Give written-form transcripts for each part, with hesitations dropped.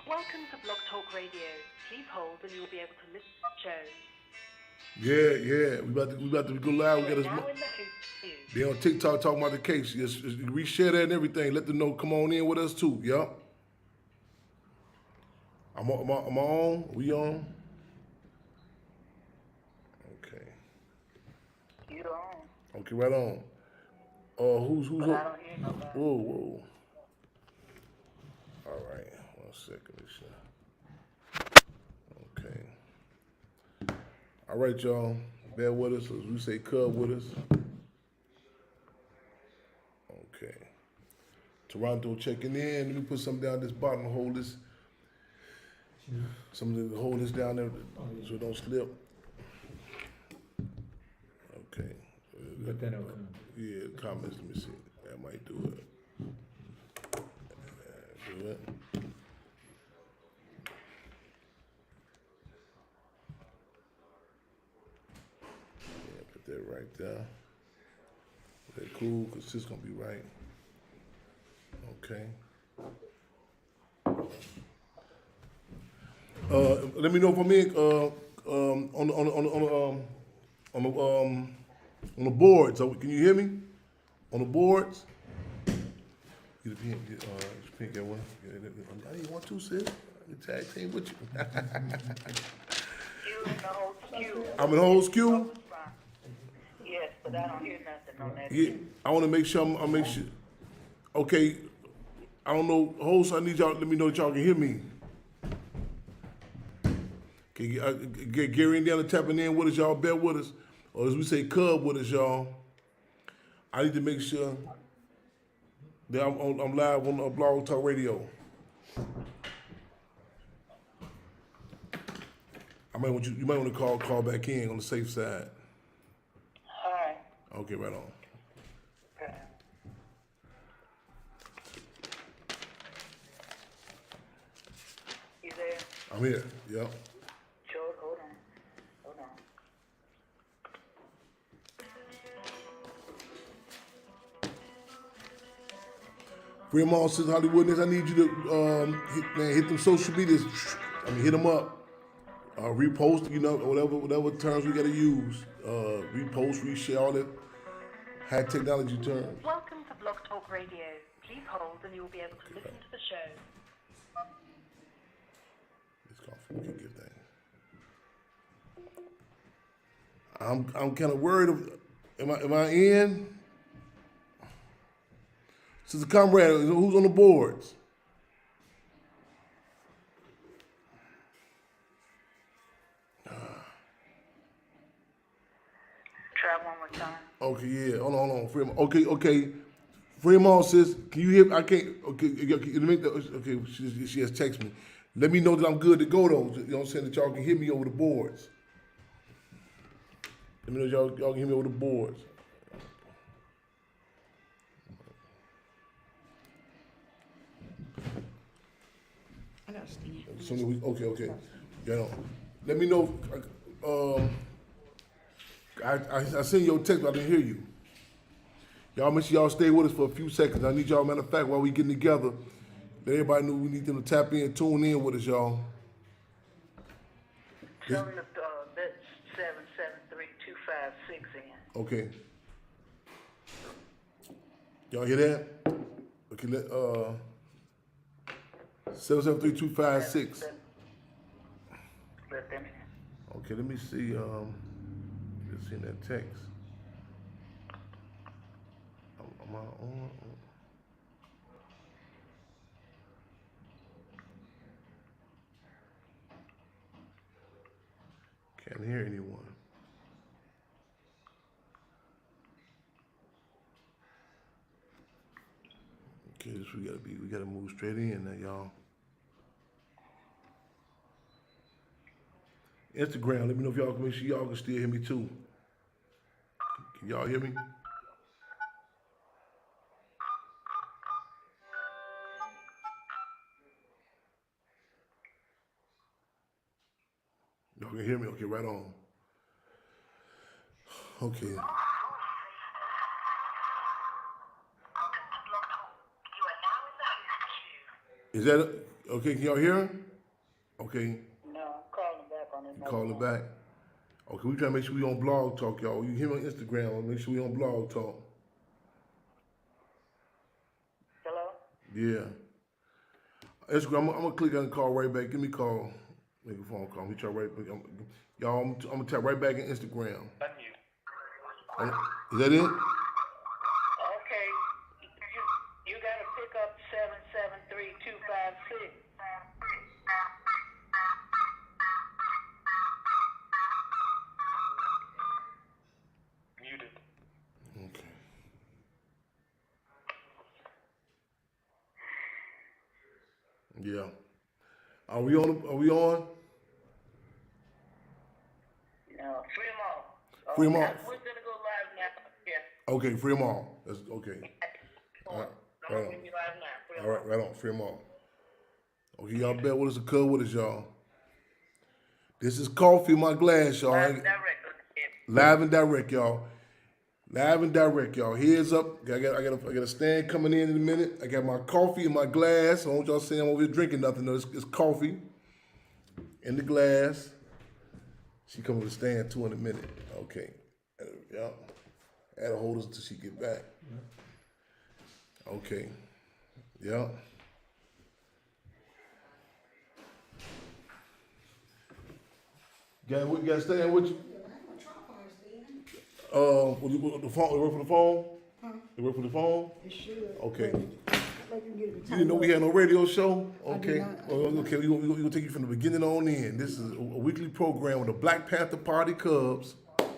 Welcome to Blog Talk Radio. Please hold and you will be able to listen to the show. Yeah. We about to go live. We You got are this. now in the host queue. They on TikTok talking about the case. Just reshare that and everything. Let them know. Come on in with us too. Yup. Am I on? We on? Okay. You on? Okay, right on. Who's But I don't hear nobody. Whoa. All right. 1 second. Make sure. Okay. All right, y'all. Bear with us. As we say, cub with us. Okay. Toronto checking in. Let me put something down this bottom to hold this. Something to hold this down there so it don't slip. Okay. But then it'll come. Yeah, comments. Let me see. That might do it. Do it. Yeah, put that right there. That cool, because this gonna be right. Okay. Let me know if I'm in on the boards. So can you hear me? On the boards? Get a pin, get one. I didn't want to, sis. I tag team with you. You in the whole queue. I'm in whole queue. Yes, but I don't hear nothing on that. Yeah, I want to make sure. I make sure. Okay, I don't know. Host, I need y'all. Let me know that y'all can hear me. Okay, get Gary and Indiana tapping in with us, y'all. Bet with us, or as we say, cub with us, y'all. I need to make sure that I'm live on Blog Talk Radio. You might want to call back in on the safe side. All right. Okay, right on. Okay. You there? I'm here. Yep. Sure, hold on. Fremont says Hollywoodness, I need you to hit them social medias. Hit them up. Repost, whatever terms we gotta use. Repost, reshare, all that high technology terms. Welcome to Blog Talk Radio. Please hold and you will be able to listen to the show. It's called for we can get that. I'm kind of worried of. Am I in? Sister Comrade, who's on the boards? Try one more time. Okay, yeah. Hold on. Fremont. Okay. Fremont says, can you hear? I can't. Okay. She has texted me. Let me know that I'm good to go though. You know what I'm saying? That y'all can hear me over the boards. Let me know y'all can hear me over the boards. I gotta stand. Okay. Yeah. Let me know. I sent your text, but I didn't hear you. Y'all make sure y'all stay with us for a few seconds. I need y'all, matter of fact, while we getting together, let everybody know we need them to tap in, tune in with us, y'all. Tell them to bet 773-256 in. Okay. Y'all hear that? Okay, 773-256. Let them in. Okay, let me see, just seen that text. Am I on? Can't hear anyone. Okay, this we gotta move straight in now, y'all. Instagram, let me know if y'all can make sure y'all can still hear me too. Can y'all hear me? Y'all can hear me? Okay, right on. Okay. Is that Okay, can y'all hear? Okay, No, I'm calling back on it. calling back. Okay, we trying to make sure we on Blog Talk, y'all. You hear me on Instagram, make sure we on Blog Talk. Hello? Yeah. Instagram, I'm gonna click on the call right back. Give me a call. Make a phone call. Me try right back. Y'all, I'm gonna tap right back in Instagram. Is that it? Okay. You got to pick up 773256. Muted. Okay. Yeah. Are we on? Are we on? No, free them all. Free 'em all. We're going to go live now. Yeah. Okay, free them all. That's okay. All right, I'm right going on. to be live now. Free 'em All right, right on. Free them all. Okay, y'all bet with us a cut with us, y'all. This is coffee in my glass, y'all. Live direct. Live and direct, y'all. Live and direct, y'all. Heads up. I got a stand coming in a minute. I got my coffee in my glass. I don't want y'all saying I'm over here drinking nothing. No, it's coffee in the glass. She coming to stand too in a minute. Okay. Yeah. Add a hold us until she get back. Okay. Yeah. Got to stand with you? The phone, you work for the phone? You work for the phone? It should. Okay. Like you get it You didn't know we had no radio show? Okay. not. Okay, we're gonna take you from the beginning on in. This is a weekly program with the Black Panther Party Cubs. So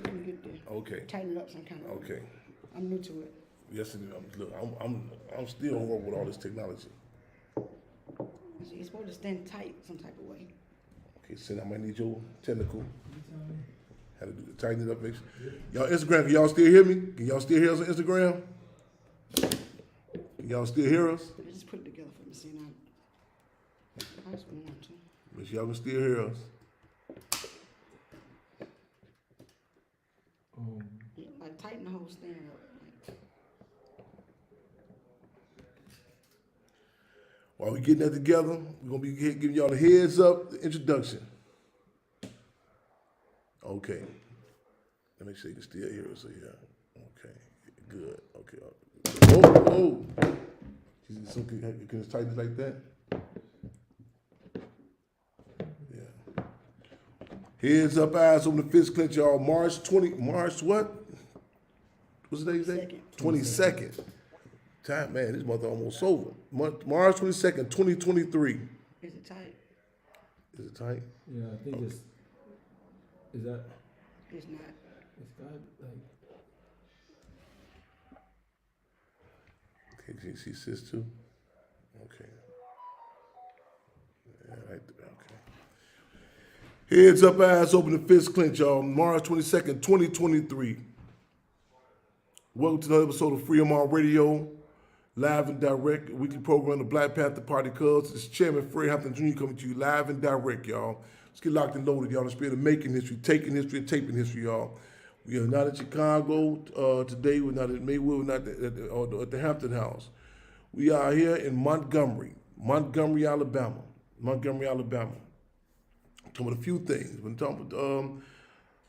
let me get there. Okay. Tighten it up some kind of way. Okay. I'm new to it. Yes, it is. Look, I'm still on roll with all this technology. So you're supposed to stand tight some type of way. Okay, Sin, I might need your technical. How to do tighten it up, make sure. Y'all Instagram, can y'all still hear me? Can y'all still hear us on Instagram? Can y'all still hear us? But just put it together for me, see now. I just want to. Make sure y'all can still hear us. Yeah, like tighten the whole stand up. Like, While we getting that together, we're gonna be giving y'all the heads up, the introduction. Okay. Let me make sure you can still hear us. So yeah. Okay. Good. Okay. Oh. So can you tighten it like that? Yeah. Heads up, eyes open, the fist clench, y'all. March what? What's the date? Second. 22nd. Time, man, this month almost over. March 22nd, 2023. is it tight? Is it tight? Yeah, I think it's. Is that? It's not. It's got like. Okay, can you see sis too? Okay. Yeah, right there, okay. Heads up, eyes open, the fist clench, y'all. March 22nd, 2023. Welcome to another episode of Free 'em All Radio, live and direct, a weekly program of the Black Panther Party Cubs. It's Chairman Fred Hampton Jr. coming to you live and direct, y'all. Let's get locked and loaded, y'all. In the spirit of making history, taking history, and taping history, y'all. We are not in Chicago today. We're not at Maywood. We're not at the Hampton House. We are here in Montgomery, Alabama. Montgomery, Alabama. I'm talking about a few things. We're talking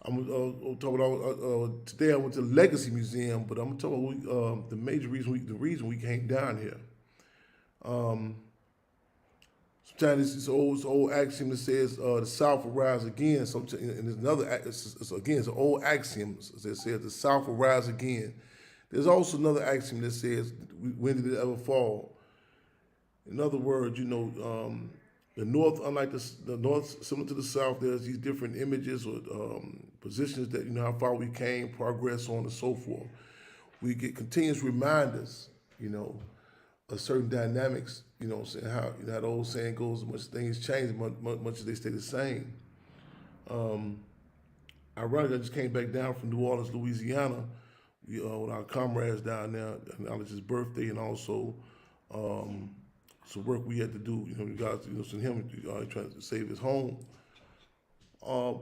about, today I went to the Legacy Museum, but I'm talking about the major reason we came down here. Sometimes it's an old axiom that says the South will rise again. And there's another, it's an old axiom that says the South will rise again. There's also another axiom that says, when did it ever fall? In other words, the North, unlike the North, similar to the South, there's these different images or positions that, how far we came, progress, so on and so forth. We get continuous reminders, of certain dynamics, saying how the old saying goes, much things change, much as they stay the same. Ironically, I just came back down from New Orleans, Louisiana, with our comrades down there, acknowledge his birthday, and also some work we had to do, regards to send him trying to save his home.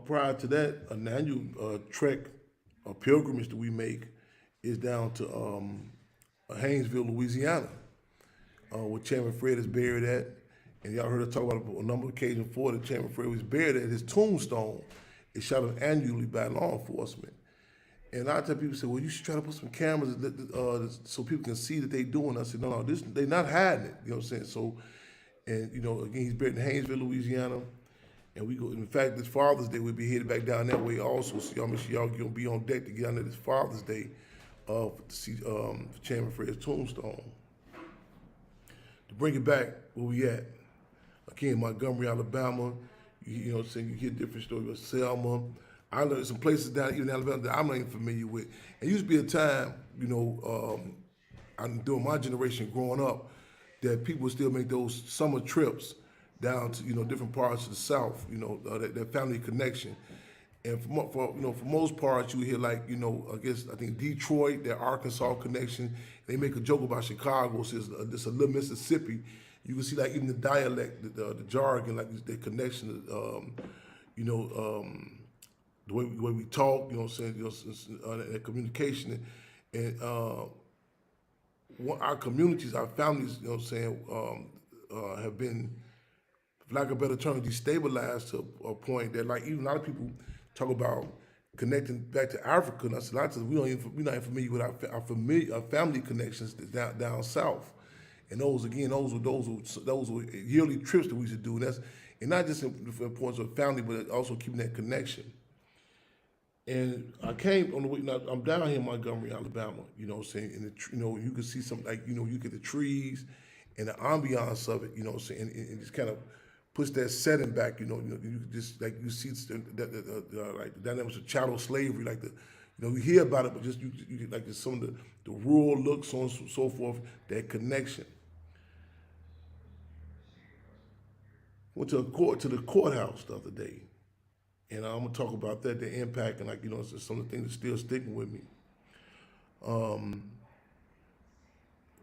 Prior to that, an annual trek, a pilgrimage that we make is down to Haynesville, Louisiana. where Chairman Fred is buried at. And y'all heard us talk about it on a number of occasions before that Chairman Fred was buried at. His tombstone is shot up annually by law enforcement. And a lot of times people say, well, you should try to put some cameras so people can see that they doing. I said, no, they're not hiding it. You know what I'm saying? So, and you know, again, he's buried in Haynesville, Louisiana. And we go, in fact, this Father's Day, we'll be headed back down that way also. So y'all make sure y'all gonna be on deck to get on this Father's Day to see Chairman Fred's tombstone. To bring it back, where we at? Again, Montgomery, Alabama. You know what I'm saying? You hear different stories about Selma. I learned some places down even in Alabama that I'm not even familiar with. It used to be a time, you know, during my generation growing up, that people would still make those summer trips down to, you know, different parts of the South, you know, that family connection. And for most parts, you hear like, you know, I think Detroit, that Arkansas connection. They make a joke about Chicago, says this a little Mississippi. You can see like even the dialect, the jargon, like the connection, you know, the way we talk, you know what I'm saying, you know, that communication. And our communities, our families, you know what I'm saying, have been, for lack of a better term, destabilized to a point that like even a lot of people talk about connecting back to Africa. And I said, a lot of times we're not even familiar with our family connections down south. And those were yearly trips that we should do. And not just in the importance of family, but also keeping that connection. And I came on the way. Now I'm down here in Montgomery, Alabama. You know what I'm saying? And you know, you can see some like, you know, you get the trees and the ambiance of it. You know what I'm saying? And just kind of puts that setting back. You can just like you see like the dynamics of chattel slavery, like you hear about it, but just you get like some of the rural looks, so on and so forth. That connection. Went to the courthouse the other day. And I'm gonna talk about that, the impact, and like, you know, it's just some of the things that's still sticking with me. Down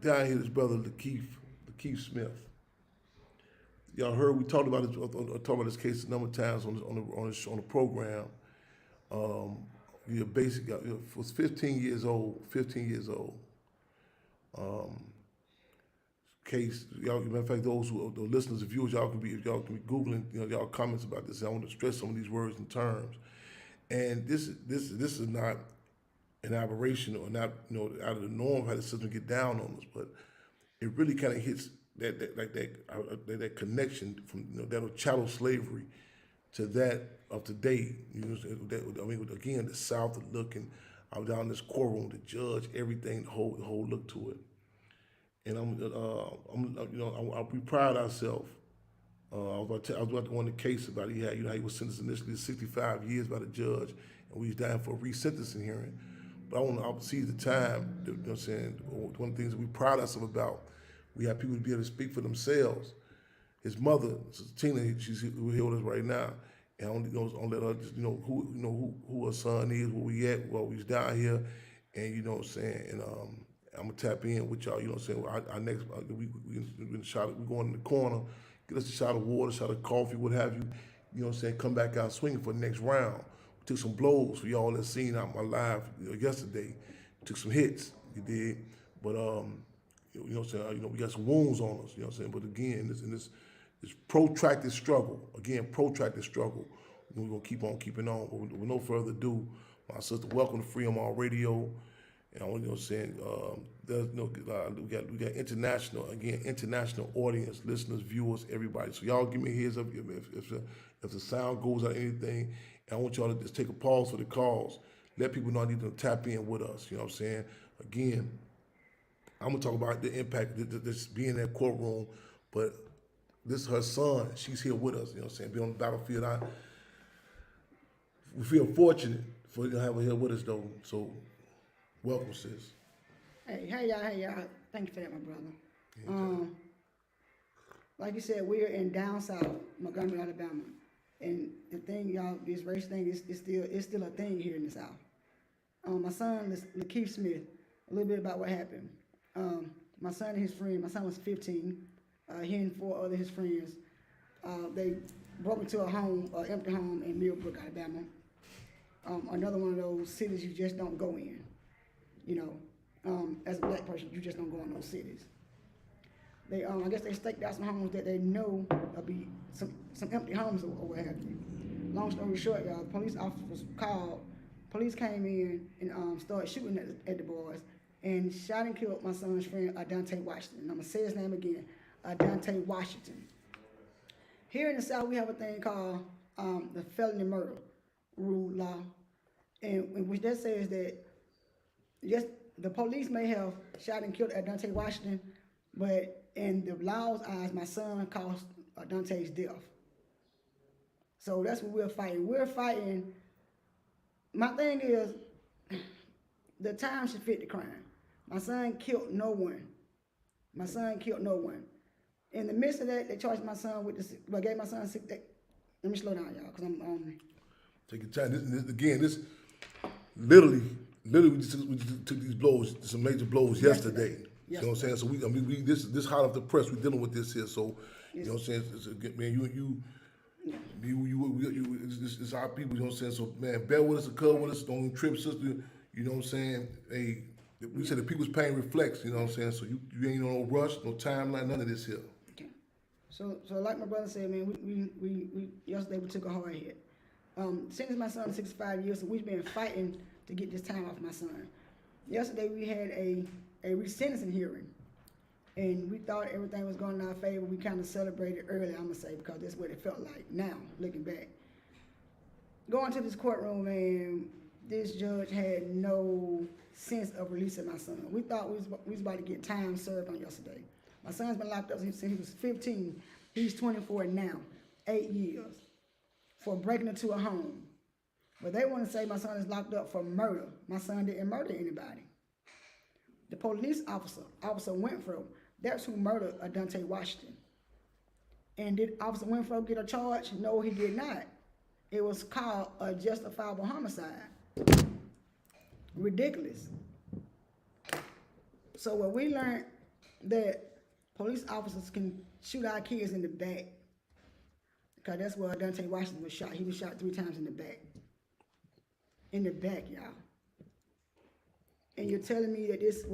here, this brother Lakeith Smith. Y'all heard we talked about this case a number of times on the program. Was 15 years old. Case, y'all. Matter of fact, those who the listeners and viewers, y'all can be googling, you know, y'all comments about this. I want to stress some of these words and terms. And this is not an aberration or not, you know, out of the norm how the system get down on us, but it really kind of hits that connection from, you know, that of chattel slavery to that of today. You know, again, the South looking. I was down in this courtroom, the judge, everything, the whole look to it. And we pride ourselves. I was about to go on the case about he had, you know, he was sentenced initially to 65 years by the judge, and we was down for a resentencing hearing. But I want to seize the time. You know what I'm saying? One of the things that we pride ourselves about, we have people to be able to speak for themselves. His mother, Tina, she's here with us right now, and I don't let her just, you know who her son is, where we at, while we's down here, and you know what I'm saying, and I'm gonna tap in with y'all. You know what I'm saying? Our next, we going in the corner, get us a shot of water, shot of coffee, what have you. You know what I'm saying? Come back out swinging for the next round. We took some blows for y'all that seen out my live yesterday. Took some hits, you did. But you know what I'm saying? You know, we got some wounds on us. You know what I'm saying? But again, in this protracted struggle. We're gonna keep on keeping on. But with no further ado, my sister, welcome to Freedom All Radio. And you know what I'm saying, we got international audience, listeners, viewers, everybody. So y'all give me a heads up if the sound goes out or anything. And I want y'all to just take a pause for the calls. Let people know I need to tap in with us. You know what I'm saying? Again, I'm gonna talk about the impact this being in that courtroom, but this is her son. She's here with us. You know what I'm saying? Be on the battlefield. We feel fortunate for you to have her here with us, though. So. Welcome, sis. Hey, y'all. Thank you for that, my brother. Like you said, we're in down south, Montgomery, Alabama. And the thing, y'all, this race thing is still a thing here in the South. My son, Lakeith Smith, a little bit about what happened. My son and his friend, my son was 15, he and 4 other his friends, they broke into a home, empty home in Millbrook, Alabama. Another one of those cities you just don't go in. You know, as a black person, you just don't go in those cities. They I guess they staked out some homes that they know will be some empty homes or what have you. Long story short, y'all, police officers called. Police came in and started shooting at the boys and shot and killed my son's friend, Dante Washington. I'm gonna say his name again, Dante Washington. Here in the South, we have a thing called the felony murder rule law, and which that says that yes, the police may have shot and killed Dante Washington, but in the law's eyes, my son caused Dante's death. So that's what we're fighting. We're fighting. My thing is, the time should fit the crime. My son killed no one. My son killed no one. In the midst of that, they charged my son with this. Well, gave my son six. Let me slow down, y'all, because I'm. Take your time. This literally, we just took these blows, some major blows yesterday. You know what I'm saying? So we this hot off the press. We're dealing with this here. So you know what I'm saying? Man, it's our people. You know what I'm saying? So man, bear with us, come with us, don't trip, sister. You know what I'm saying? Hey, we said the people's pain reflects. You know what I'm saying? So you ain't on no rush, no timeline, none of this here. Okay. So like my brother said, man, we yesterday we took a hard hit. Since my son 65 years, so we've been fighting to get this time off my son. Yesterday we had a resentencing hearing, and we thought everything was going in our favor. We kind of celebrated early, I'm gonna say, because that's what it felt like. Now, looking back, going to this courtroom, man, this judge had no sense of releasing my son. We thought we was about to get time served on yesterday. My son's been locked up since he was 15. He's 24 now, 8 years, for breaking into a home. But they want to say my son is locked up for murder. My son didn't murder anybody. The police officer, Officer Winfro, that's who murdered Dante Washington. And did Officer Winfro get a charge? No, he did not. It was called a justifiable homicide. Ridiculous. So what we learned that police officers can shoot our kids in the back, because that's where Dante Washington was shot. He was shot 3 times in the back. In the back, y'all. And you're telling me that it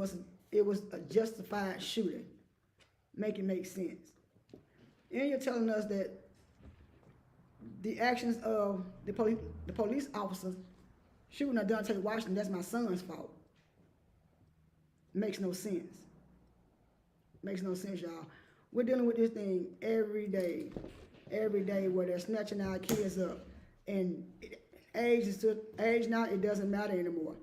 was a justified shooting. Make it make sense. And you're telling us that the actions of the police officers shooting at Dante Washington, that's my son's fault. Makes no sense. Makes no sense, y'all. We're dealing with this thing every day where they're snatching our kids up. And age now, it doesn't matter anymore.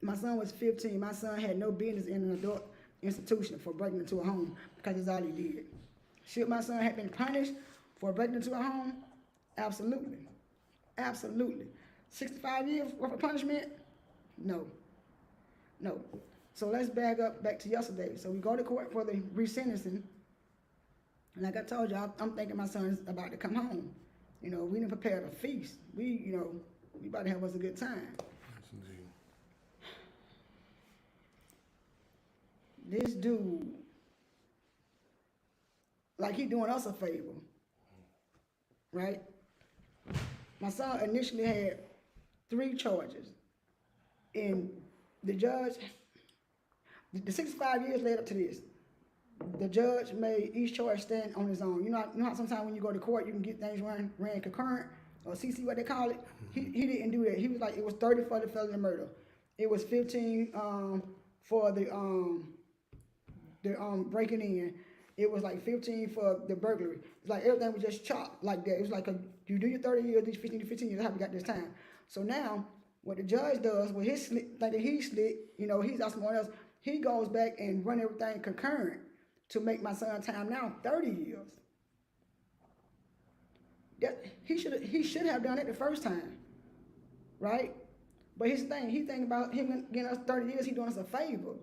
My son was 15. My son had no business in an adult institution for breaking into a home because that's all he did. Should my son have been punished for breaking into a home? Absolutely. Absolutely. 65 years worth of punishment? No. No. So let's back to yesterday. So we go to court for the resentencing. And like I told you, I'm thinking my son's about to come home. You know, we didn't prepare a feast. We about to have us a good time. Yes, indeed. This dude, like he doing us a favor, right? My son initially had 3 charges, and the judge, the 65 years led up to this, the judge made each charge stand on his own. You know how sometimes when you go to court, you can get things ran concurrent, or CC, what they call it? He didn't do that. He was like, it was 30 for the felony murder. It was 15 for the breaking in. It was like 15 for the burglary. It's like everything was just chopped like that. It was like you do your 30 years, these 15 to 15 years, how we got this time. So now, what the judge does with his thinking he slick, he's out someone else, he goes back and run everything concurrent to make my son time now 30 years. He should have done it the first time, right? But his thing, he think about him getting us 30 years, he doing us a favor.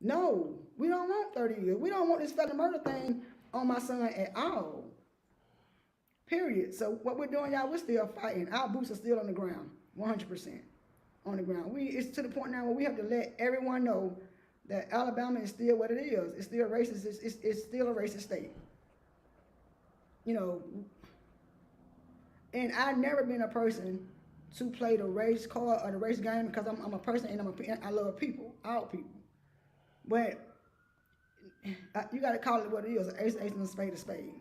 No, we don't want 30 years. We don't want this felony murder thing on my son at all. Period. So what we're doing, y'all, we're still fighting. Our boots are still on the ground, 100% on the ground. It's to the point now where we have to let everyone know that Alabama is still what it is. It's still racist. It's still a racist state. And I've never been a person to play the race card or the race game because I'm a person and I love people, all people. But you got to call it what it is, ace and a spade a spade.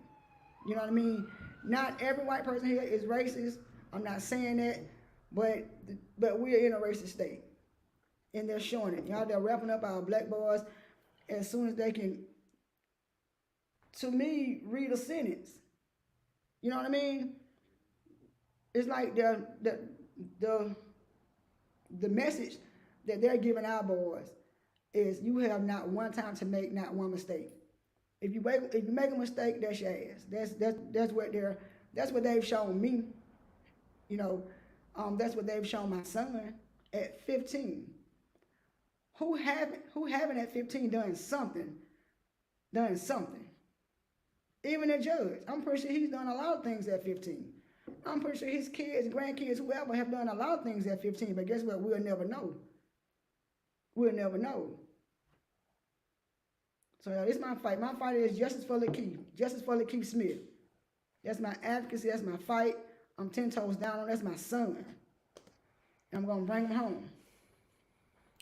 You know what I mean? Not every white person here is racist. I'm not saying that, but we're in a racist state, and they're showing it. Y'all, they're wrapping up our black boys as soon as they can. To me, read a sentence. You know what I mean? It's like the message that they're giving our boys is you have not one time to make not one mistake. If you make a mistake, that's your ass. That's what they've shown me. You know, that's what they've shown my son at 15. Who haven't at 15 done something? Even a judge, I'm pretty sure he's done a lot of things at 15. I'm pretty sure his kids, grandkids, whoever have done a lot of things at 15, but guess what? We'll never know. We'll never know. So it's my fight. My fight is justice for Lakeith. Justice for Lakeith Smith. That's my advocacy. That's my fight. I'm 10 toes down on. That's my son. And I'm going to bring him home.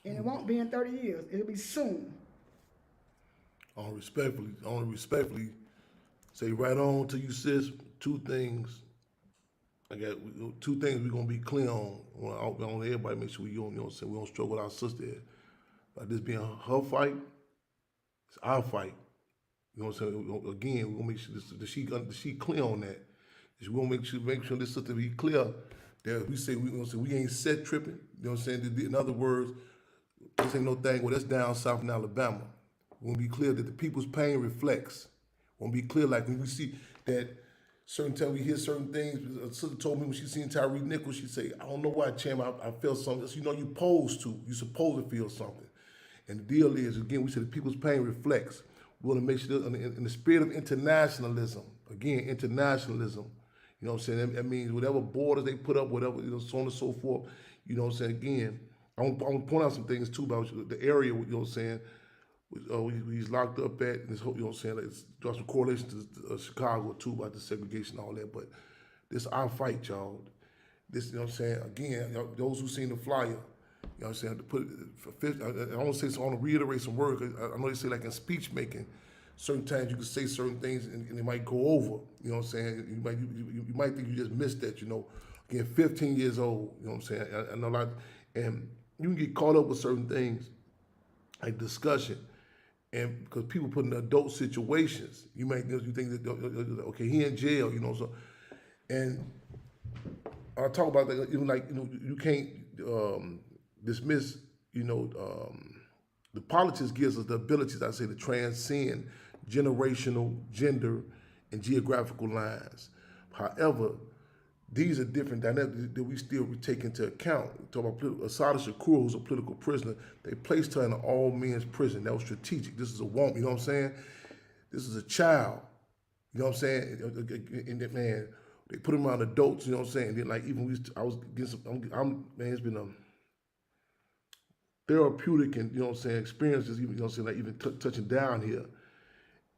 And it won't be in 30 years. It'll be soon. I only respectfully say right on to you, sis. Two things. I got two things we're gonna be clear on. I want everybody make sure we don't struggle with our sister. By this being her fight, it's our fight. You know what I'm saying? Again, we're gonna make sure that she clear on that. We're gonna make sure this sister be clear that we say we ain't set tripping. You know what I'm saying? In other words, this ain't no thing. Well, that's down south in Alabama. We're gonna be clear that the people's pain reflects. We're gonna be clear, like when we see that certain time we hear certain things. A sister told me when she seen Tyreek Nichols, she say, I don't know why, Champ, I felt something. So, you know, you're supposed to feel something. And the deal is, again, we said the people's pain reflects. We want to make sure that in the spirit of internationalism, again, internationalism, you know what I'm saying? That means whatever borders they put up, whatever, so on and so forth, you know what I'm saying? Again, I want to point out some things too about the area, you know what I'm saying? He's locked up at, you know what I'm saying? It's draws some correlation to Chicago too about the segregation and all that, but this our fight, y'all. This, you know what I'm saying? Again, those who seen the flyer, you know what I'm saying? To put it, I want to say, so I want to reiterate some words. I know they say like in speech making, certain times you can say certain things and it might go over. You know what I'm saying? You might think you just missed that. You know, again, 15 years old. You know what I'm saying? I know a lot, and you can get caught up with certain things like discussion. And because people put in adult situations, you think that okay, he in jail, you know. So, and I talk about that, even like you can't dismiss, the politics gives us the abilities, I say, to transcend generational, gender, and geographical lines. However, these are different dynamics that we still take into account. Talk about Assata Shakur, who's a political prisoner. They placed her in an all-men's prison. That was strategic. This is a woman, you know what I'm saying? This is a child, you know what I'm saying? And that, man, they put him around adults, you know what I'm saying? And then like even I was getting some, man, it's been a therapeutic and, you know what I'm saying, experiences, even, you know what I'm saying, like even touching down here.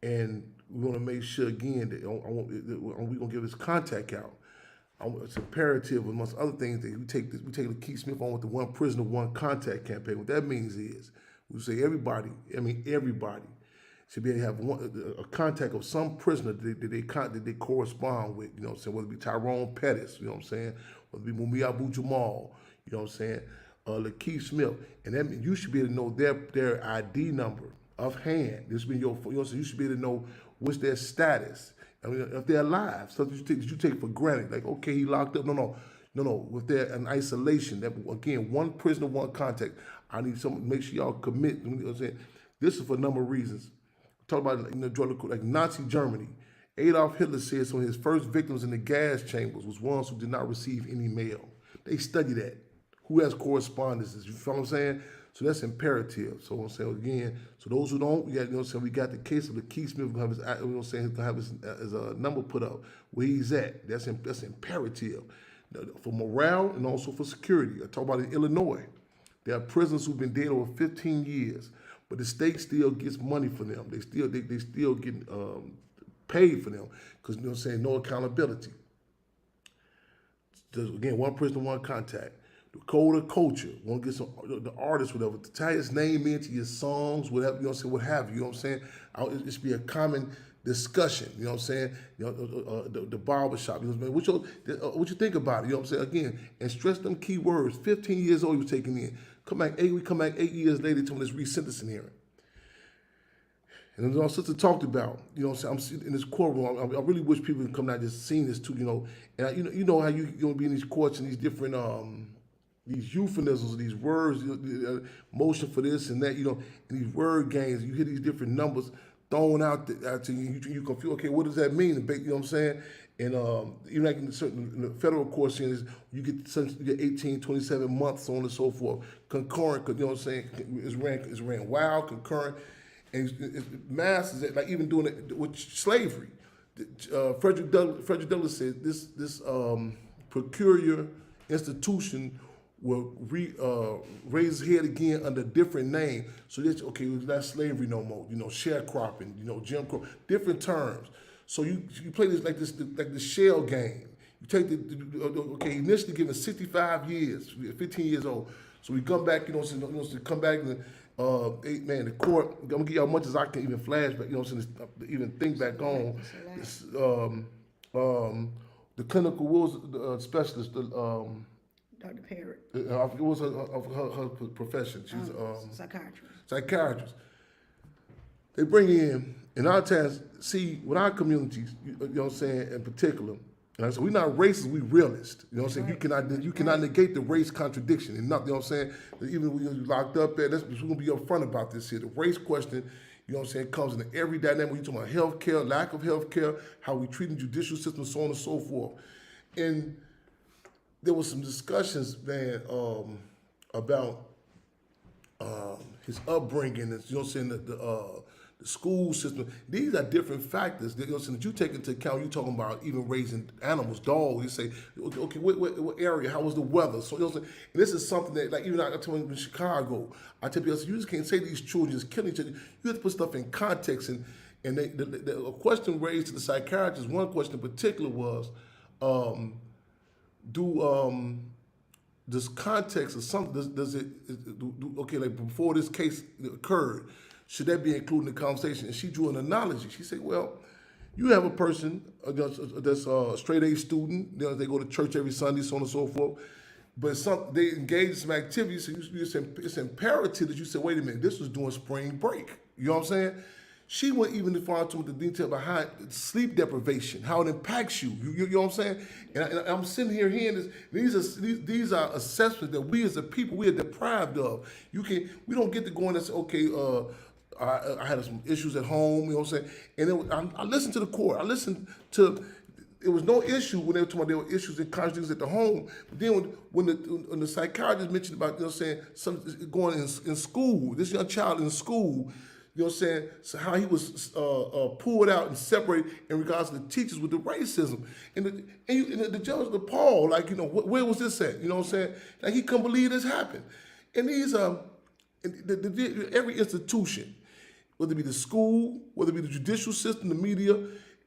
And we want to make sure again that we're gonna give this contact out. It's imperative, amongst other things, that we take Lakeith Smith on with the one prisoner, one contact campaign. What that means is, we say everybody should be able to have a contact of some prisoner that they correspond with, you know what I'm saying, whether it be Tyrone Pettis, you know what I'm saying, whether it be Mumia Abu-Jamal, you know what I'm saying, Lakeith Smith, and that means you should be able to know their ID number offhand. This be your, you know, so you should be able to know what's their status. I mean, if they're alive, something you take for granted, like, okay, he locked up. No. If they're in isolation, that again, one prisoner, one contact. I need someone, make sure y'all commit. You know what I'm saying? This is for a number of reasons. Talk about, like Nazi Germany. Adolf Hitler said some of his first victims in the gas chambers was ones who did not receive any mail. They study that. Who has correspondences? You feel what I'm saying? So that's imperative. So I'm saying again, so those who don't, we got, we got the case of Lakeith Smith. We're gonna have his, number put up where he's at. That's imperative for morale and also for security. I talk about in Illinois, there are prisoners who've been dead over 15 years, but the state still gets money for them. They still get paid for them because no accountability. Again, one prisoner, one contact. the code of culture. Want to get some the artist, whatever, to tie his name into your songs, whatever. You know what I'm saying? What have you? You know what I'm saying? It should be a common discussion. You know what I'm saying? You know, the barbershop. You know what I'm saying? What you think about it? You know what I'm saying? Again, and stress them key words. 15 years old, he was taking in. We come back 8 years later to this resentencing hearing. And as our sister talked about, you know what I'm saying, I'm in this courtroom. I really wish people would come out just seeing this too, you know. And you know how you gonna be in these courts and these different these euphemisms, these words, motion for this and that, you know, and these word games. You hear these different numbers thrown out to you. You confuse. Okay, what does that mean? You know what I'm saying? And even like in the federal court scenes, you get 18, 27 months, so on and so forth. Concurrent, you know what I'm saying? It's ran wild, concurrent. And it's mass is like even doing it with slavery. Frederick Douglass said this peculiar institution will raise its head again under a different name. So that's okay. It's not slavery no more. You know, sharecropping. You know, Jim Crow. Different terms. So you play this like the shell game. You take okay. Initially given 65 years, 15 years old. So we come back. You know, to come back and. The court, I'm gonna give y'all as much as I can even flashback, you know what I'm saying, even think back on this, the clinical specialist, Dr. Parrott. it was her profession. She's psychiatrist. They bring in our times, see, with our communities, you know what I'm saying, in particular, and I said, we're not racist, we realists. You know what I'm saying? You cannot negate the race contradiction. And nothing, you know what I'm saying? Even when you're locked up there, we're gonna be upfront about this here. The race question, you know what I'm saying, comes in every dynamic. When you're talking about health care, lack of health care, how we treat the judicial system, so on and so forth. And there was some discussions, man, about his upbringing, and, you know what I'm saying, the school system. These are different factors that, you know, that you take into account. You're talking about even raising animals, dogs. You say, okay, what area? How was the weather? So, you know what I'm saying? And this is something that, like, even I tell you in Chicago, I tell people, you just can't say these children just killing each other. You have to put stuff in context. And the question raised to the psychiatrist, one question in particular was, this context of something, does it okay, like before this case occurred, should that be included in the conversation? And she drew an analogy. She said, well, you have a person that's a straight A student, you know, they go to church every Sunday, so on and so forth, but they engage in some activities, so it's imperative that you say, wait a minute, this was during spring break. You know what I'm saying? She went even far into the detail behind sleep deprivation, how it impacts you. You know what I'm saying? And I'm sitting here hearing this. These are assessments that we as a people, we are deprived of. We don't get to go in and say, okay, I had some issues at home, you know what I'm saying? And then I listened to the court. I listened to, it was no issue when they were talking about there were issues and contradictions at the home. But then when the psychiatrist mentioned about, you know what I'm saying, going in school, this young child in school, you know what I'm saying, so how he was pulled out and separated in regards to the teachers with the racism. And the judge was appalled, like, you know, where was this at? You know what I'm saying? Like, he couldn't believe this happened. And these, every institution, whether it be the school, whether it be the judicial system, the media,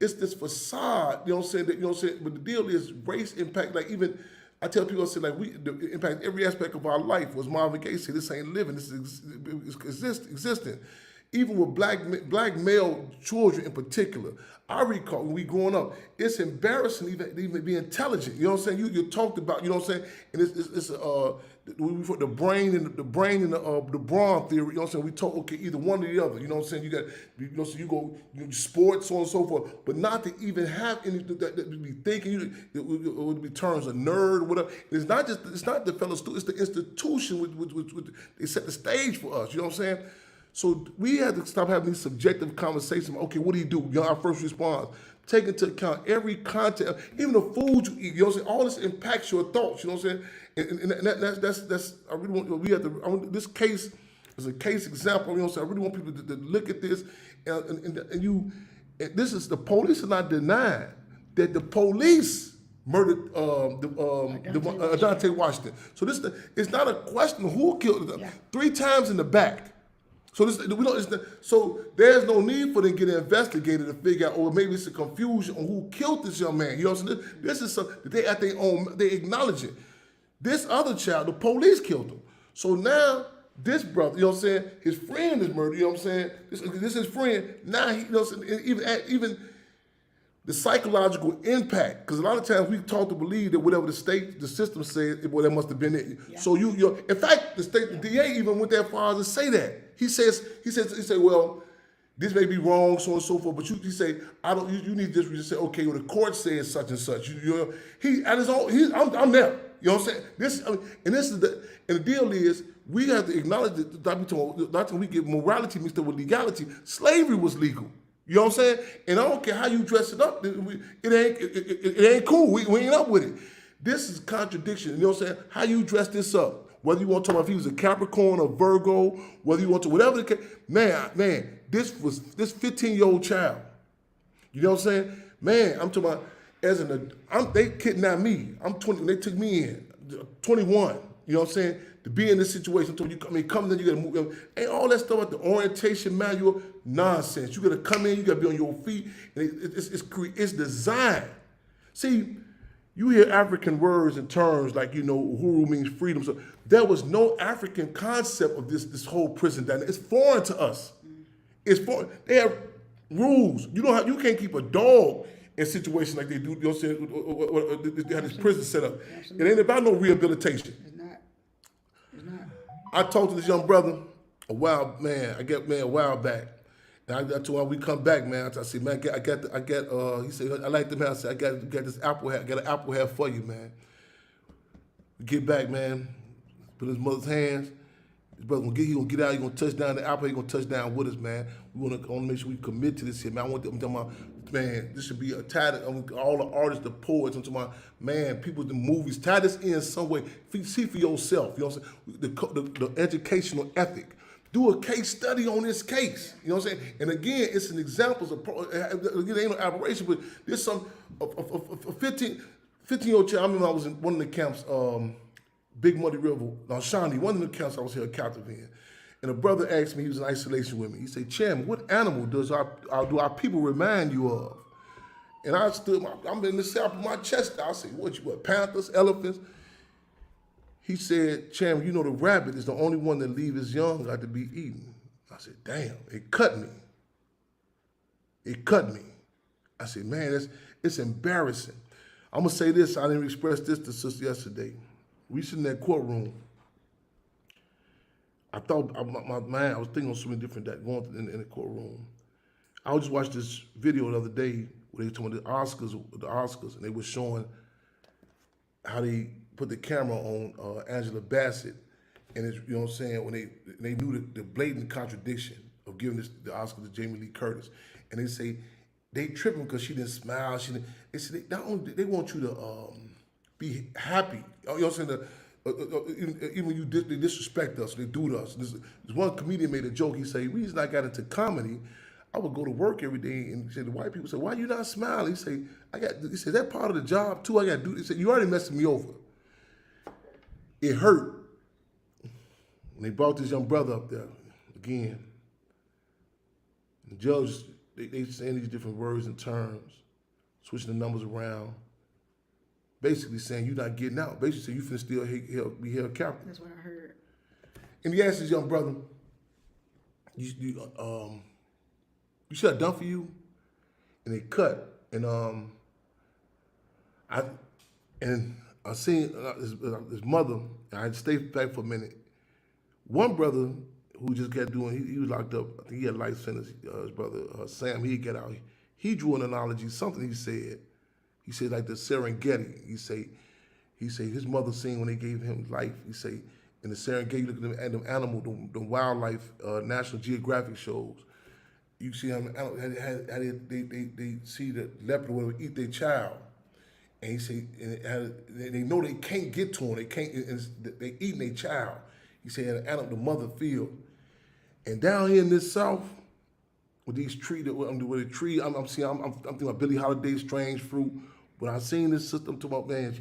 it's this facade, you know what I'm saying, but the deal is race impact, like even, I tell people, I say, like, the impact every aspect of our life. Was Marvin Gaye said, this ain't living, this is existing. Even with black male children in particular, I recall when we growing up, it's embarrassing even be intelligent. You know what I'm saying? You talked about, you know what I'm saying? And it's the brain and the brawn theory. You know what I'm saying? We talk, okay, either one or the other. You know what I'm saying? You got, you know, so you go sports, so on and so forth, but not to even have any that be thinking. It would be terms of nerd or whatever. It's not the fellow student. It's the institution which they set the stage for us. You know what I'm saying? So we had to stop having these subjective conversations. Okay, what do you do? You know, our first response. Take into account every content, even the food you eat. You know what I'm saying? All this impacts your thoughts. You know what I'm saying? And that's I really want this case is a case example. You know what I'm saying? I really want people to look at this and this is the police are not denying that the police murdered Dante Washington. So it's not a question of who killed him. 3 times in the back. So so there's no need for them to get investigated to figure out, or maybe it's a confusion on who killed this young man. You know what I'm saying? This is something that they at their own, they acknowledge it. This other child, the police killed him. So now this brother, you know what I'm saying, his friend is murdered, you know what I'm saying? This is his friend. Now he, you know what I'm saying, even the psychological impact, because a lot of times we taught to believe that whatever the system said, well, that must have been it. Yeah. So in fact, the DA even went that far as to say that. He said, well, this may be wrong, so on and so forth, but you say, you need this, you say, okay, well, the court says such and such. He at his own, I'm there. You know what I'm saying? And the deal is, we have to acknowledge that not we get morality mixed up with legality. Slavery was legal. You know what I'm saying? And I don't care how you dress it up, it ain't cool. We ain't up with it. This is contradiction. You know what I'm saying? How you dress this up. Whether you want to talk about if he was a Capricorn or Virgo, whether you want to, whatever the case, man, this 15-year-old child. You know what I'm saying? Man, I'm talking about, they kidnapped me. I'm 20, they took me in, 21. You know what I'm saying? To be in this situation, come in, you gotta move. Ain't all that stuff about the orientation manual, nonsense. You gotta come in, you gotta be on your feet. And it's designed. See, you hear African words and terms like, uhuru means freedom. So there was no African concept of this whole prison dynamic. It's foreign to us. It's foreign. They have rules. You can't keep a dog in situations like they do. You know what I'm saying? They have this prison set up. Absolutely. It ain't about no rehabilitation. It's not. I talked to this young brother a while back. And I told him we come back, man. I said, man, he said, I like the man. I said, I got this apple hat. I got an apple hat for you, man. We get back, man. Put in his mother's hands. His brother he gonna get out. He gonna touch down the apple. He gonna touch down with us, man. We wanna make sure we commit to this here, man. I'm talking about, man, this should be a tied. All the artists, the poets. I'm talking about, man, people, the movies. Tie this in some way. See for yourself. You know what I'm saying? The educational ethic. Do a case study on this case. You know what I'm saying? And again, it's an example of, again, ain't no aberration, but there's some, a 15-year-old child. I remember I was in one of the camps, Big Muddy River, Shawnee, one of the camps I was here captive in. And a brother asked me, he was in isolation with me. He said, Chairman, what animal do our people remind you of? And I stood, I'm in the cell, put my chest out. I said, what, panthers, elephants? He said, Chairman, the rabbit is the only one that leaves his young out to be eaten. I said, damn, it cut me. It cut me. I said, man, it's embarrassing. I'm going to say this. I didn't express this to sister yesterday. We sitting in that courtroom. I thought, I was thinking on so many different things going in the courtroom. I just watched this video the other day where they were talking about the Oscars, and they were showing how they put the camera on Angela Bassett, and it's, you know what I'm saying, when they knew the blatant contradiction of giving the Oscar to Jamie Lee Curtis, and they say they tripping because she didn't smile. They said they want you to be happy. You know what I'm saying? Even when they disrespect us, they do to us. This one comedian made a joke. He said, the reason I got into comedy, I would go to work every day, and the white people say, why you not smiling? He said, that part of the job too, I got to do. He said, you already messing me over. It hurt when they brought this young brother up there again. The judge, they saying these different words and terms, switching the numbers around, basically saying you're not getting out. Basically saying you finna still be held captive. That's what I heard. And he asked this young brother, you see what I done for you? And they cut. And I seen his mother, and I stayed back for a minute. One brother who just got doing, he was locked up. I think he had a life sentence. His brother, Sam, he got out. He drew an analogy, something he said. He said like the Serengeti. He say his mother seen when they gave him life. He say in the Serengeti, look at them animal, the wildlife, National Geographic shows. You see how they see the leopard would eat their child. And he said, they know they can't get to him. They can't. They eating their child. He said, the mother field. And down here in this South, with these trees, with a tree, I'm thinking about Billie Holiday's Strange Fruit. When I seen this system, to my man,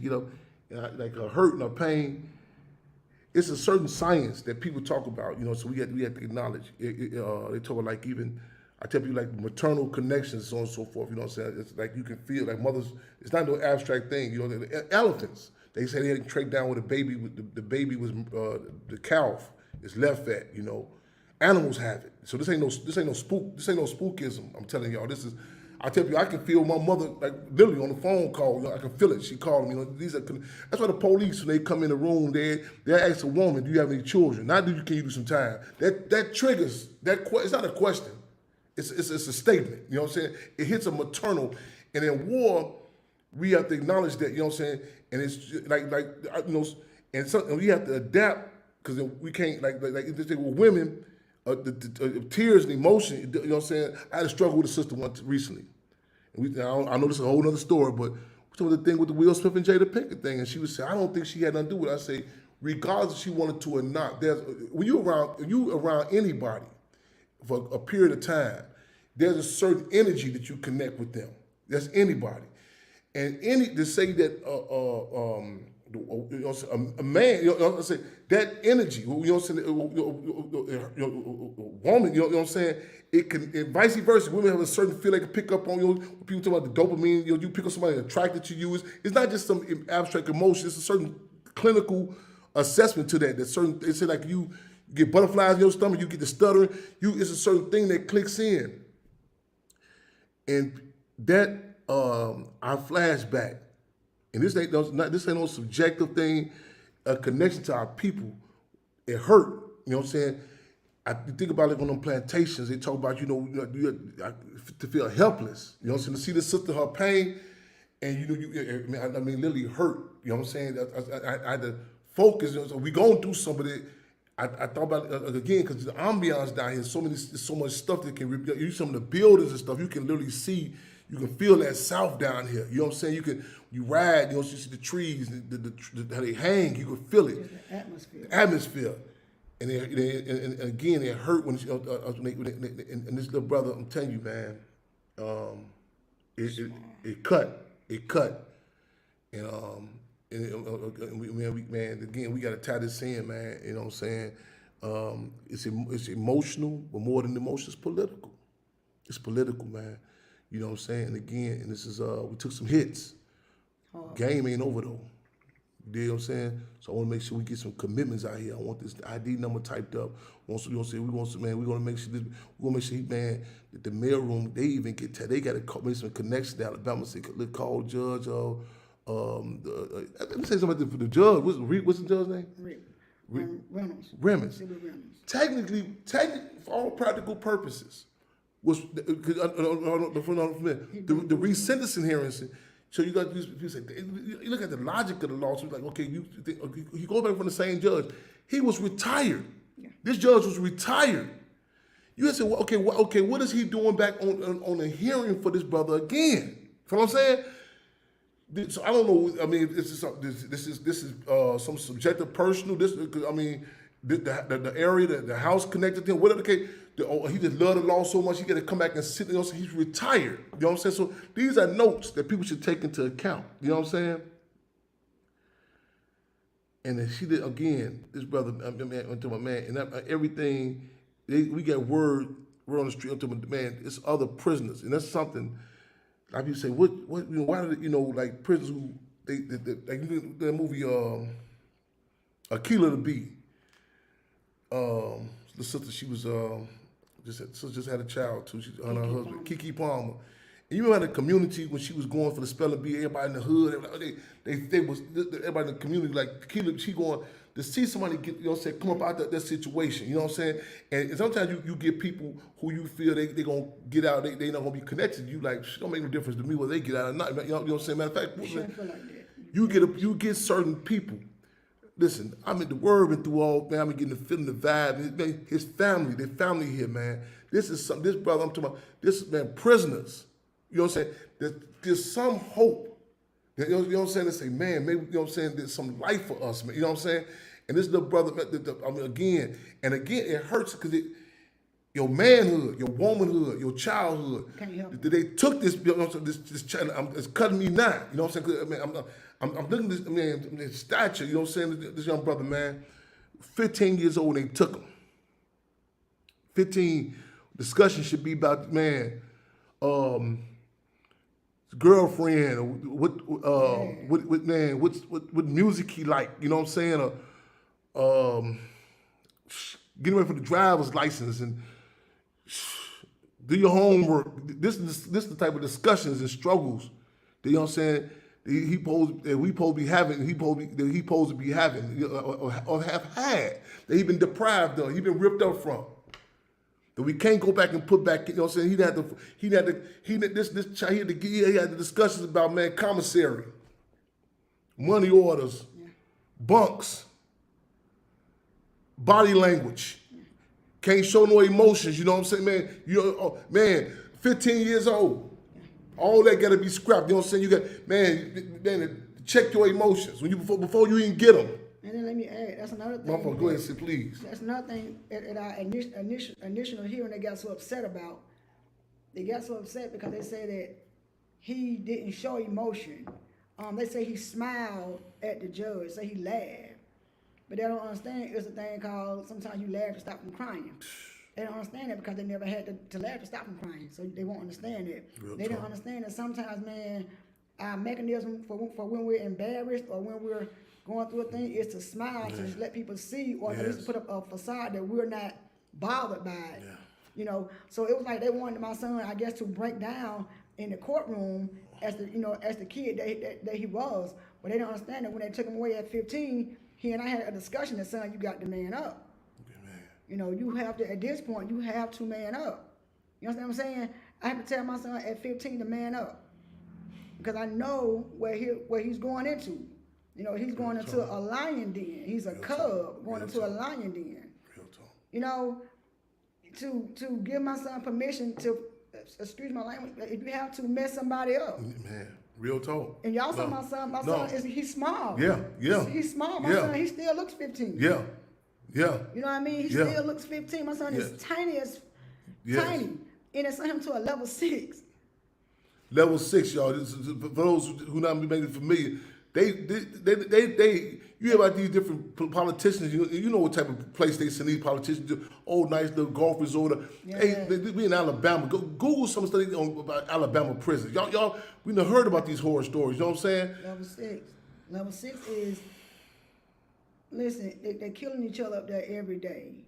and like her hurt and her pain. It's a certain science that people talk about, So we have to acknowledge. They talk about like even. I tell people like maternal connections, so on and so forth. You know what I'm saying? It's like you can feel like mothers. It's not no abstract thing. The elephants. They say they had to track down where the baby was the calf is left at. You know, animals have it. So this ain't no spookism. I'm telling y'all, this is. I tell you, I can feel my mother like literally on the phone call. You know, I can feel it. She called me. You know, that's why the police when they come in the room, they ask a woman, "Do you have any children?" Not can you do some time. That triggers that. It's not a question. It's a statement. You know what I'm saying? It hits a maternal, and in war, we have to acknowledge that. You know what I'm saying? And it's just like you know, and we have to adapt because we can't like if they were women. The tears and emotion, you know what I'm saying? I had a struggle with a sister once recently. And I know this is a whole other story, but some of the thing with the Will Smith and Jada Pinkett thing, and she would say, I don't think she had nothing to do with it. I say, regardless if she wanted to or not, when you around anybody for a period of time, there's a certain energy that you connect with them. That's anybody. And to say that a man, you know what I'm saying, that energy, you know what I'm saying, woman, you know what I'm saying, it can, and vice versa. Women have a certain feel they can pick up on, you know, people talk about the dopamine, you know, you pick up somebody attracted to you. It's not just some abstract emotion, it's a certain clinical assessment to that. Certain, they say like you get butterflies in your stomach, you get the stuttering, it's a certain thing that clicks in. And that, I flashback. And this ain't no subjective thing, a connection to our people. It hurt, you know what I'm saying? I think about it on them plantations. They talk about, to feel helpless. You know what I'm saying? To see the sister, her pain, and I mean, literally hurt. You know what I'm saying? I had to focus. You know, so we going through some of it. I thought about it again because the ambiance down here. There's so much stuff that can use some of the buildings and stuff. You can literally see. You can feel that south down here. You know what I'm saying? You ride, you see the trees, how they hang, you can feel it. Atmosphere. The atmosphere. And again, it hurt when, and this little brother, I'm telling you, man, it cut. And again, we got to tie this in, man. You know what I'm saying? It's emotional, but more than emotion, it's political. It's political, man. You know what I'm saying? And again, and this is, we took some hits. Game ain't over though. You know what I'm saying? So I want to make sure we get some commitments out here. I want this ID number typed up. We're gonna make sure man, that the mailroom, they even they got to make some connections to Alabama. Say, look, call Judge, let me say something for the judge. What's the judge's name? Reynolds. Technically, for all practical purposes, was the resentencing hearings. So you got these people say, you look at the logic of the lawsuit, like, okay, he goes back from the same judge. He was retired. Yeah. This judge was retired. You say, well, okay, what is he doing back on a hearing for this brother again? You know what I'm saying? So I don't know. I mean, this is some subjective, personal. The area, the house connected to him, whatever the case. He just loved the law so much, he got to come back and sit. You know, he's retired. You know what I'm saying? So these are notes that people should take into account. You know what I'm saying? And then she did again. This brother, went to my man, and everything. We got word on the street up to my man. It's other prisoners, and that's something. Like you say, what? Why did like prisoners who like the movie Akilah the Bee. The sister, she was just had a child too. She's on her husband, Keke Palmer. And you remember the community when she was going for the spelling bee, everybody in the hood, everybody in the community, like Keke, she going to see somebody get, come up out that situation. You know what I'm saying? And sometimes you get people who you feel they gonna get out, they not gonna be connected. You like, it don't make no difference to me whether they get out or not. You know what I'm saying? Matter of fact, you get certain people. Listen, I'm in the word and through all, man, I'm getting the feeling, the vibe. His family, their family here, man. This brother, I'm talking about, this man, prisoners. You know what I'm saying? There's some hope. You know what I'm saying? They say, man, maybe, you know what I'm saying, there's some life for us, man. You know what I'm saying? And this little brother, again, it hurts because your manhood, your womanhood, your childhood. Can you help me? They took this, this child, it's cutting me now. You know what I'm saying? I'm looking at this his stature, you know what I'm saying? This young brother, man, 15 years old, they took him. 15, discussion should be about, man, girlfriend, or what music he like, you know what I'm saying? Getting ready for the driver's license and do your homework. This is the type of discussions and struggles that, you know what I'm saying, we supposed to be having, or have had, that he been deprived of, he been ripped up from. That we can't go back and put back, you know what I'm saying? He had the discussions about, man, commissary, money orders, bunks, body language. Can't show no emotions, you know what I'm saying, man? 15 years old. All that gotta be scrapped, you know what I'm saying? You got, man, check your emotions before you even get them. And then let me add, that's another thing. Motherfucker, go ahead and say, please. That's another thing at our initial hearing they got so upset about. They got so upset because they say that he didn't show emotion. They say he smiled at the judge, say he laughed. But they don't understand it's a thing called, sometimes you laugh to stop from crying. They don't understand that because they never had to laugh to stop from crying. So they won't understand that. They don't understand that sometimes, man, our mechanism for when we're embarrassed or when we're going through a thing is to smile, to just let people see, or at least put up a facade that we're not bothered by it. Yeah. You know, so it was like they wanted my son, I guess, to break down in the courtroom as the kid that he was. But they don't understand that when they took him away at 15, he and I had a discussion that, son, you got to man up. Man. You know, you have to, at this point, you have to man up. You understand what I'm saying? I have to tell my son at 15 to man up. Because I know where he's going into. You know, he's going into a lion den. He's a cub going into a lion den. Real talk. You know, to give my son permission to, excuse my language, if you have to mess somebody up. Man, real talk. And y'all saw my son. My son he's small. Yeah. He's small. My son, he still looks 15. Yeah. You know what I mean? He still looks 15. My son is tiny as tiny. And it's sent him to a level 6. Level 6, y'all. For those who not making it familiar, they you hear about these different politicians. You know what type of place they send these politicians to. Oh, nice little golf resort. Yeah. Hey, we in Alabama. Go Google some study about Alabama prisons. Y'all, we done heard about these horror stories. You know what I'm saying? Level 6. Level 6 is, listen, they're killing each other up there every day.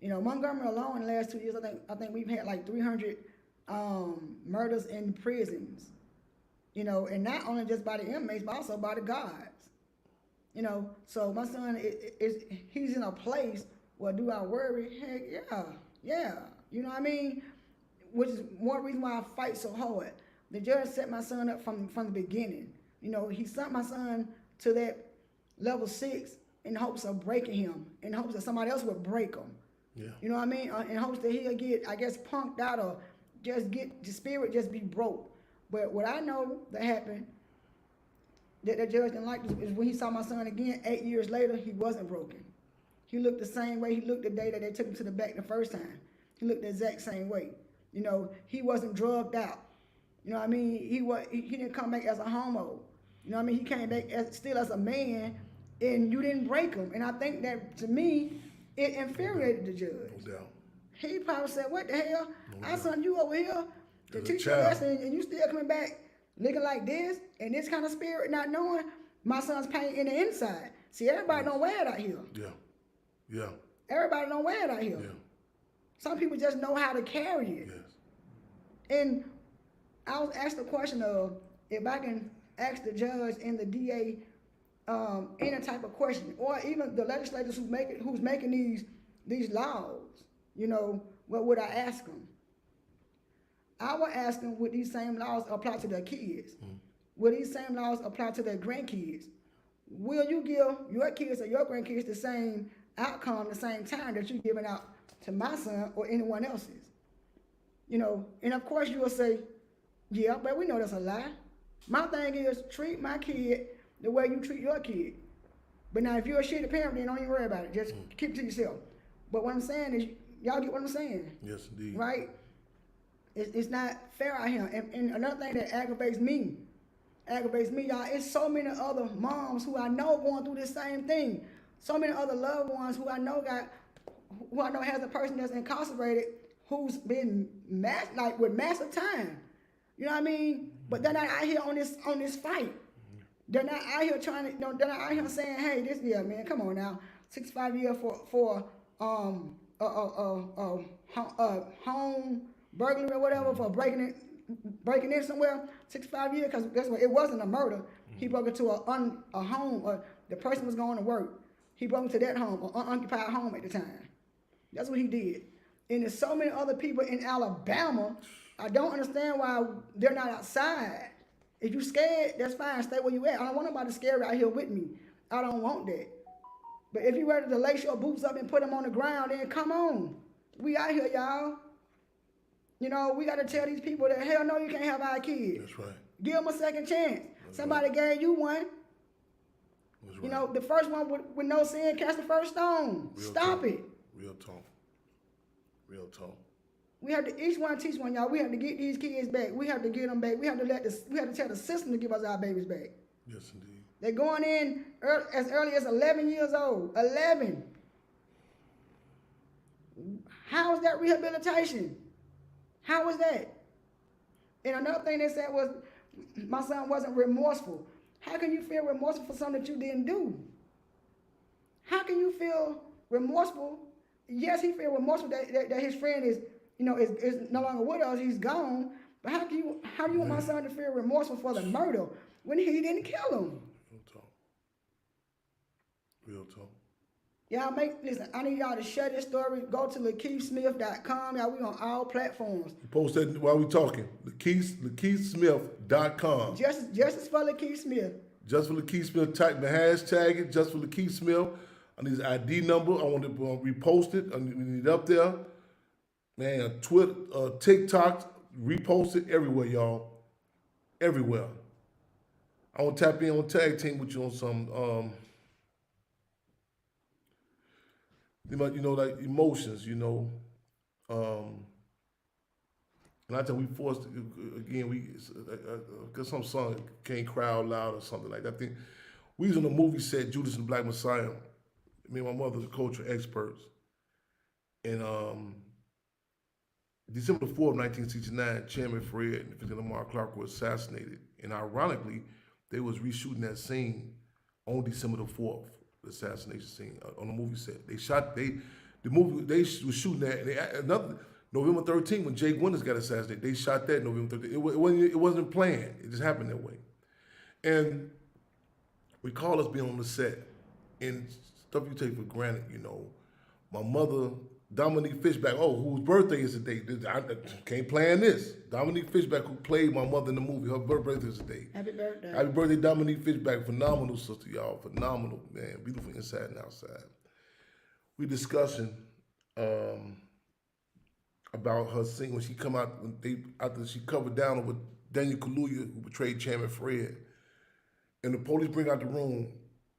You know, Montgomery alone in the last 2 years, I think we've had like 300 murders in prisons. You know, and not only just by the inmates, but also by the guards. You know, so my son he's in a place where, do I worry? Heck yeah. You know what I mean? Which is one reason why I fight so hard. The judge set my son up from the beginning. You know, he sent my son to that level 6 in hopes of breaking him, in hopes that somebody else would break him. Yeah. You know what I mean? In hopes that he'll get, I guess, punked out or just get the spirit just be broke. But what I know that happened, that the judge didn't like, is when he saw my son again 8 years later, he wasn't broken. He looked the same way he looked the day that they took him to the back the first time. He looked the exact same way. You know, he wasn't drugged out. You know what I mean? He didn't come back as a homo. You know what I mean? He came back still as a man, and you didn't break him. And I think that, to me, it infuriated the judge. No doubt. He probably said, what the hell? I sent you over here to teach you a lesson, and you still coming back looking like this, and this kind of spirit, not knowing my son's pain in the inside. See, everybody don't wear it out here. Yeah. Everybody don't wear it out here. Yeah. Some people just know how to carry it. Yes. And I was asked the question of if I can ask the judge and the DA any type of question, or even the legislators who's making these laws. You know, what would I ask them? I would ask them, would these same laws apply to their kids? Will these same laws apply to their grandkids? Will you give your kids or your grandkids the same outcome, the same time that you're giving out to my son or anyone else's? You know, and of course you will say, yeah, but we know that's a lie. My thing is, treat my kid the way you treat your kid. But now if you're a shitty parent, then don't even worry about it. Just keep it to yourself. But what I'm saying is, y'all get what I'm saying? Yes, indeed. Right? It's not fair out here. And another thing that aggravates me, y'all, it's so many other moms who I know going through this same thing. So many other loved ones who I know has a person that's incarcerated who's been with massive time. You know what I mean? But they're not out here on this fight. They're not out here trying to, they're not out here saying, hey, this, yeah, man, come on now. 65 years for home burglary or whatever, for breaking in somewhere. 65 years, because guess what? It wasn't a murder. He broke into a home, the person was going to work. He broke into that home, an unoccupied home at the time. That's what he did. And there's so many other people in Alabama. I don't understand why they're not outside. If you scared, that's fine. Stay where you at. I don't want nobody scared out here with me. I don't want that. But if you ready to lace your boots up and put them on the ground, then come on. We out here, y'all. You know, we got to tell these people that, hell no, you can't have our kids. That's right. Give them a second chance. Somebody gave you one. That's right. You know, the first one with no sin, cast the first stone. Real Stop talk. it. Real talk. Real talk. We have to each one teach one, y'all. We have to get these kids back. We have to get them back. We have to tell the system to give us our babies back. Yes, indeed. They're going in as early as 11 years old. 11. How is that rehabilitation? How was that? And another thing they said was, my son wasn't remorseful. How can you feel remorseful for something that you didn't do? How can you feel remorseful? Yes, he feel remorseful that his friend is no longer with us. He's gone. But how do you want my son to feel remorseful for the murder when he didn't kill him? Real talk. Real talk. Y'all listen, I need y'all to share this story. Go to LaKeithSmith.com. Y'all, we on all platforms. Post that while we talking. LaKeithSmith.com. Justice for LaKeith Smith. Just for LaKeith Smith. Type the hashtag it. Just for LaKeith Smith. I need his ID number. I want to repost it. We need it up there. Man, Twitter, TikTok, repost it everywhere, y'all. Everywhere. I want to tap in on tag team with you on some, like emotions, and I tell we forced, again, because some song can't cry out loud or something like that. I think we was on the movie set, Judas and the Black Messiah. Me and my mother's cultural experts. And December 4th, 1969, Chairman Fred and Lieutenant Lamar Clark were assassinated. And ironically, they was reshooting that scene on December the 4th, the assassination scene on the movie set. They was shooting that. November 13th, when Jake Winters got assassinated, they shot that November 13th. It wasn't planned. It just happened that way. And we call us being on the set, and stuff you take for granted, My mother, Dominique Fishback, whose birthday is today. I can't plan this. Dominique Fishback, who played my mother in the movie, her birthday is today. Happy birthday. Happy birthday, Dominique Fishback. Phenomenal sister, y'all. Phenomenal, man. Beautiful inside and outside. We discussing about her scene when she come out, after she covered down with Daniel Kaluuya, who betrayed Chairman Fred. And the police bring out the room,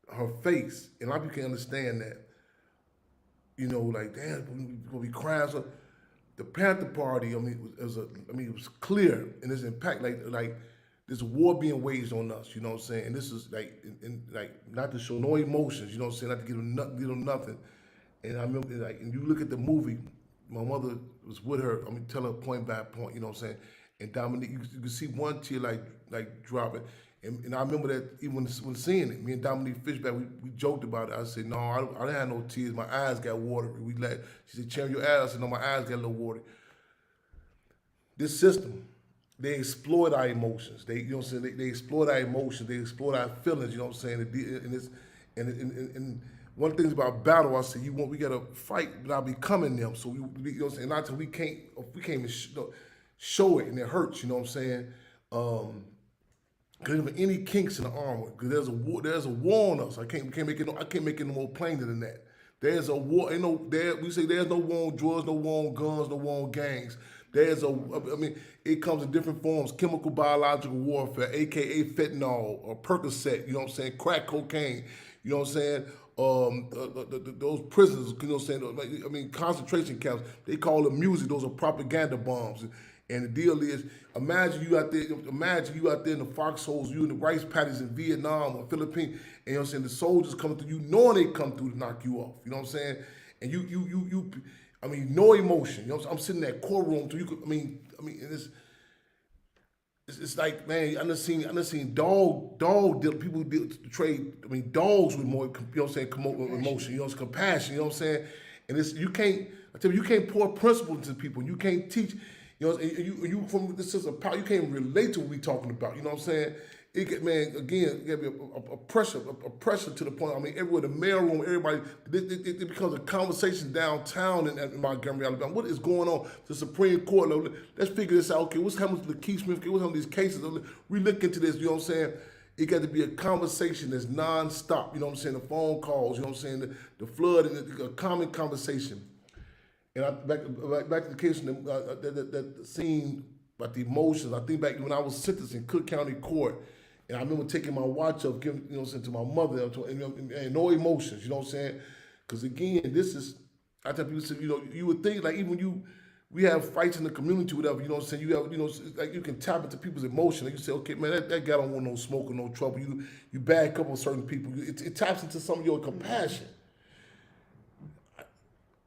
her face, and a lot of people can't understand that. Like, damn, we're gonna be crying. So the Panther Party, it was clear in its impact, like there's a war being waged on us, you know what I'm saying? And this is like not to show no emotions, you know what I'm saying, not to give them nothing. And I remember, and you look at the movie, my mother was with her, tell her point by point, you know what I'm saying? And Dominique, you can see one tear like dropping. And I remember that even when seeing it, me and Dominique Fishback, we joked about it. I said, no, I didn't have no tears. My eyes got watery. She said, Chairman, your eyes. I said, no, my eyes got a little watery. This system, they exploit our emotions. They exploit our emotions. They exploit our feelings, you know what I'm saying? And one of the things about battle, I said, we got to fight without becoming them. So, you know what I'm saying? Not until we can't even show it, and it hurts, you know what I'm saying? Because there's any kinks in the armor, because there's a war on us. I can't make it no more plainer than that. There's a war. We say there's no war on drugs, no war on guns, no war on gangs. It comes in different forms: chemical, biological warfare, aka fentanyl or Percocet. You know what I'm saying? Crack cocaine. You know what I'm saying? Those prisons. You know what I'm saying? Concentration camps. They call it music. Those are propaganda bombs. And the deal is, imagine you out there in the foxholes, you in the rice paddies in Vietnam or Philippines, and you know what I'm saying, the soldiers coming through, knowing they come through to knock you off. You know what I'm saying? And no emotion. You know what I'm saying? I'm sitting in that courtroom, and it's, it's like, man, I done seen dog deal, people deal, trade. I mean, dogs with more, you know what I'm saying, emotion, you know, it's compassion, you know what I'm saying, and it's you can't. I tell you, you can't pour principle into people. You can't teach. You know, you from this is a power. You can't relate to what we talking about. You know what I'm saying? It get, man, again, it got to be a pressure to the point. I mean, everywhere, the mailroom, everybody, it becomes a conversation downtown in Montgomery, Alabama. What is going on? The Supreme Court, let's figure this out. Okay, what's happening to the Keith Smith? What's happening to these cases? We look into this, you know what I'm saying? It got to be a conversation that's nonstop, you know what I'm saying? The phone calls, you know what I'm saying? The flood, and a common conversation. And back to the case, that scene about the emotions. I think back when I was sentenced in Cook County Court, and I remember taking my watch up, giving, you know, saying, to my mother, and no emotions, you know what I'm saying? Because again, this is, I tell people, you know, you would think like even when we have fights in the community, whatever, you know what I'm saying? You have, you know, like you can tap into people's emotion. Like you say, okay, man, that guy don't want no smoke or no trouble. You back up on certain people. It taps into some of your compassion.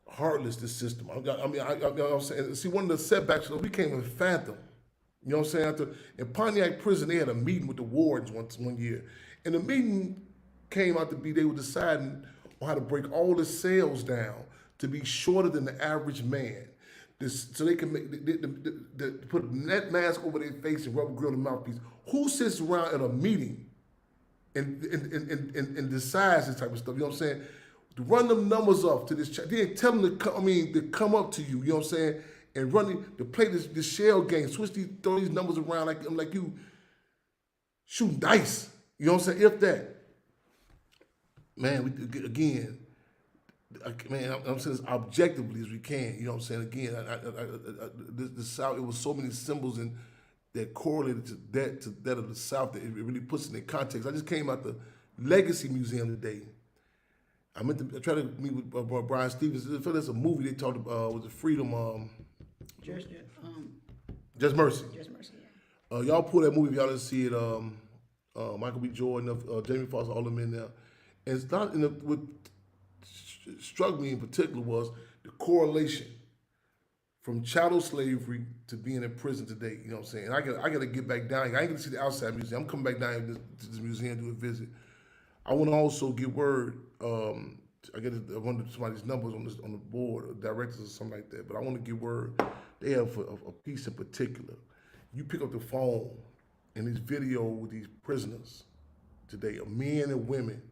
Heartless, this system. I'm saying, see, one of the setbacks, we came with Phantom. You know what I'm saying? In Pontiac Prison, they had a meeting with the wardens one year. And the meeting came out to be, they were deciding on how to break all the cells down to be shorter than the average man. So they can put a net mask over their face and rubber grill the mouthpiece. Who sits around at a meeting and decides this type of stuff? You know what I'm saying? To run them numbers up to this, then tell them to come up to you. You know what I'm saying? And to play this shell game, throw these numbers around like you shooting dice. You know what I'm saying? If that, man, I'm saying as objectively as we can. You know what I'm saying? Again, the South, it was so many symbols that correlated to that of the South that it really puts it in context. I just came out the Legacy Museum today. I tried to meet with Brian Stevens. There's a movie they talked about, was it Freedom? Just Mercy. Just Mercy, yeah. Y'all pull that movie if y'all didn't see it. Michael B. Jordan, Jamie Foxx, all of them in there. And it's not what struck me in particular was the correlation from chattel slavery to being in prison today. You know what I'm saying? And I got to get back down here. I ain't going to see the outside museum. I'm coming back down here to this museum to do a visit. I want to also get word. I get one of somebody's numbers on the board, or directors or something like that. But I want to get word. They have a piece in particular. You pick up the phone, and this video with these prisoners today, of men and women.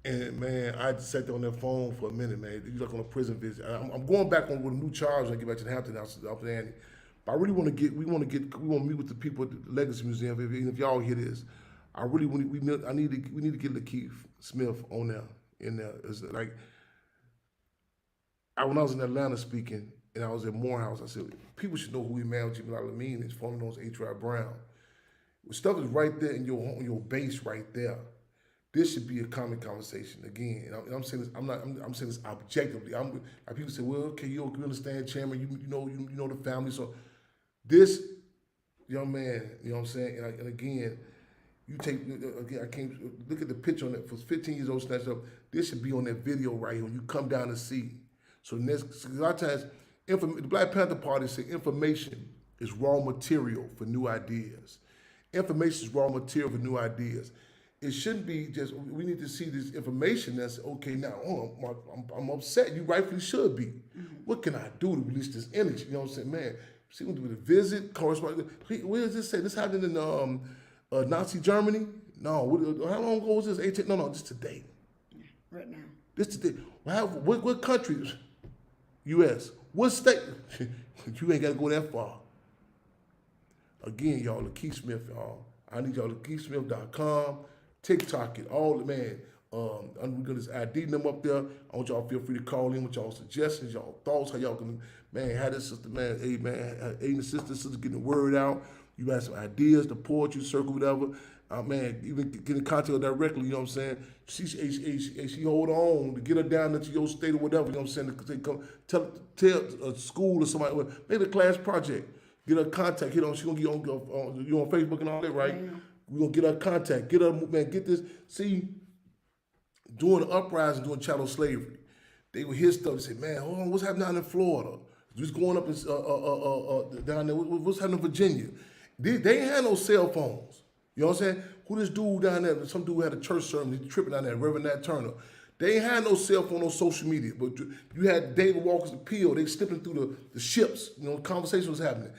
And man, I just sat there on that phone for a minute, man. You like on a prison visit. I'm going back on with a new charge when I get back to the Hampton House up there, Andy. But I really want to we want to meet with the people at the Legacy Museum. If y'all hear this, I really we need to get Lakeith Smith on there. In there, it's like when I was in Atlanta speaking, and I was at Morehouse, I said people should know who Emmanuel Alameen is, formerly known as H.R. Brown. Stuff is right there in your base, right there. This should be a common conversation again. And I'm saying this. I'm saying this objectively. Like people say, well, okay, you understand, Chairman. You know the family. So this young man, you know what I'm saying. And again. You take, again, I can't look at the picture on that for 15 years old snatched up. This should be on that video right here when you come down and see. So next, a lot of times, the Black Panther Party say information is raw material for new ideas. Information is raw material for new ideas. It shouldn't be just, we need to see this information that's, okay, now, I'm upset. You rightfully should be. What can I do to release this energy? You know what I'm saying? Man, see, we do the visit, correspondence. Where does this say? This happened in Nazi Germany? No. How long ago was this? 18? No, just today. Right now. This today. What countries? U.S. What state? You ain't got to go that far. Again, y'all, Lakeith Smith, y'all. I need y'all, LakeithSmith.com, TikTok it, all the man. I'm gonna just ID them up there. I want y'all feel free to call in with y'all suggestions, y'all thoughts, how y'all can, man, have this sister, man, hey, man, aiding the sister getting the word out. You have some ideas, the poetry circle, whatever. Man, even get in contact with her directly, you know what I'm saying? She hold on to get her down into your state or whatever, you know what I'm saying? They come tell a school or somebody, make a class project. Get her contact, she gonna get on, you on Facebook and all that, right? Yeah. We're gonna get her contact, get her, man, get this. See, during the uprising, during chattel slavery, they would hear stuff and say, man, hold on, what's happening down in Florida? Just going up in, down there, what's happening in Virginia? They ain't had no cell phones. You know what I'm saying? Who this dude down there? Some dude had a church sermon. He tripping down there, Reverend Nat Turner. They ain't had no cell phone, no social media. But you had David Walker's appeal. They slipping through the ships. You know, conversation was happening.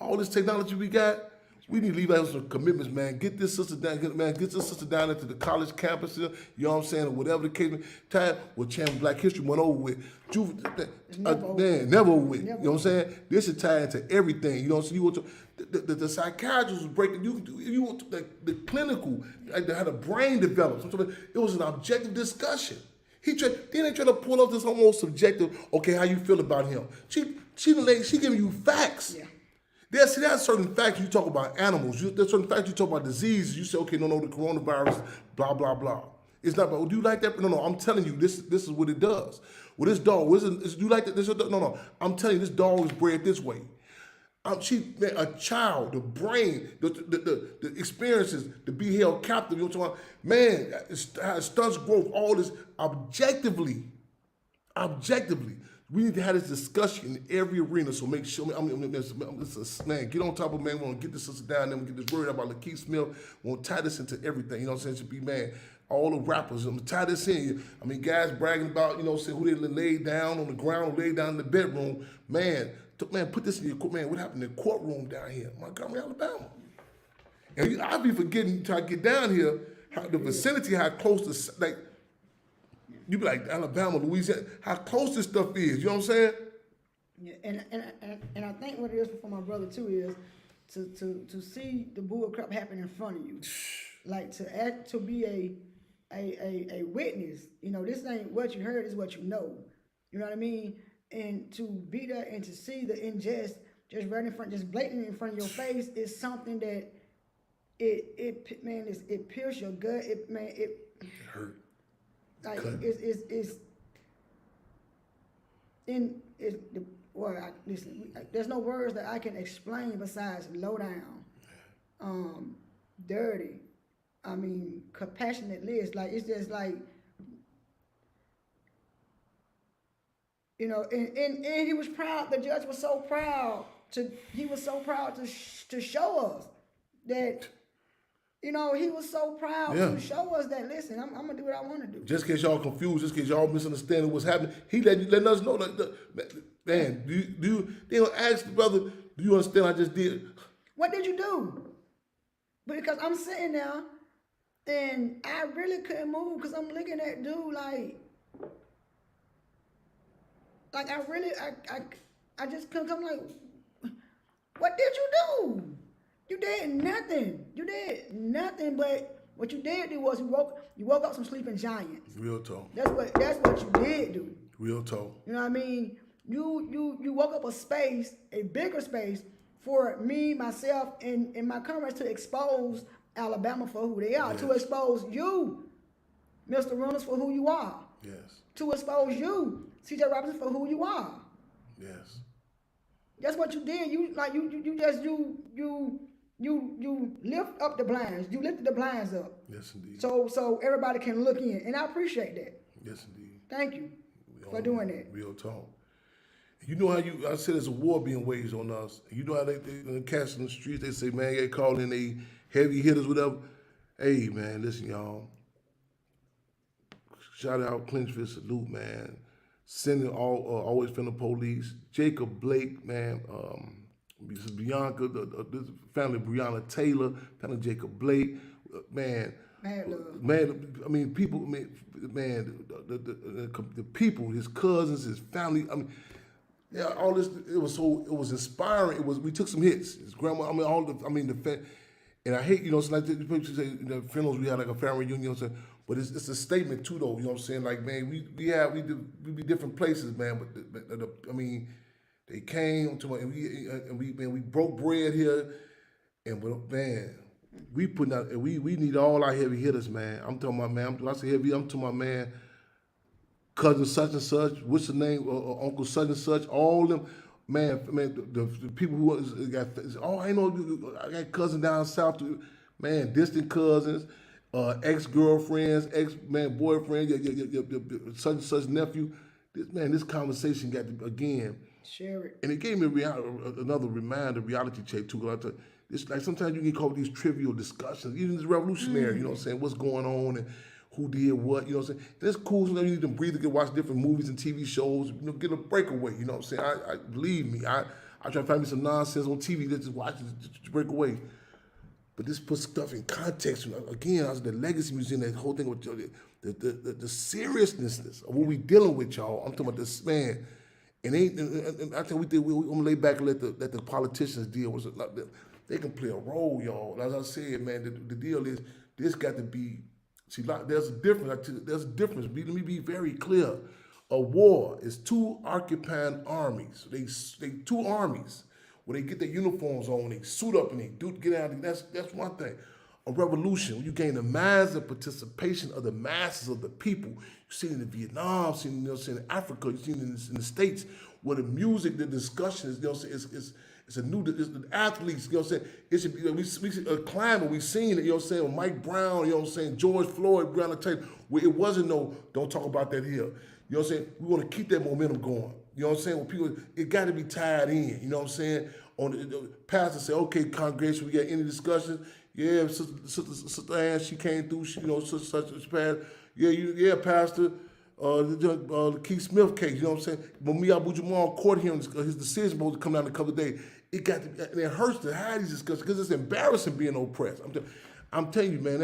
All this technology we got, we need to leave out some commitments, man. Get this sister down, get this sister down into the college campus, you know what I'm saying, or whatever the case. Time with Champion Black History went over with. Never over with. You know what I'm saying? This is tied into everything. You know what I'm saying? The psychiatrist was breaking. You want the clinical, like how the brain develops. It was an objective discussion. They try to pull up this almost subjective. Okay, how you feel about him? She giving you facts. Yeah. There's certain facts you talk about animals. There's certain facts you talk about diseases. You say, okay, no, the coronavirus, blah, blah, blah. It's not about, do you like that? No, I'm telling you, this is what it does. Well, this dog, do you like that? No, I'm telling you, this dog is bred this way. A child, the brain, the experiences, to be held captive, you know what I'm talking about? Man, how it stunts growth, all this objectively. We need to have this discussion in every arena. So make sure, man, get on top of, man. We want to get this sister down there. We get this word about Lakeith Smith. We want to tie this into everything. You know what I'm saying? It should be, man, all the rappers. I'm going to tie this in. I mean, guys bragging about, you know, saying who they laid down on the ground, who laid down in the bedroom. Man, put this in your court. Man, what happened in the courtroom down here? Montgomery, Alabama. And I be forgetting, trying to get down here, how the vicinity, how close to, like, you be like, Alabama, Louisiana, how close this stuff is, you know what I'm saying? Yeah, and I think what it is for my brother too is to see the bull crap happen in front of you. Like to be a witness. You know, this ain't what you heard, is what you know. You know what I mean? And to be there and to see the injustice just right in front, just blatantly in front of your face is something that it pierces your gut. It hurt. Like listen. There's no words that I can explain besides low down, dirty. I mean, compassionate list. Like it's just like, you know. And he was proud. The judge was so proud to show us that. You know, he was so proud to show us that, listen, I'm going to do what I want to do. Just in case y'all confused, just in case y'all misunderstanding what's happening, he letting us know that, man, they don't ask the brother, do you understand what I just did? What did you do? Because I'm sitting there, and I really couldn't move, because I'm looking at dude like I just couldn't come like, what did you do? You did nothing. But what you did do was you woke up some sleeping giants. Real talk. That's what you did do. Real talk. You know what I mean? You woke up a bigger space for me, myself, and my comrades to expose Alabama for who they are. Yes. To expose you, Mr. Reynolds, for who you are. Yes. To expose you, C.J. Robinson, for who you are. Yes. That's what you did. You lift up the blinds. You lifted the blinds up. Yes, indeed. So everybody can look in, and I appreciate that. Yes, indeed. Thank you for doing that. Real talk. You know how I said there's a war being waged on us. You know how they cats in the streets, they say, man, they call in they heavy hitters, whatever. Hey, man, listen, y'all. Shout out Clinchfield, salute, man. Sending always from the police. Jacob Blake, man. This is Bianca, this family Breonna Taylor, family Jacob Blake, man. Man, I mean, people, man, the people, his cousins, his family. I mean, yeah, all this. It was inspiring. We took some hits. His grandma. And I hate, you know, like people say, you know, funerals, we had like a family reunion, you know what I'm saying? But it's a statement too, though. You know what I'm saying? Like, man, we be different places, man. But I mean. They came to we broke bread here, and man, we putting out. We need all our heavy hitters, man. I'm talking about, man. When I say heavy, I'm talking about, man. Cousin such and such, what's the name? Uncle such and such. All them, man. The people who got. I know. I got cousins down south. Man, distant cousins, ex-girlfriends, boyfriend, your such and such nephew. This conversation got to, again. Share it. And it gave me another reminder, reality check too. 'Cause it's like sometimes you can call these trivial discussions, even this revolutionary, you know what I'm saying, what's going on and who did what, you know what I'm saying. And it's cool, sometimes you need to breathe and get watch different movies and TV shows, you know, get a breakaway, you know what I'm saying. I believe me, I try to find me some nonsense on TV that just watch it to break away. But this puts stuff in context. You know, again, I was the Legacy Museum, that whole thing with the seriousness of what we dealing with, y'all. I'm talking about this, man. And I think I'm gonna lay back and let the politicians deal with it. They can play a role, y'all. As I said, man, the deal is this got to be. See, there's a difference. There's a difference. Let me be very clear. A war is two occupying armies. They two armies. When they get their uniforms on, they suit up and they get out. That's one thing. A revolution, when you gain the minds and participation of the masses of the people. You see it in Vietnam, you see it in Africa, you see it in the States, where the music, the discussion is, you know what I'm saying, it's the athletes, you know what I'm saying, it should be, we see a climate, we've seen it, you know what I'm saying, with Mike Brown, you know what I'm saying, George Floyd, Breonna Taylor, where it wasn't no, don't talk about that here. You know what I'm saying? We want to keep that momentum going. You know what I'm saying? When people, it got to be tied in. You know what I'm saying? On the pastor say, okay, congregation, we got any discussions? Yeah, Sister Ann, she came through. She, you know, such passed. Yeah, Pastor. The Keith Smith case. You know what I'm saying? When Abu Jamal court hearing his decision supposed to come down in a couple of days, it got to be, and it hurts to have these discussions because it's embarrassing being oppressed. I'm telling you, man,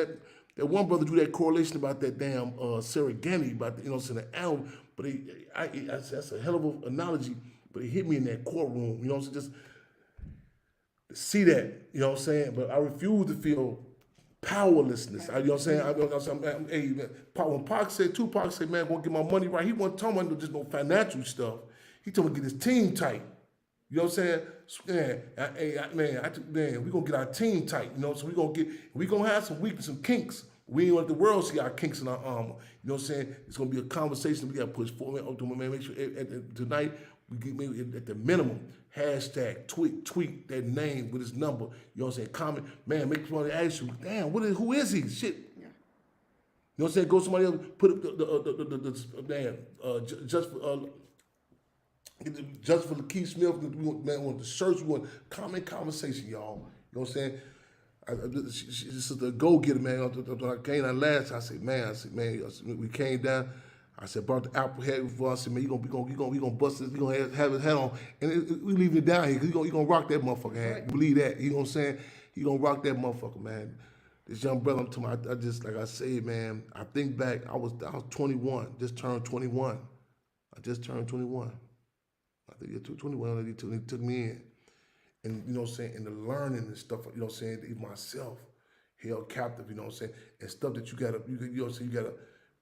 that one brother drew that correlation about that damn Serengeti, about the, you know, what I'm saying, the animal. But that's a hell of an analogy. But it hit me in that courtroom. You know what I'm saying? Just to see that. You know what I'm saying? But I refuse to feel powerlessness. You know what I'm saying? Hey, man, when Tupac said, man, I want to get my money right. He wasn't talking about just no financial stuff. He told me to get his team tight. You know what I'm saying? Man, we're going to get our team tight. You know, so we're going to have some weakness, some kinks. We ain't want the world to see our kinks in our armor. You know what I'm saying? It's going to be a conversation we got to push forward. Man, make sure tonight we get maybe at the minimum, hashtag, tweet that name with his number. You know what I'm saying? Comment. Man, make somebody ask you, damn, who is he? Shit. Yeah. You know what I'm saying? Go somebody else, put up just for the Keith Smith, we want the shirts, we want comment conversation, y'all. You know what I'm saying? She's a go-getter, man. I came down last, I said, man, we came down. I said, brought the apple head before. I said, man, you gonna bust this, you gonna have his head on, and we leaving it down here because you gonna rock that motherfucker. Right. Believe that. You know what I'm saying? You gonna rock that motherfucker, man. This young brother, I'm talking about, I just, like I said, man, I think back, I was 21, just turned 21. I just turned 21. I think it took 21, he took me in. And, you know what I'm saying, and the learning and stuff, you know what I'm saying, even myself, held captive, you know what I'm saying, and stuff that you know what I'm saying, you gotta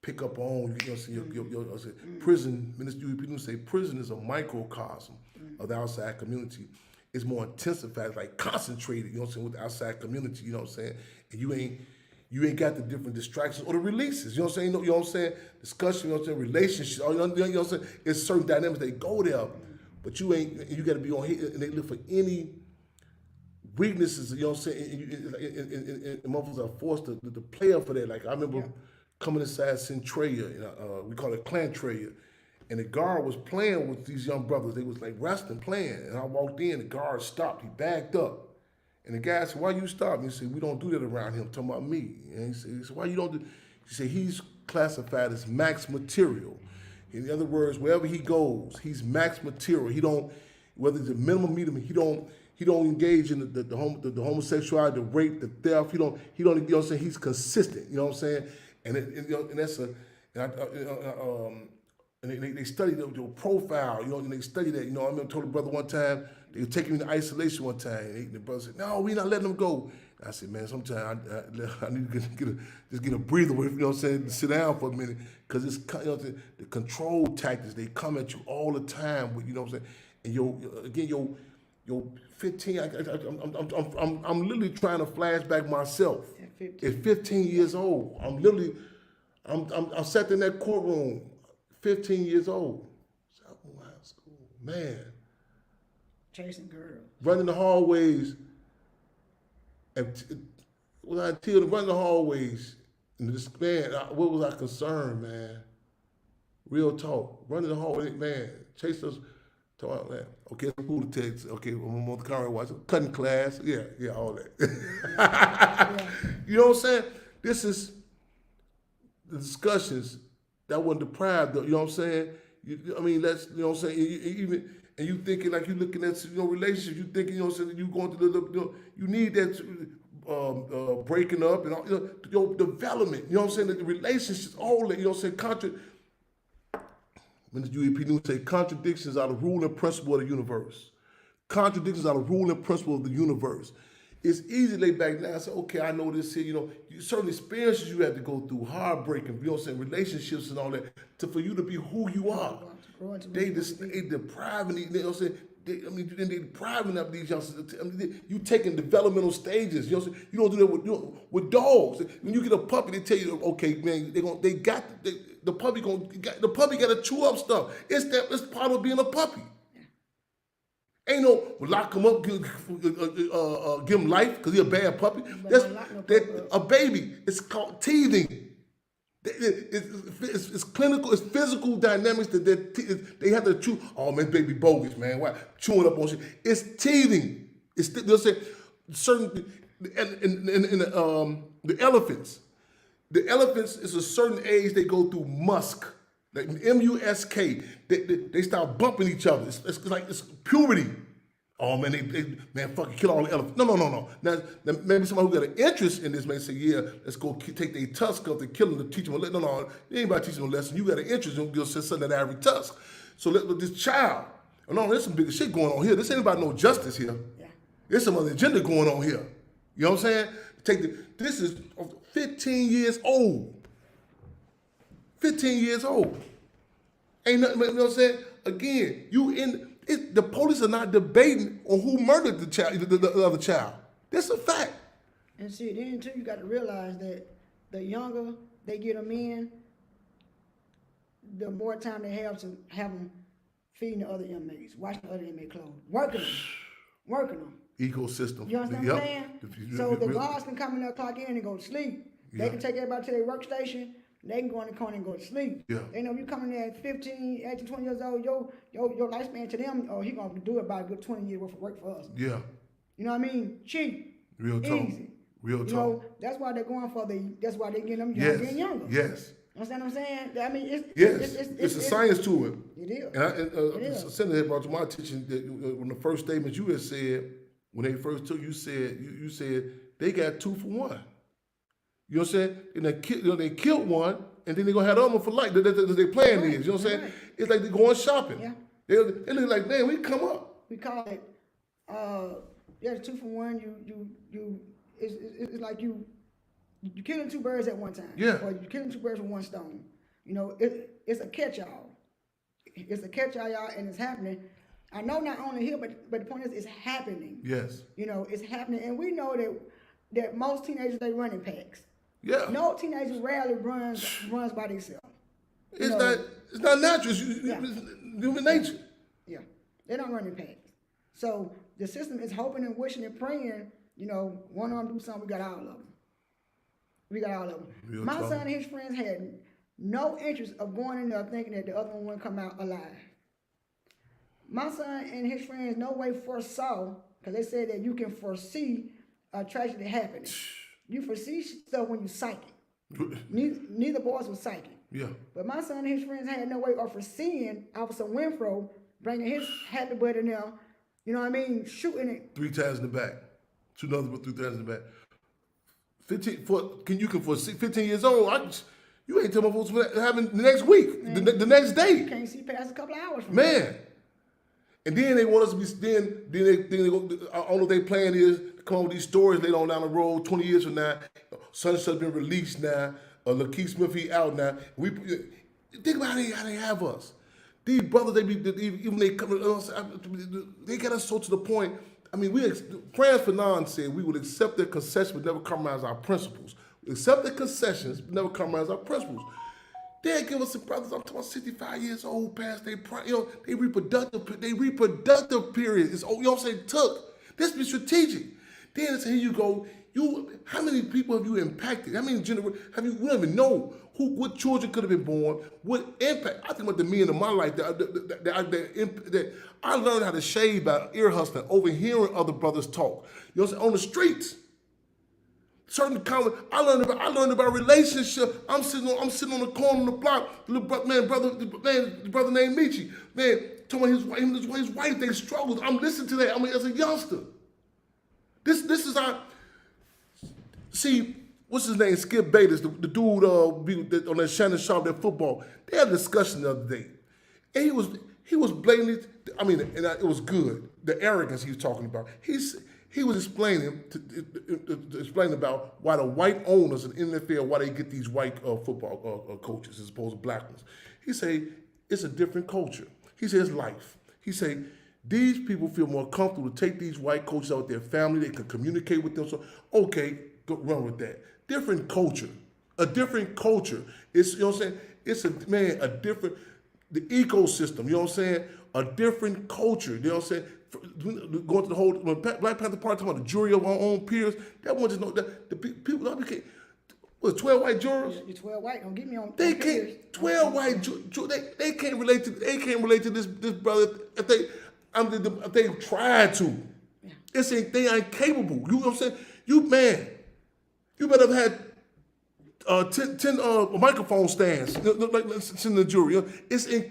pick up on, you know what I'm saying, prison, people say prison is a microcosm of the outside community. It's more intensified, it's like concentrated, you know what I'm saying, with the outside community, you know what I'm saying, and you ain't got the different distractions or the releases, you know what I'm saying, you know what I'm saying, discussion, you know what I'm saying, relationships, you know what I'm saying, it's certain dynamics, they go there. But you got to be on here, and they look for any weaknesses, you know what I'm saying, and motherfuckers are forced to play up for that. Like, I remember coming inside Centralia, we call it Clantralia, and the guard was playing with these young brothers. They was like wrestling, playing, and I walked in, the guard stopped, he backed up, and the guy said, why you stop? And he said, we don't do that around here, I'm talking about me. And he said, why you don't do, he said, he's classified as max material. In other words, wherever he goes, he's max material. He don't, whether it's a minimum, medium, he don't engage in the homosexuality, the rape, the theft. He don't, you know what I'm saying? He's consistent, you know what I'm saying? And that's and they study the profile, you know, and they study that, you know. I remember I told a brother one time, they were taking him into isolation one time, and the brother said, no, we not letting him go. I said, man, sometimes I need to get a breather with, you know what I'm saying, sit down for a minute, because it's, you know, the control tactics, they come at you all the time, with, you know what I'm saying, and your 15, I'm literally trying to flash back myself. At 15 years old, I'm sat in that courtroom, 15 years old, Southmoore High School, man. Chasing girls. Running the hallways. And running the hallways, and this man, what was I concerned, man? Real talk. Running the hallway, man, chased us, Talk about that. Okay, it's cool to text. Okay, I'm on the camera watching. Cutting class. Yeah, all that. You know what I'm saying? This is the discussions that wasn't deprived of, you know what I'm saying? I mean, that's, you know what I'm saying? Even, and you thinking like you looking at, relationships, you thinking, you know what I'm saying, you going through you need that breaking up and all, your development, you know what I'm saying? The relationships, all that, you know what I'm saying? When the UEP News say contradictions are the rule and principle of the universe. Contradictions are the rule and principle of the universe. It's easy to lay back now and say, okay, I know this here, certain experiences you have to go through, heartbreaking, you know what I'm saying, relationships and all that, for you to be who you are. They depriving, you know what I'm saying, they depriving of these youngsters. I mean, you taking developmental stages, you know what I'm saying? You don't do that with dogs. When you get a puppy, they tell you, okay, man, the puppy got to chew up stuff. It's part of being a puppy. Ain't no lock him up, give him life because he's a bad puppy. That's a baby. It's called teething. It's clinical. It's physical dynamics that they have to chew. Oh man, baby bogus, man. Why chewing up on shit? It's teething. They'll say certain the elephants. The elephants is a certain age they go through musk. Like M-U-S-K, they start bumping each other. It's like it's puberty. Oh man, man, fucking kill all the elephants. No. Now maybe somebody who got an interest in this may say, yeah, let's go take their tusk up to kill them to teach them a lesson. No, you ain't about to teach them a lesson. You got an interest in you'll send something that every tusk. So this child, there's some bigger shit going on here. This ain't about no justice here. Yeah. There's some other agenda going on here. You know what I'm saying? This is 15 years old. 15 years old. Ain't nothing, you know what I'm saying? Again, the police are not debating on who murdered the child, the other child. That's a fact. And see, then too, you got to realize that the younger they get them in, the more time they have to have them feeding the other inmates, washing the other inmate clothes, working them. Ecosystem. You understand what I'm saying? So the guards can come in there, clock in, and go to sleep. They can take everybody to their workstation. They can go in the corner and go to sleep. Yeah. They know you coming there at 15, 18, 20 years old, your lifespan to them, he gonna do about a good 20 years worth of work for us. Yeah. You know what I mean? Cheap. Real talk. Easy. Real talk. You know, that's why they're going for that's why they're getting them younger and younger. Yes. You understand what I'm saying? I mean, it's a science to it. It is. And Senator had brought to my attention that when the first statement you had said, when they first took, you said they got 2 for 1. You know what I'm saying? And they killed one, and then they're going to have the other one for life. Their plan is, you know what I'm saying? Right. It's like they're going shopping. Yeah. They look like, man, we come up. We call it, 2 for 1. It's like you killing 2 birds at one time. Yeah. Or you killing 2 birds with 1 stone. You know, it's a catch-all. It's a catch-all, y'all, and it's happening. I know not only here, but the point is, it's happening. Yes. You know, it's happening, and we know that most teenagers, they run in packs. Yeah. No teenager rarely runs by themselves. It's not natural. It's human nature. Yeah. They don't run in packs. So the system is hoping and wishing and praying, one of them do something, we got all of them. My son and his friends had no interest of going in there thinking that the other one wouldn't come out alive. My son and his friends no way foresaw, because they said that you can foresee a tragedy happening. You foresee stuff when you psychic. Neither boys was psychic. Yeah. But my son and his friends had no way of foreseeing Officer Winfro bringing his happy buddy now, you know what I mean, shooting it 3 times in the back. 2 others with 3 times in the back. 15 foresee 15 years old. You ain't telling me what's happening the next week, the next day. You can't see past a couple of hours from Man. And then they want us to be, then they go, I don't know what their plan is, to come up with these stories later on down the road, 20 years from now, Such been released now, Lakeith Smith, he out now. Think about how they have us. These brothers, even they come, they got us so to the point, I mean, Frantz Fanon said we would accept their concessions but never compromise our principles. We accept their concessions but never compromise our principles. They give us some brothers, I'm talking about 65 years old, past they reproductive period. It's, you know what I'm saying, took. This be strategic. Then it's here you go, how many people have you impacted? How many have you? We don't even know what children could have been born, what impact. I think about the men in my life that I learned how to shave by ear hustling, overhearing other brothers talk. You know what I'm saying? On the streets. Certain comments, I learned about relationship. I'm sitting on the corner of the block. The brother named Michi. Man, talking about his wife, they struggled. I'm listening to that. I mean, as a youngster. This is our. See, what's his name? Skip Bayless, the dude on that Shannon Sharp, that football. They had a discussion the other day, and he was blatantly. I mean, and it was good. The arrogance he was talking about. He was explaining about why the white owners in the NFL, why they get these white football coaches as opposed to black ones. He say it's a different culture. He says life. He say these people feel more comfortable to take these white coaches out with their family. They can communicate with them. So okay, go run with that. Different culture, a different culture. It's, you know what I'm saying. It's a different the ecosystem. You know what I'm saying. A different culture. You know what I'm saying. Going to the whole Black Panther Party talking about the jury of our own peers. That one just know that the people that became was 12 white jurors. The 12 white. Don't get me on. They can't. 12 white. They can't relate to. They can't relate to this brother if they tried to. Yeah. They ain't capable. You know what I'm saying? You better have had 10 microphone stands like in the jury. It's in.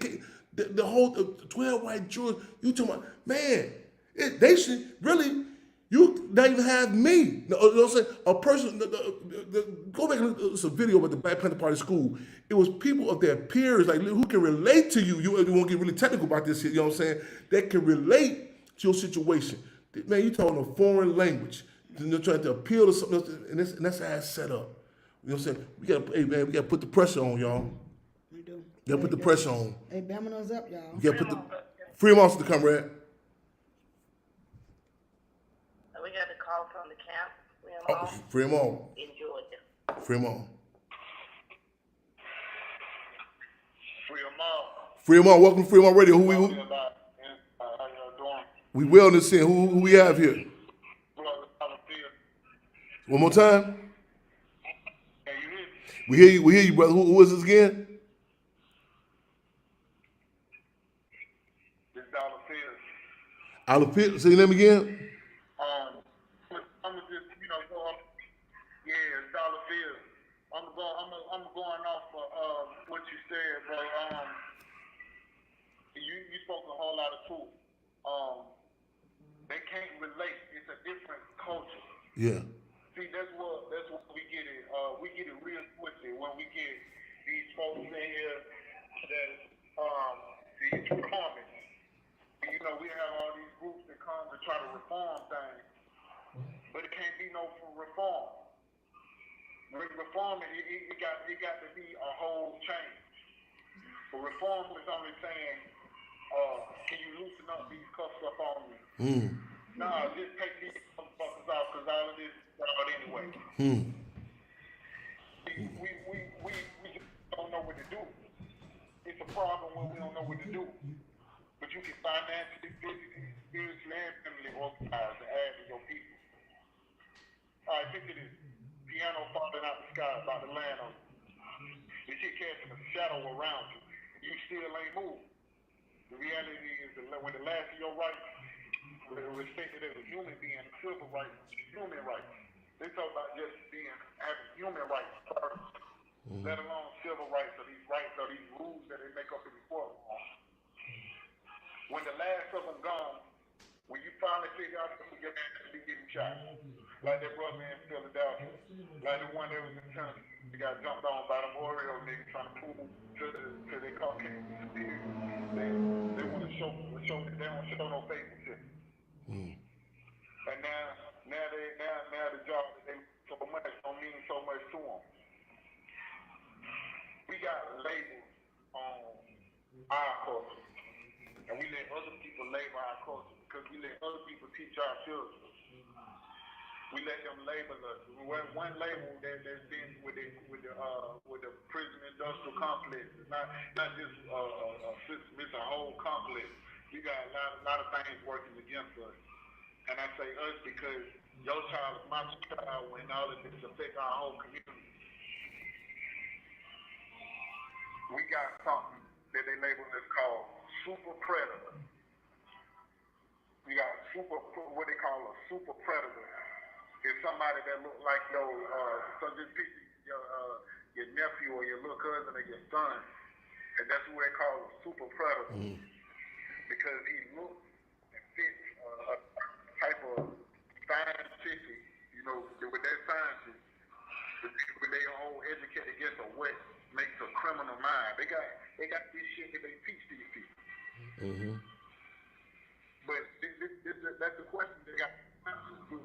The whole 12 white jurors, you talking about, man, they should really, you not even have me. You know what I'm saying? A person, go back and look, it's a video about the Black Panther Party school. It was people of their peers, like who can relate to you. You won't get really technical about this here, you know what I'm saying? That can relate to your situation. Man, you talking a foreign language. They're trying to appeal to something else, and that's how it's set up. You know what I'm saying? We gotta put the pressure on, y'all. You gotta put the pressure on. Hey, Bama's up, y'all. You gotta put the free them off to come, Red. We got a call from the camp. Free them on. In Georgia. Free them on. Free them all. Free them on. Welcome to Free them on Radio. How y'all doing? We wellness in. Who we have here? One more time. Can you hear me? We hear you, brother. Who is this again? Alapit, say your name again. I'm gonna just, go up. Yeah, it's dollar bills. I'm going off of what you said, bro. You spoke a whole lot of truth. They can't relate. It's a different culture. Yeah. See, that's what we get it. We get it real twisted when we get these folks in here that these reformers. We have all these groups that come to try to reform things, but it can't be no reform. Reform, it got to be a whole change. But reform is only saying, can you loosen up these cuffs up on me? Nah, just take these motherfuckers out because all of this is out anyway. We just don't know what to do. It's a problem when we don't know what to do. But you can financially, physically, spiritually, and mentally organize and add to your people. All right, picture this. Piano falling out the sky, about to land on you. This shit casting a shadow around you. You still ain't moved. The reality is that when the last of your rights were respected as a human being, civil rights, human rights. They talk about just having human rights first, let alone civil rights or these rules that they make up in the courtroom. When the last of them gone, when you finally figure out that your man could be getting shot, like that brother in Philadelphia, like the one that was in Tennessee, they got jumped on by them Oreo niggas trying to prove to their Caucasian superiors. They want to show they don't show no favoritism. And now the job that they so much don't mean so much to them. We got labels on our culture. And we let other people label our culture because we let other people teach our children. We let them label us. One label that's been with the prison industrial complex. It's not just a system, it's a whole complex. We got a lot of things working against us. And I say us because your child is my child when all of this affect our whole community. We got something that they label as called super predator. We got what they call a super predator. It's somebody that look like so just picture your nephew or your little cousin or your son, and that's what they call a super predator. Because he looks and fits a type of scientific, with that scientist, with their whole educated against a what makes a criminal mind. They got this shit that they teach these people. Mm-hmm. But that's the question they got. Do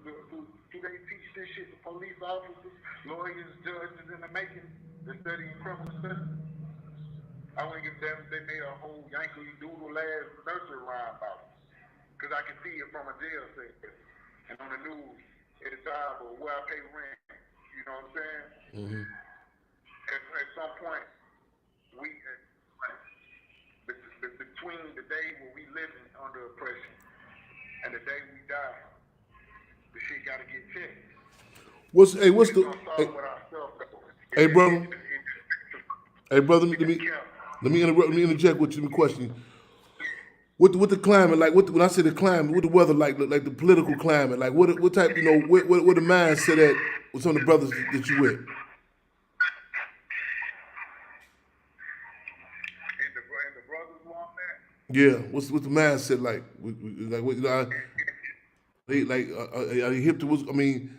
they teach this shit to police officers, lawyers, judges in the making? They're studying criminal justice. I wouldn't give them if they made a whole Yankee Doodle ass nursery rhyme about it. Because I can see it from a jail cell and on the news at the time or where I pay rent. You know what I'm saying? Mm-hmm. At some point, between the day when we living under oppression and the day we die, the shit gotta get checked. What's the Hey, brother? Hey brother, let me interject with you a question. What the climate like? When I say the climate, what the weather like the political climate, like what type, what the mindset at with some of the brothers that you with? And the brothers want that. Yeah, what's the mindset like? Are they hip to what's? I mean,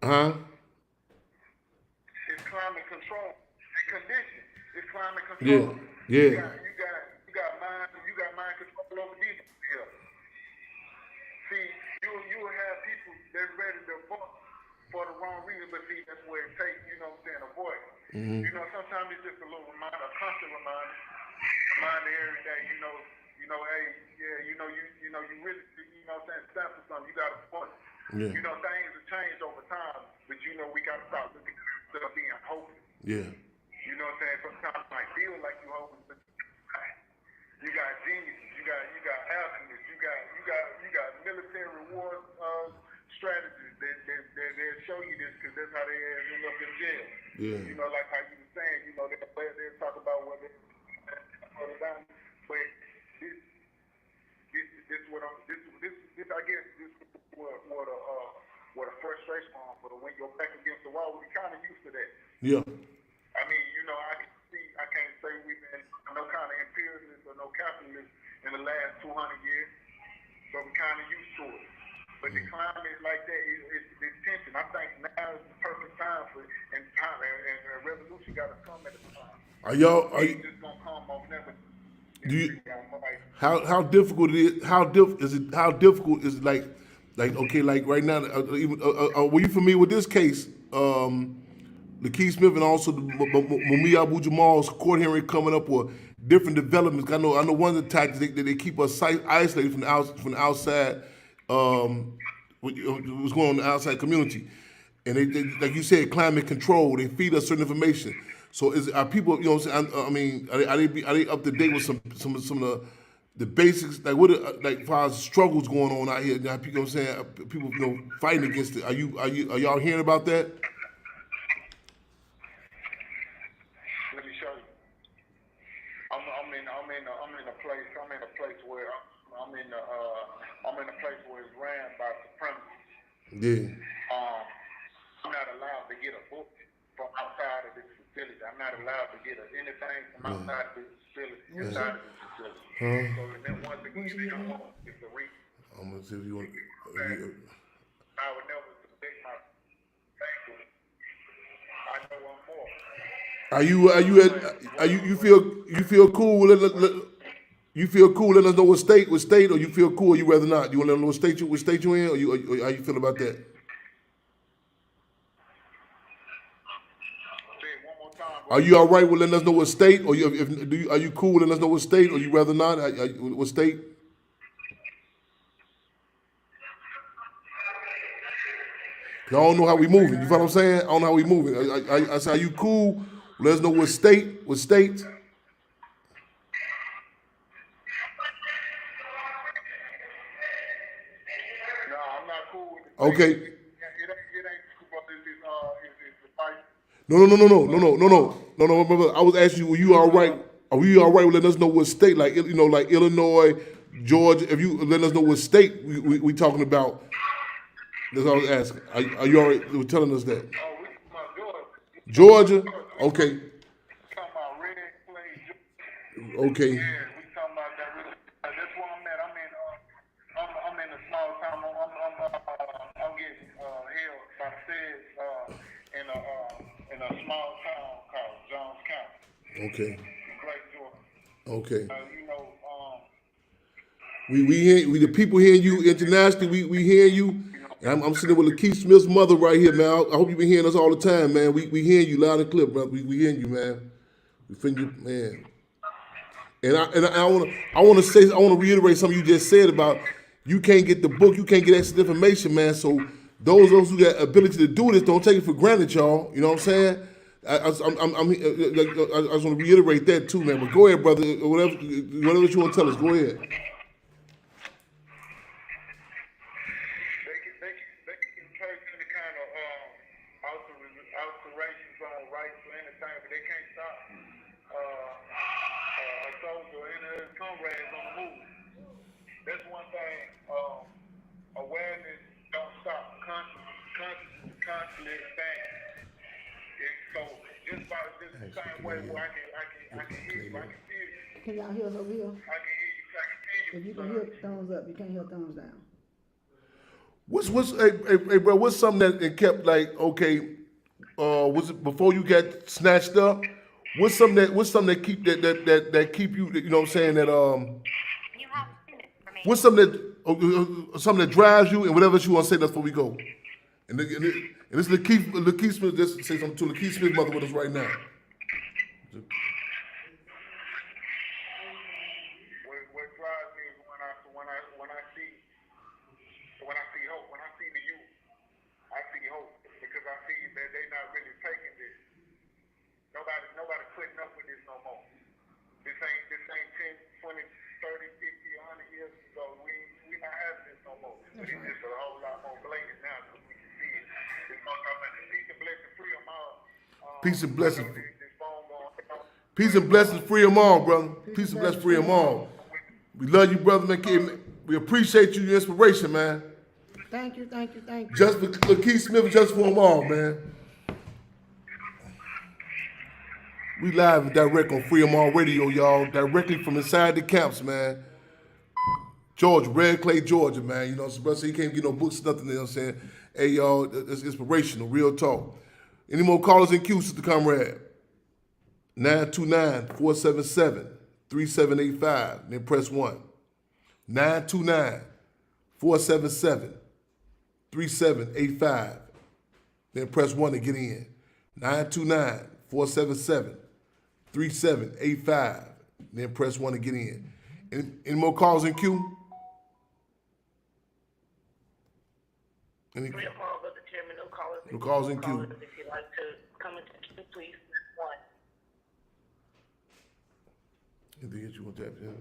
huh? It's climate control. It's condition. It's climate control. Yeah. You got mind control over these here. See, you will have people that's ready to vote for the wrong reason, but see, that's where it takes, a voice. Mm-hmm. Sometimes it's just a little reminder, a constant reminder every day, hey, yeah, you really, stand for something, you got a voice. Yeah. Things have changed over time, but we got to stop looking at stuff being hopeless. Yeah. You know what I'm saying? Sometimes it might feel like you're hopeless, but you got geniuses, you got alchemists, you got military reward strategies that show you this because that's how they end up in jail. Yeah. Like how you were saying, they talk about what they done, but this I guess this what a frustration on for when you're back against the wall. We're kind of used to that. Yeah. I mean, I can't say we've been no kind of imperialist or no capitalist in the last 200 years, but we're kind of used to it. But the climate like that is tension. I think now is the perfect time for and revolution got to come at a time. Are you just gonna come off never? how difficult it is? How difficult is it? Like okay, like right now, were you familiar with this case? Lakeith Smith and also the Mumia Abu Jamal's court hearing coming up, or different developments. I know one of the tactics they keep us isolated from the outside. What's going on in the outside community, and they like you said, climate control. They feed us certain information. So are people? I mean, are they up to date with some of the basics? Like what like far as struggles going on out here? Now, people, saying people fighting against it. Are y'all hearing about that? Let me show you. I'm in a place where it's ran by supremacists. Yeah. I'm not allowed to get a book from outside of this facility. I'm not allowed to get anything from outside of this facility. Inside of this facility. So then once again, it's a reason. I'm gonna see if you want. I would never subject my thank I know I'm more. You feel cool? You feel cool? Let us know what state, or you feel cool? Or you rather not? You want to let us know what state you in, or how you feel about that? Are you all right with letting us know what state, or are you cool with letting us know what state, or you rather not? What state? I don't know how we moving. You feel what I'm saying? I don't know how we moving. I say, are you cool? Let us know what state. What state? No, I'm not cool Okay. It ain't football. It's the fight. No, brother. I was asking you, were you all right? Are you all right with letting us know what state, like like Illinois, Georgia? If you letting us know what state we talking about, that's all I was asking. Are you all right with telling us that? Oh, we talking about Georgia? Georgia. Okay, We talking about Red Clay, Georgia. okay, Yeah, we talking about that. That's where I'm at. I'm in a small town. I'm getting held by the feds in a small town called Jones County, okay, in Great Georgia. okay. You know, We the people hearing you internationally. We hearing you. And I'm sitting with Lakeith Smith's mother right here, man. I hope you've been hearing us all the time, man. We hearing you loud and clear, brother. We hearing you, man. We think you, man. And I want to reiterate something you just said about you can't get the book, you can't get extra information, man. So those who got ability to do this, don't take it for granted, y'all. You know what I'm saying? I just want to reiterate that too, man. But go ahead, brother. Whatever you want to tell us, go ahead. They can take any kind of alterations on rights or anything, but they can't stop a soldier and his comrades on the move. That's one thing. Awareness don't stop. Constantly expand. So just by this same way where I can hear you, I can feel you. Can y'all hear us over here? I can hear you. I can feel you. If you can hear thumbs up, you can't hear thumbs down. Hey, bro, what's something that it kept like, okay, was it before you got snatched up? What's something that keep that keep you, you know what I'm saying, that You have minutes for me. what's something that drives you and whatever else you want to say, that's before we go. And this is Lakeith Smith, just say something to Lakeith Smith's mother with us right now. What drives me is when I see hope, when I see the youth, I see hope because I see that they're not really taking this. Nobody putting up with this no more. This ain't 10, 20, 30, 50, 100 years ago. We not having this no more. But it's just a whole lot more blatant now because we can see it. It's gonna come in peace and blessing, free them all. Peace and blessings. This phone going. Peace and blessings, free them all, brother. Peace and blessings, free them all. We love you, brother, man. We appreciate you, your inspiration, man. Thank you. Just for Lakeith Smith, just for them all, man. We live and direct on Free 'em All Radio, y'all. Directly from inside the camps, man. Georgia, Red Clay, Georgia, man. You know, so brother, he can't get no books, nothing, you know what I'm saying? Hey, y'all, it's inspirational, real talk. Any more callers in queue, Sister Comrade? 929-477-3785, then press 1. 929-477-3785, then press 1 to get in. 929-477-3785, then press 1 to get in. Any more calls in queue? Any Brother Chairman, no callers. no calls in queue? If you'd like to come into the queue, please, one. Anything that you want to tap in? You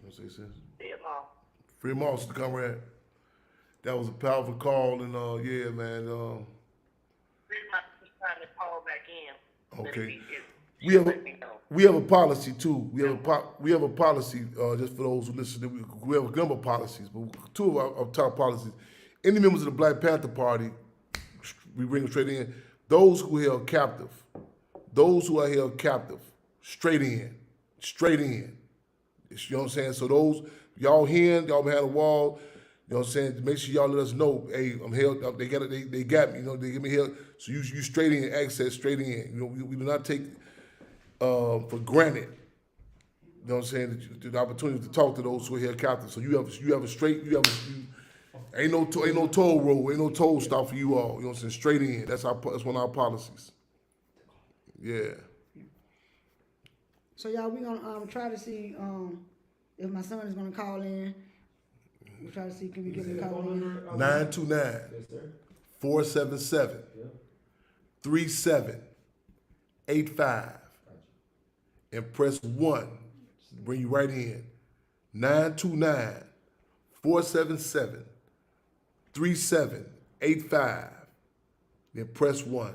want to say, sis? Free them all. Free 'em all, Sister Comrade. That was a powerful call, and yeah, man. Reason I'm just trying to call back in. Okay. We have We have a policy too. We have a policy just for those who listen. We have a number of policies, but two of our top policies. Any members of the Black Panther Party, we bring them straight in. Those who are held captive, straight in. You know what I'm saying? So those y'all hearing, y'all behind the wall. You know what I'm saying? Make sure y'all let us know. Hey, I'm held up. They got it. They got me. You know, they get me held. So you straight in, access straight in. You know, we do not take for granted. You know what I'm saying? The opportunity to talk to those who are held captive. So you have a straight. Ain't no toll road. Ain't no toll stop for you all. You know what I'm saying? Straight in. That's one of our policies. Yeah. So y'all, we gonna try to see if my son is gonna call in. We'll try to see, can we get him to call in? 929-477-3785 and press 1. Bring you right in. 929-477-3785 85. Then press 1.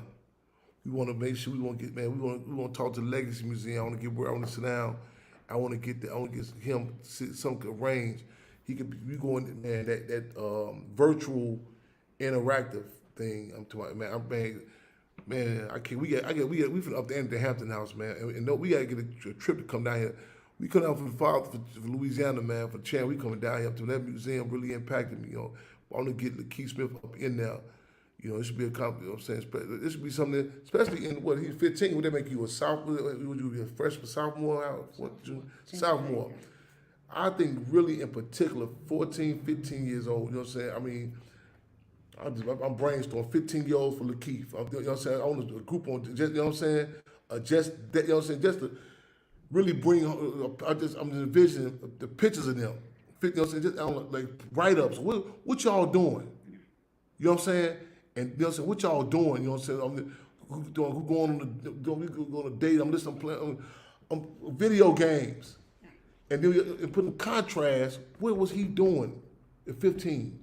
We want to make sure we want to get, man, we want to talk to the Legacy Museum. I want to get where I want to sit down. I want to get him some arrange. He could be, we going, man, that virtual interactive thing. I'm talking about, man, I can't. We finna up the end of the Hampton House, man, and no, we gotta get a trip to come down here. We come down for Louisiana, man, for Chan. We coming down here to that museum. Really impacted me, I want to get Keith Smith up in there. It should be a compliment. You know what I'm saying? This should be something, especially in what he's 15. Would that make you a sophomore? Would you be a freshman, sophomore? Sophomore. I think really in particular, 14, 15 years old. You know what I'm saying? I mean, I'm brainstorming 15-year-olds for Lakeith. You know what I'm saying? I want a group on, just, you know what I'm saying? Just that, you know what I'm saying? Just to really bring, I'm envisioning the pictures of them. You know what I'm saying? Just like write-ups. What y'all doing? You know what I'm saying? And you know what I'm saying? What y'all doing? You know what I'm saying? Who going on a date? I'm listening, playing video games. And then and put in contrast, what was he doing at 15?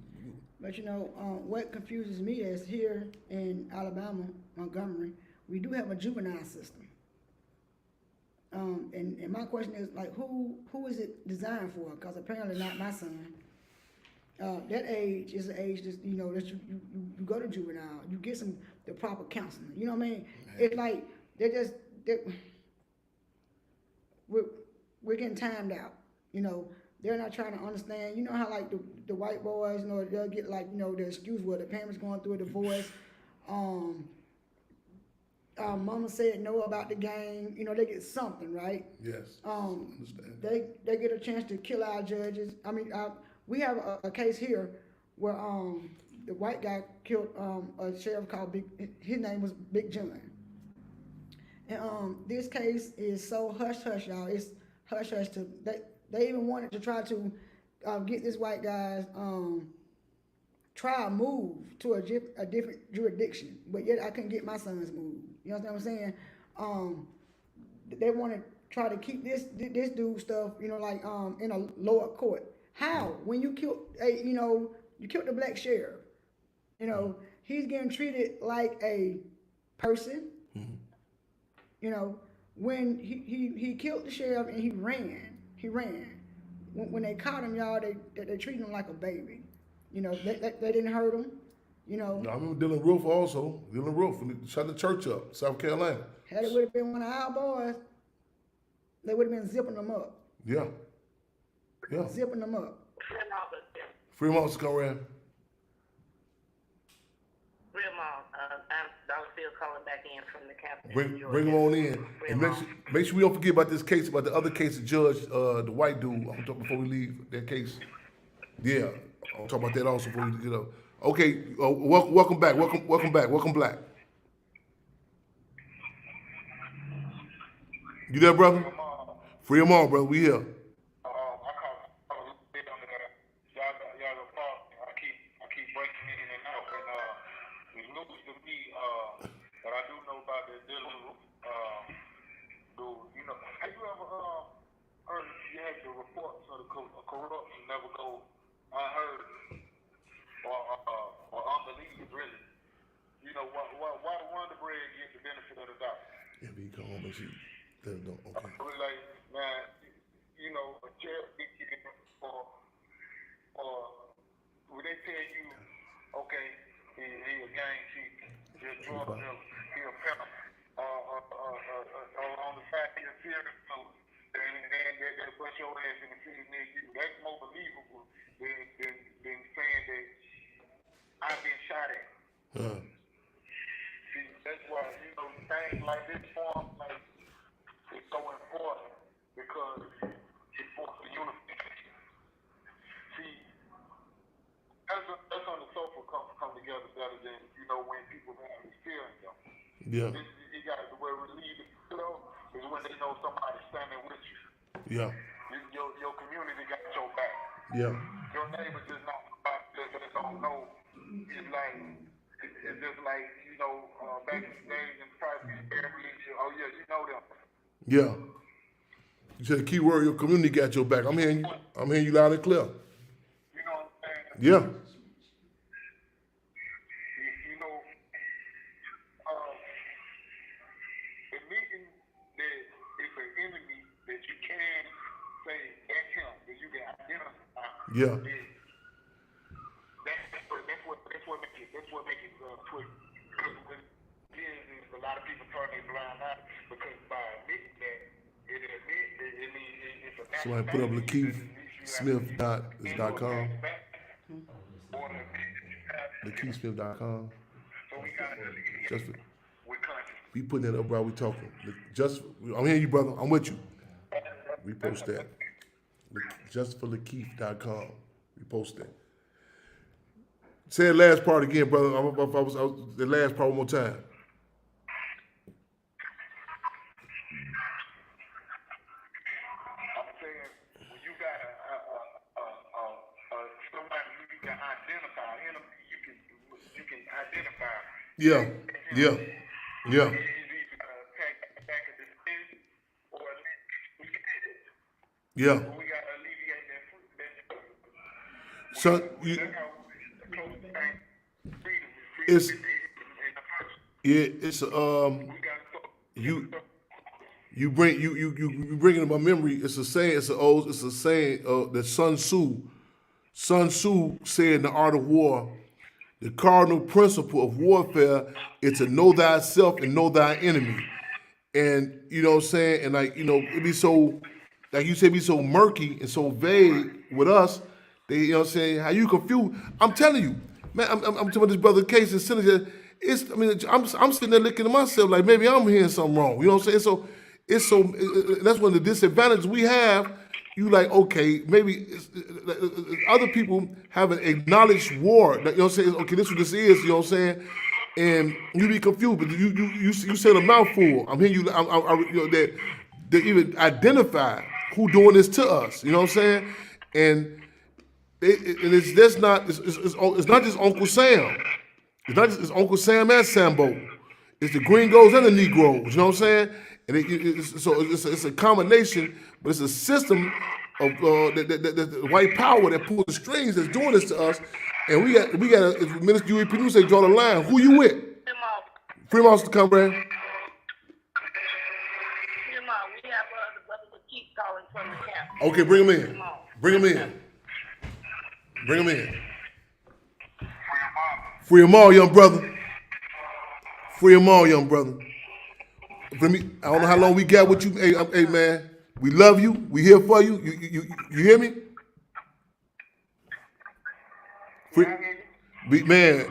But what confuses me is here in Alabama, Montgomery, we do have a juvenile system. And my question is, like, who is it designed for? Because apparently not my son. That age is an age that, that you go to juvenile, you get the proper counseling. You know what I mean? It's like, we're getting timed out. They're not trying to understand. You know how like the white boys, they'll get like, the excuse where the parents going through a divorce. Mama said no about the game. They get something, right? Yes. Understand. They get a chance to kill our judges. I mean, we have a case here where the white guy killed a sheriff called his name was Big John. And this case is so hush-hush, y'all. It's hush-hush to, they even wanted to try to get this white guy's trial moved to a different jurisdiction, but yet I couldn't get my son's moved. You know what I'm saying? They want to try to keep this dude stuff, in a lower court. How? When you killed you killed the black sheriff. He's getting treated like a person. Mm-hmm. When he killed the sheriff and he ran. When they caught him, y'all, they treated him like a baby. They didn't hurt him. I remember Dylan Roof also. Dylan Roof shut the church up, South Carolina. Had it would have been one of our boys, they would have been zipping them up. Yeah. Zipping them up. Fremont's come around. Fremont, I'm Dr. Phil calling back in from the capital. Bring them on in. And make sure we don't forget about this case, about the other case of Judge, the white dude. I'm talking before we leave that case. Yeah, I'll talk about that also before we get up. Okay, welcome back. Welcome back. You there, brother? Free them all, brother. We here. Corruption never go unheard or unbelieved, really. Why the Wonder Bread get the benefit of the doubt? Yeah, but you come home and see. Okay. Like, man, a chair or when they tell you, okay, he a gang chief, he a drug dealer, he a pimp, on the side he a serious killer. And then they'll put your ass in the city near you. That's more believable than saying that I've been shot at. See, that's why, things like this form, it's so important because it forces unification. See, that's on the sofa come together better than, when people have this fear in them. Yeah. You got the way relieve it, is when they know somebody's standing with you. Yeah. Your community got your back. Yeah. Your neighbor just don't know. It's just like, back in the days in private areas, oh yeah, you know them. Yeah. You said the key word, your community got your back. I'm hearing you loud and clear. You know what I'm saying? Yeah. Yeah. That's what make it twist. Is a lot of people turn their blind eye because by admitting that it means it's a Somebody put up LaKeithSmith.com. LaKeithSmith.com. So we got to Just for, with conscious. be putting that up while we talking. I'm hearing you, brother. I'm with you. Repost that. Just for LaKeith.com. Repost that. Say the last part again, brother. The last part one more time. I'm saying when you got somebody who you can identify, you can identify. Yeah. Is either attack a decision or at least Yeah. we got to alleviate that. So That's how we close the thing. Freedom it's in the person. it's We got to you bringing to my memory. It's a saying. It's a saying that Sun Tzu said in The Art of War. The cardinal principle of warfare is to know thyself and know thy enemy. And you know what I'm saying? And like, it be so, like you said, be so murky and so vague with us. They, you know what I'm saying? How you confused? I'm telling you, man. I'm talking about this brother Case and Senator. I'm sitting there looking at myself like maybe I'm hearing something wrong. You know what I'm saying? That's one of the disadvantages we have. You like, okay, maybe other people haven't acknowledged war. You know what I'm saying? Okay, this is what this is. You know what I'm saying? And you be confused, but you said a mouthful. I'm hearing you. That even identify who doing this to us. You know what I'm saying? And it's not just Uncle Sam. It's not just Uncle Sam and Sambo. It's the Gringos and the Negroes. You know what I'm saying? And it's a combination, but it's a system of the white power that pulls the strings that's doing this to us. And we got as Minister Dewey Pinu say, draw the line. Who you with? Fremont to come, Brad. We have the brother to keep calling from the camp. Okay, bring him in. Bring him in. Bring him in. Free them all, young brother. Free them all, young brother. I don't know how long we got with you. Hey, man, we love you. We here for you. You hear me? Man,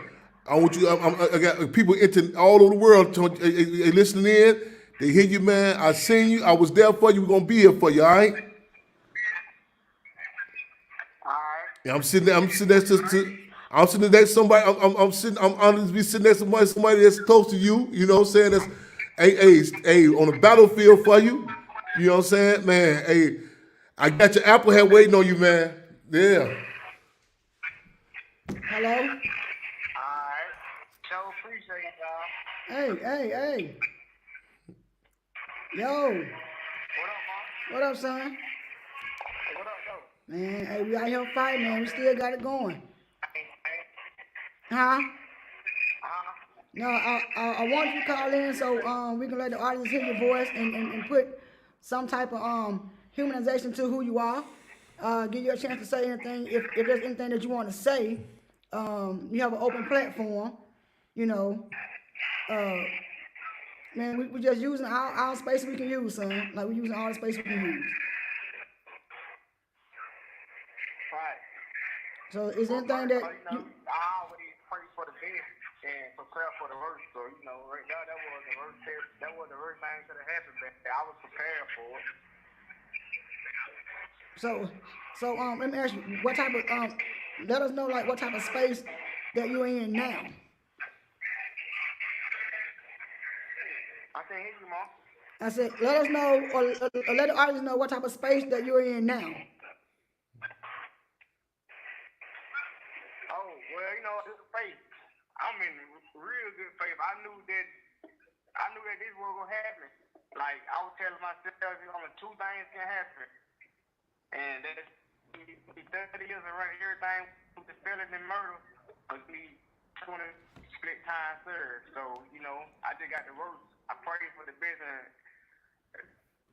I want you. I got people all over the world listening in. They hear you, man. I seen you. I was there for you. We're gonna be here for you. All right. Yeah, I'm sitting next to somebody. I'm honored to be sitting next to somebody that's close to you. You know what I'm saying? That's hey, on the battlefield for you. You know what I'm saying? Man, hey, I got your apple head waiting on you, man. Yeah. Hello? Alright. So appreciate y'all. Hey. Yo, What up, Mom? what up, son? What up, though? Man, hey, we out here fighting, man. We still got it going. Huh? No, I want you to call in so we can let the audience hear your voice and put some type of humanization to who you are. Give you a chance to say anything if there's anything that you want to say. You have an open platform, you know. Man, we just using all space we can use, son. Like, we're using all the space we can use. Right. So is there anything that I always pray for the best and prepare for the worst. So, right now that was the worst thing that could have happened, but I was prepared for it. So let me ask you, what type of let us know like what type of space that you're in now. I can't hear you, Mom. I said, let us know or let the audience know what type of space that you're in now. Oh, well, it's faith. I'm in real good faith. I knew that this was gonna happen. Like, I was telling myself, only two things can happen, and that's 30 years around everything with the felony and murder, but be 20 split time served. So, I just got the worst. I pray for the best and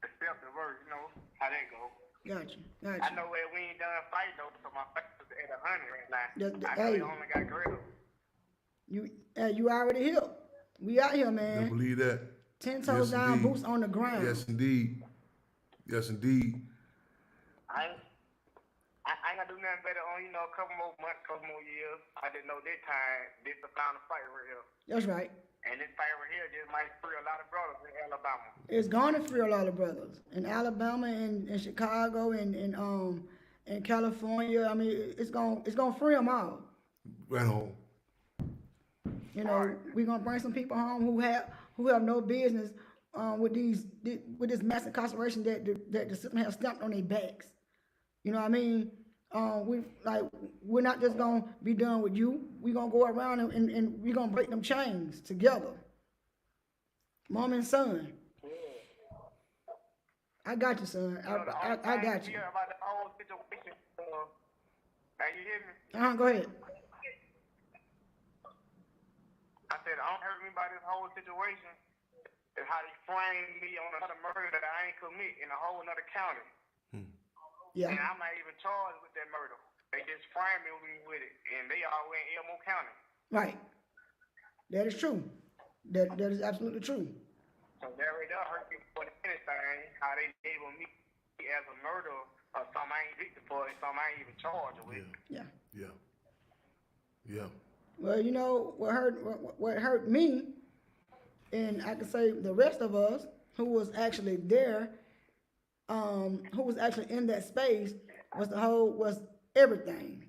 accept the worst. How that go. Gotcha. I know where we ain't done fighting though, so my fight is at 100 right now. I know Hey, you only got grill. you already here. We out here, I man. believe that. 10 toes Yes, down, indeed. boots on the ground. Yes, indeed. Yes, indeed. I ain't gonna do nothing better on, a couple more months, couple more years. I didn't know this time, this is the final fight right here. That's right. And this fight right here just might free a lot of brothers in Alabama. It's gonna free a lot of brothers in Alabama and in Chicago and in California. I mean, it's gonna free them all. Right home. You know, we're gonna bring some people home who have no business with this mass incarceration that the system has stamped on their backs. You know what I mean? We're not just gonna be done with you. We're gonna go around and we're gonna break them chains together. Mom and son. I got you, son. I got you. Yeah, about the whole situation. Now you hear me? Go ahead. I said, I don't hurt me by this whole situation. Is how they framed me on another murder that I ain't commit in a whole another county. Yeah. And I'm not even charged with that murder. They just framed me with it, and they all in Elmo County. Right. That is true. That is absolutely true. So that right there hurt me more than anything. How they label me as a murderer or something I ain't victim for, and something I ain't even charged with. Yeah. Yeah. Yeah. Well, you know what hurt me, and I can say the rest of us who was actually there, who was actually in that space, was everything.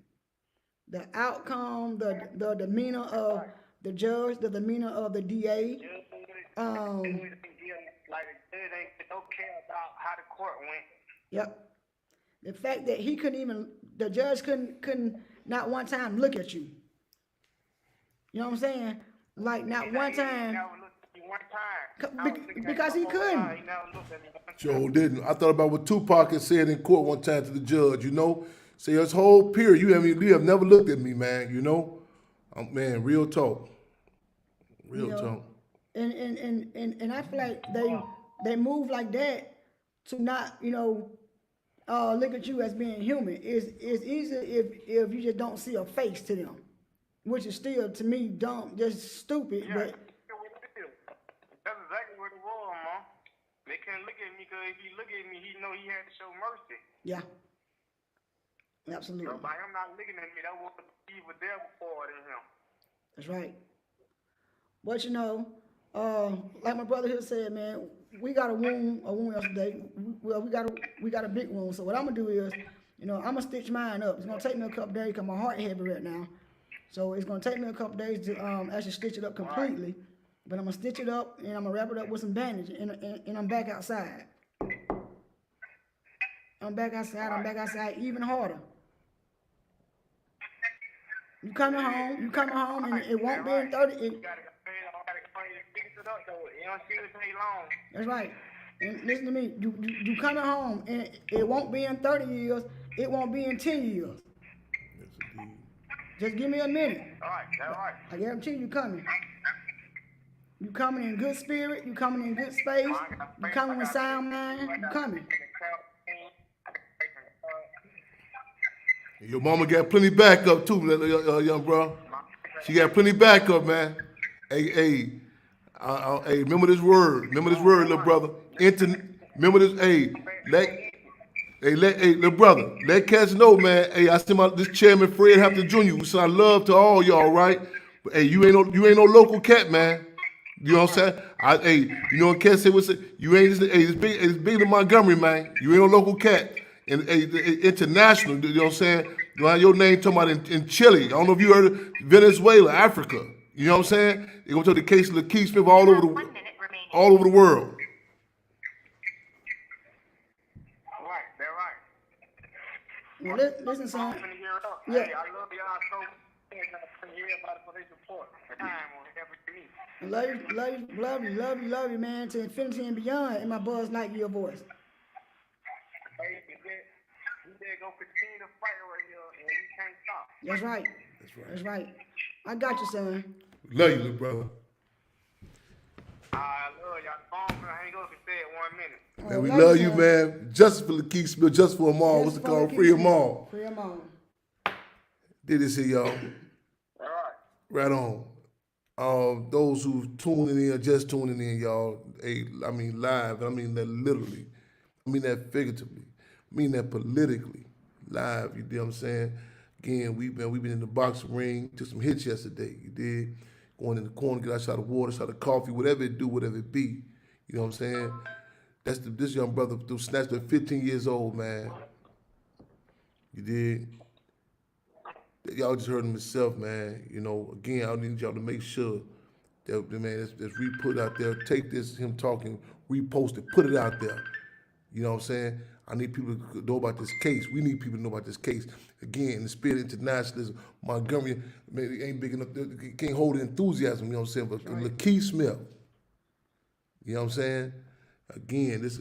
The outcome, the demeanor of the judge, the demeanor of the DA. Like they don't care about how the court went. Yep. The fact that the judge couldn't not one time look at you. You know what I'm saying? Like not one time. Because he couldn't. Joe didn't. I thought about what Tupac had said in court one time to the judge, Say this whole period, you have never looked at me, man, Man, real talk. Real talk. And I feel like they move like that to not, look at you as being human. It's easier if you just don't see a face to them, which is still to me dumb, just stupid. Yeah, but that's exactly what it was, man. They couldn't look at me because if he look at me, he know he had to show mercy. yeah, absolutely. So by him not looking at me, that was evil devil forward in him. That's right. But like my brother here said, man, we got a wound yesterday. Well, we got a big wound. So what I'm gonna do is, I'm gonna stitch mine up. It's gonna take me a couple days because my heart heavy right now. So it's gonna take me a couple days to actually stitch it up completely. But I'm gonna stitch it up and I'm gonna wrap it up with some bandage and I'm back outside. I'm back outside even harder. You coming home and it won't be in 30. That's right. And listen to me, you coming home and it won't be in 30 years, it won't be in 10 years. Yes, indeed. Just give me a minute. All right. I guarantee you coming. You coming in good spirit, you coming in good space, you coming with sound mind, you coming. Your mama got plenty backup too, young bro. She got plenty backup, man. Hey, remember this word, little brother. Remember this, little brother. Let cats know, man. Hey, I see this Chairman Fred Hampton Jr. who said love to all y'all, right? But hey, you ain't no local cat, man. You know what I'm saying? What Cat said? You ain't just, it's big than Montgomery, man. You ain't no local cat. And international, you know what I'm saying? You have your name talking about in Chile. I don't know if you heard of Venezuela, Africa. You know what I'm saying? They gonna take the case of Lakeith Smith all over the world. Right, they're right. Well, listen, son. Yeah. Hey, I love y'all so much. I hear about it for their support. Love you, man, to infinity and beyond in my Buzz Lightyear voice. Hey, we did go continue to fight right here, and we can't stop. That's right. That's right. I got you, son. Love you, little brother. I love y'all. Phone, I ain't gonna say it 1 minute. minute. Man, we love love you, you, man. man. Justice for Lakeith Smith, justice for them all. What's it called? Free them all. Free them all. Did this here, y'all. All right. Right on. Those who tuning in, just tuning in, y'all. Hey, I mean live. I mean that literally. I mean that figuratively. I mean that politically. Live. You know what I'm saying? Again, we've been in the boxing ring. Took some hits yesterday. You did. Going in the corner, get a shot of water, shot of coffee, whatever it do, whatever it be. You know what I'm saying? This young brother who snatched at 15 years old, man. You did. Y'all just heard him himself, man. You know, again, I need y'all to make sure that, man, that's re-put out there. Take this, him talking, repost it, put it out there. You know what I'm saying? I need people to know about this case. We need people to know about this case. Again, in the spirit of internationalism, Montgomery, man, ain't big enough, can't hold the enthusiasm, you know what I'm saying? But Lakeith Smith, you know what I'm saying? Again, this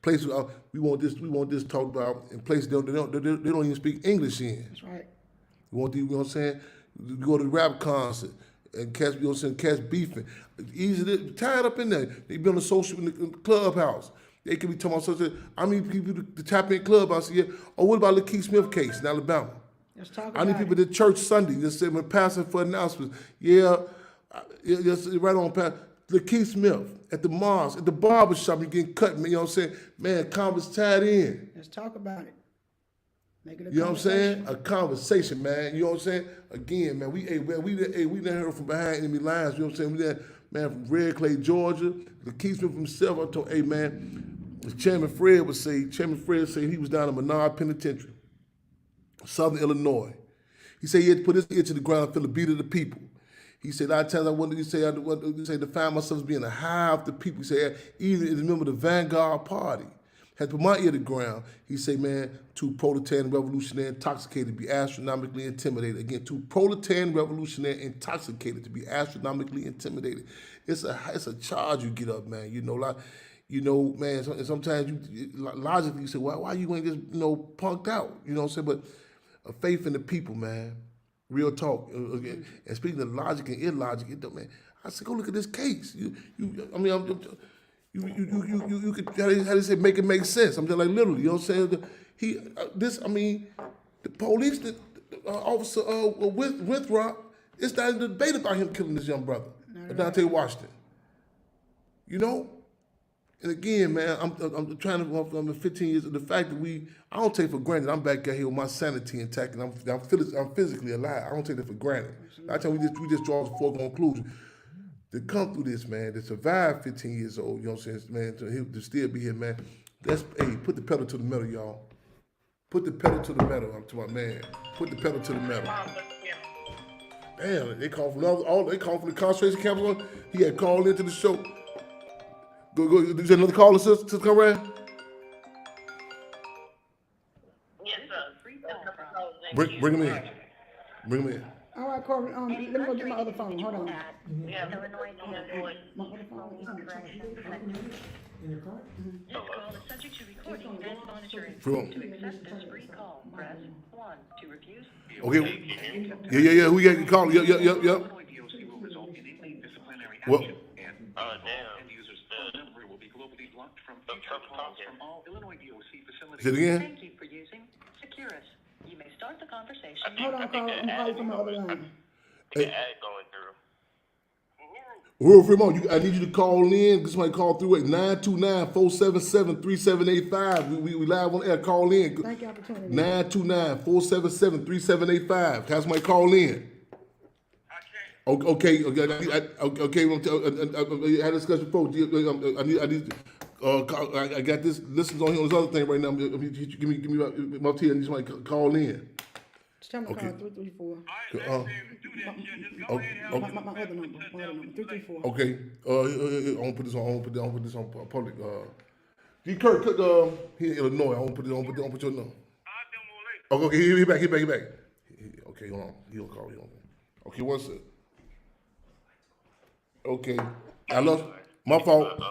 place we want this talked about in places they don't even speak English in. That's right. You want you know what I'm saying? You go to the rap concert and catch, you know what I'm saying, catch beefing. Easy tied up in there. They be on the social in the clubhouse. They can be talking about social. I need people to tap in clubhouse here. Or what about the Lakeith Smith case in Alabama? Let's talk I need about people it. to church Sunday. Just say when passing for announcements. Yeah, just right on past. Lakeith Smith at the mosque, at the barber shop, you getting cut, man. You know what I'm saying? Man, Converse tied in. Let's talk about it. Make it a You know what I'm saying? conversation. A conversation, man. You know what I'm saying? Again, man, we done heard from behind enemy lines. You know what I'm saying? We done, man, from Red Clay, Georgia. Lakeith Smith himself, I told, hey, man, as Chairman Fred said he was down in Menard Penitentiary, Southern Illinois. He said he had to put his ear to the ground and feel the beat of the people. He said, a lot of times I wanted to find myself as being a hive of the people. He said, even as a member of the Vanguard Party, had to put my ear to the ground. He said, man, too proletarian, revolutionary, intoxicated to be astronomically intimidated. Again, too proletarian, revolutionary, intoxicated to be astronomically intimidated. It's a charge you get up, man. You know, man, sometimes you logically you say, why you ain't just, punked out? You know what I'm saying? But a faith in the people, man. Real talk. And speaking of logic and illogic, man, I said, go look at this case. You could, how do you say, make it make sense? I'm just like, literally, you know what I'm saying? The police, Officer Winthrop, it's not a debate about him killing this young brother, Dante Washington. You know? And again, man, I'm trying to, I'm 15 years, the fact that I don't take for granted I'm back out here with my sanity intact and I'm physically alive. I don't take that for granted. I tell you, we just draw a foregone conclusion. To come through this, man, to survive 15 years old, you know what I'm saying, man, to still be here, man, put the pedal to the metal, y'all. Put the pedal to the metal, I'm to my man. Put the pedal to the metal. Damn, they called from the concentration camp. He had called into the show. Go. Is there another caller, sister Conrad? Yes, sir. Bring him in. Bring him in. All right, Corbin, let me go get my other phone. Hold on. Yeah. Illinois DOJ. My other phone is on the charger. In your car? This call is subject to recording and monitoring. From- To accept this free call, press 1. To refuse, Okay. Yeah. Who you got call? Yep. Illinois DOC will result in any disciplinary What? action, and end users' phone number will be globally blocked from future calls from all Illinois DOC facilities. Say it again. thank you for using Securus. You may start the conversation. Hold on, Carl. I'm calling from my other line. Hey. Ad going through. Rural Fremont, I need you to call in. Somebody call through at 929-477-3785. We live on air. Call in. Thank you for tuning in. 929-477-3785. Have somebody call in. Okay. I had a discussion before. I got this. Listens on here on this other thing right now. Give me my tea. I need somebody to call in. Just tell me to call Okay. 334. My other number. 334. Okay. I won't put this on public. G. Kirk, here in Illinois. I won't put your number. Okay, he back. Okay, hold on. He don't call. Okay, what's it? Okay, I lost. My fault.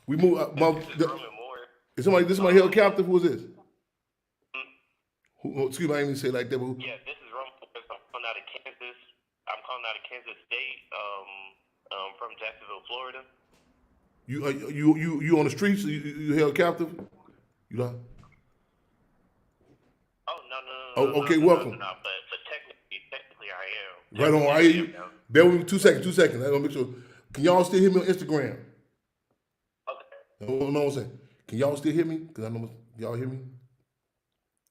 We moved. Is somebody held captive? Who is this? Excuse me, I didn't even say it like that. But who? Yeah, this is Roman. I'm calling out of Kansas. I'm calling out of Kansas State, from Jacksonville, Florida. You on the streets? You held captive? You know? Oh no. Oh, okay, welcome. No, but technically I am. Right on. I hear you. Bear with me 2 seconds. 2 seconds. I gotta make sure. Can y'all still hear me on Instagram? Okay. You know what I'm saying? Can y'all still hear me? Because I know y'all hear me.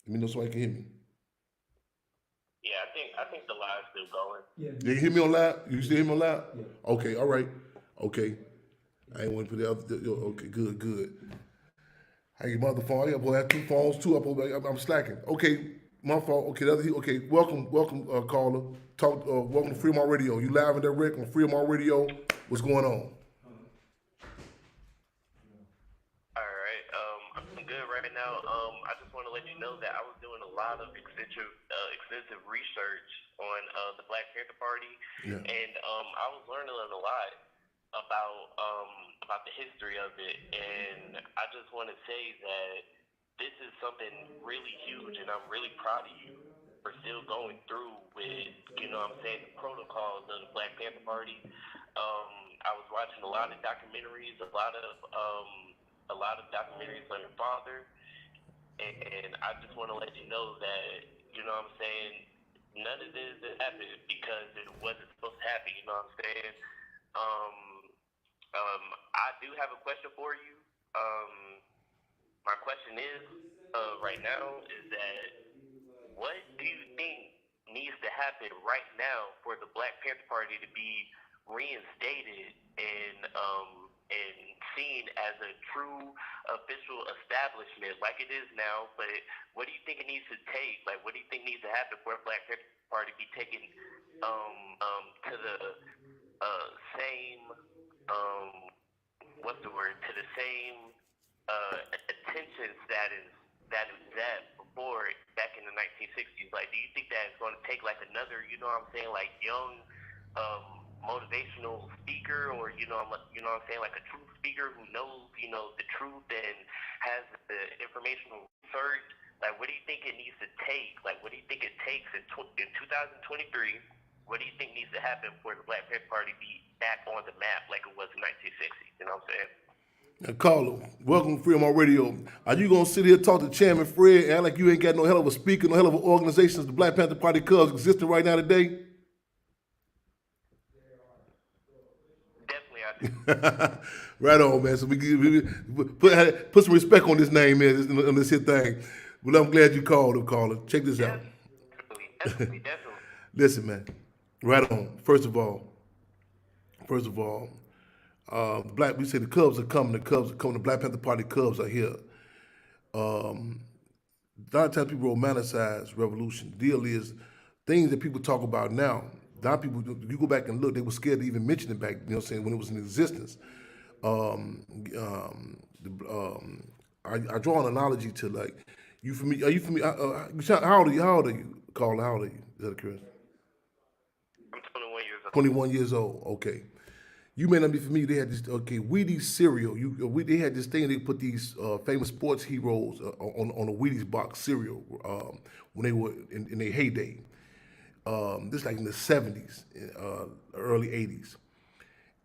Let me know somebody can hear me. Yeah, I think the live's still going. Yeah. You hear me on live? You still hear me on live? Yeah. Okay, all right. Okay. I ain't want to put the other. Okay, good. I get my other phone. I have 2 phones too. I'm slacking. Okay, my fault. Okay, okay. Welcome, caller. Welcome to Freedom On Radio. You live and direct on Freedom On Radio. What's going on? All right. I'm good right now. I just want to let you know that I was doing a lot of extensive research on the Black Panther Party, Yeah. and I was learning a lot about the history of it, and I just want to say that this is something really huge, and I'm really proud of you for still going through with, the protocols of the Black Panther Party. I was watching a lot of documentaries, a lot of documentaries on your father, and I just want to let you know that, none of this happened because it wasn't supposed to happen, you know what I'm saying? I do have a question for you. My question is, right now, is that what do you think needs to happen right now for the Black Panther Party to be reinstated and seen as a true official establishment like it is now? But what do you think it needs to take? Like, what do you think needs to happen for the Black Panther Party to be taken to the same to the same attention status that it was at before back in the 1960s? Like, do you think that it's going to take like another, like young motivational speaker, or like a true speaker who knows the truth and has the informational research? Like, what do you think it needs to take? Like, what do you think it takes in 2023? What do you think needs to happen for the Black Panther Party to be back on the map like it was in 1960? You know what I'm saying? Now, caller, welcome to Freedom On Radio. Are you gonna sit here and talk to Chairman Fred and act like you ain't got no hell of a speaker, no hell of an organization as the Black Panther Party Cubs existing right now today? Definitely, I do. Right on, man. So we put some respect on this name, man, on this here thing. But I'm glad you called, caller. Check this out. Definitely. Listen, man. Right on. First of all, we say the Cubs are coming. The Cubs are coming. The Black Panther Party Cubs are here. A lot of times people romanticize revolution. The deal is things that people talk about now. A lot of people, if you go back and look, they were scared to even mention it back, when it was in existence. I draw an analogy to, like, you for me. Are you for me? How old are you, Carla? How old are you? Is that correct? I'm 21 years old. 21 years old. Okay. You may not be familiar. They had this Wheaties cereal. They had this thing. They put these famous sports heroes on a Wheaties box cereal when they were in their heyday. This like in the 70s, early 80s,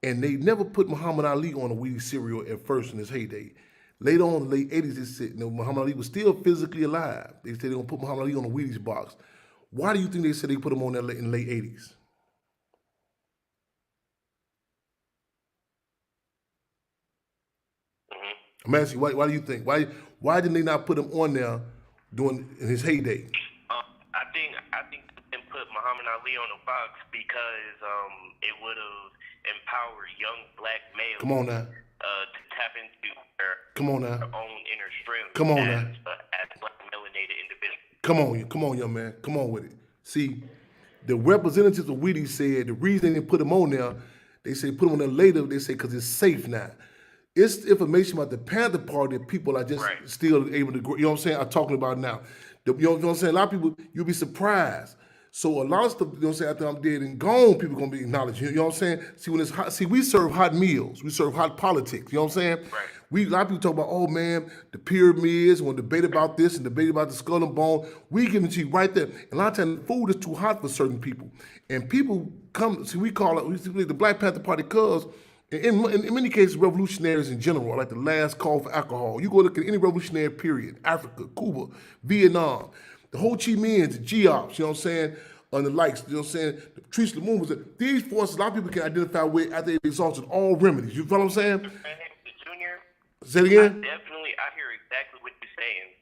and they never put Muhammad Ali on a Wheaties cereal at first in his heyday. Later on, in the late 80s, they said Muhammad Ali was still physically alive. They said they're gonna put Muhammad Ali on a Wheaties box. Why do you think they said they put him on there in the late 80s? I'm asking you, why do you think? Why didn't they not put him on there in his heyday? I think they put Muhammad Ali on the box because it would have empowered young black males. Come on now. To tap into Come on now. their own inner strength. Come on now. As black melanated individuals. Come on, young man. Come on with it. See, the representatives of Wheaties said the reason they didn't put him on there, they say put him on there later. They say because it's safe now. It's information about the Panther Party that people are just still able to, you know what I'm saying, are talking about now. You know what I'm saying? A lot of people, you'll be surprised. So a lot of stuff, you know what I'm saying, after I'm dead and gone, people going to be acknowledged. You know what I'm saying? See, when it's hot, we serve hot meals. We serve hot politics. You know what I'm saying? Right. A lot of people talk about, oh man, the pyramids, want to debate about this and debate about the skull and bone. We give it to you right there. And a lot of times, food is too hot for certain people. And people come, we call it the Black Panther Party Cubs. In many cases, revolutionaries in general are like the last call for alcohol. You go look at any revolutionary period, Africa, Cuba, Vietnam, the Ho Chi Minh, the GOPS, you know what I'm saying, and the likes, you know what I'm saying, the Patrice Lumumba. These forces, a lot of people can identify with after they've exhausted all remedies. You follow what I'm saying? Junior, Say it again? I hear exactly what you're saying.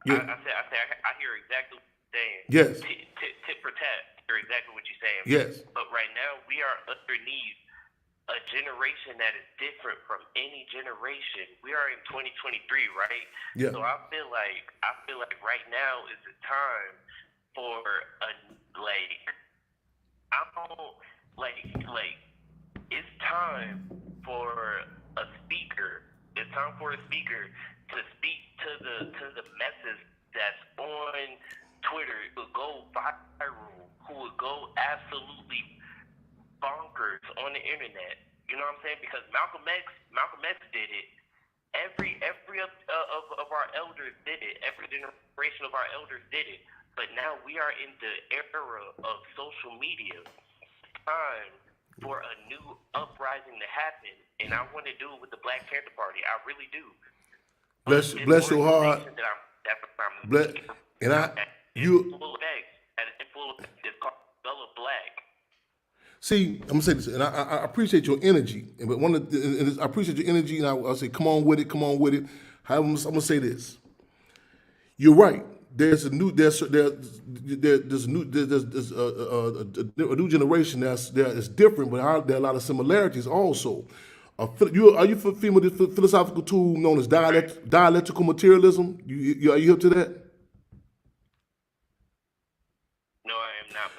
Yeah. I hear exactly what you're saying. Yes. Tit for tat, I hear exactly what you're saying. Yes. But right now, we are underneath a generation that is different from any generation. We are in 2023, right? Yeah. So I feel like right now is the time for it's time for a speaker. It's time for a speaker to speak to the masses that's on Twitter, who would go viral, who would go absolutely bonkers on the internet. You know what I'm saying? Because Malcolm X did it. Every of our elders did it. Every generation of our elders did it. But now we are in the era of social media. It's time for a new uprising to happen, and I want to do it with the Black Panther Party. I really do. Bless your heart. Full of eggs. It's called Bella Black. See, I'm gonna say this, and I appreciate your energy. But I appreciate your energy, and I'll say, come on with it. However, I'm gonna say this. You're right. There's a new generation that's different, but there are a lot of similarities also. Are you familiar with the philosophical tool known as dialectical materialism? Are you up to that? No, I am not.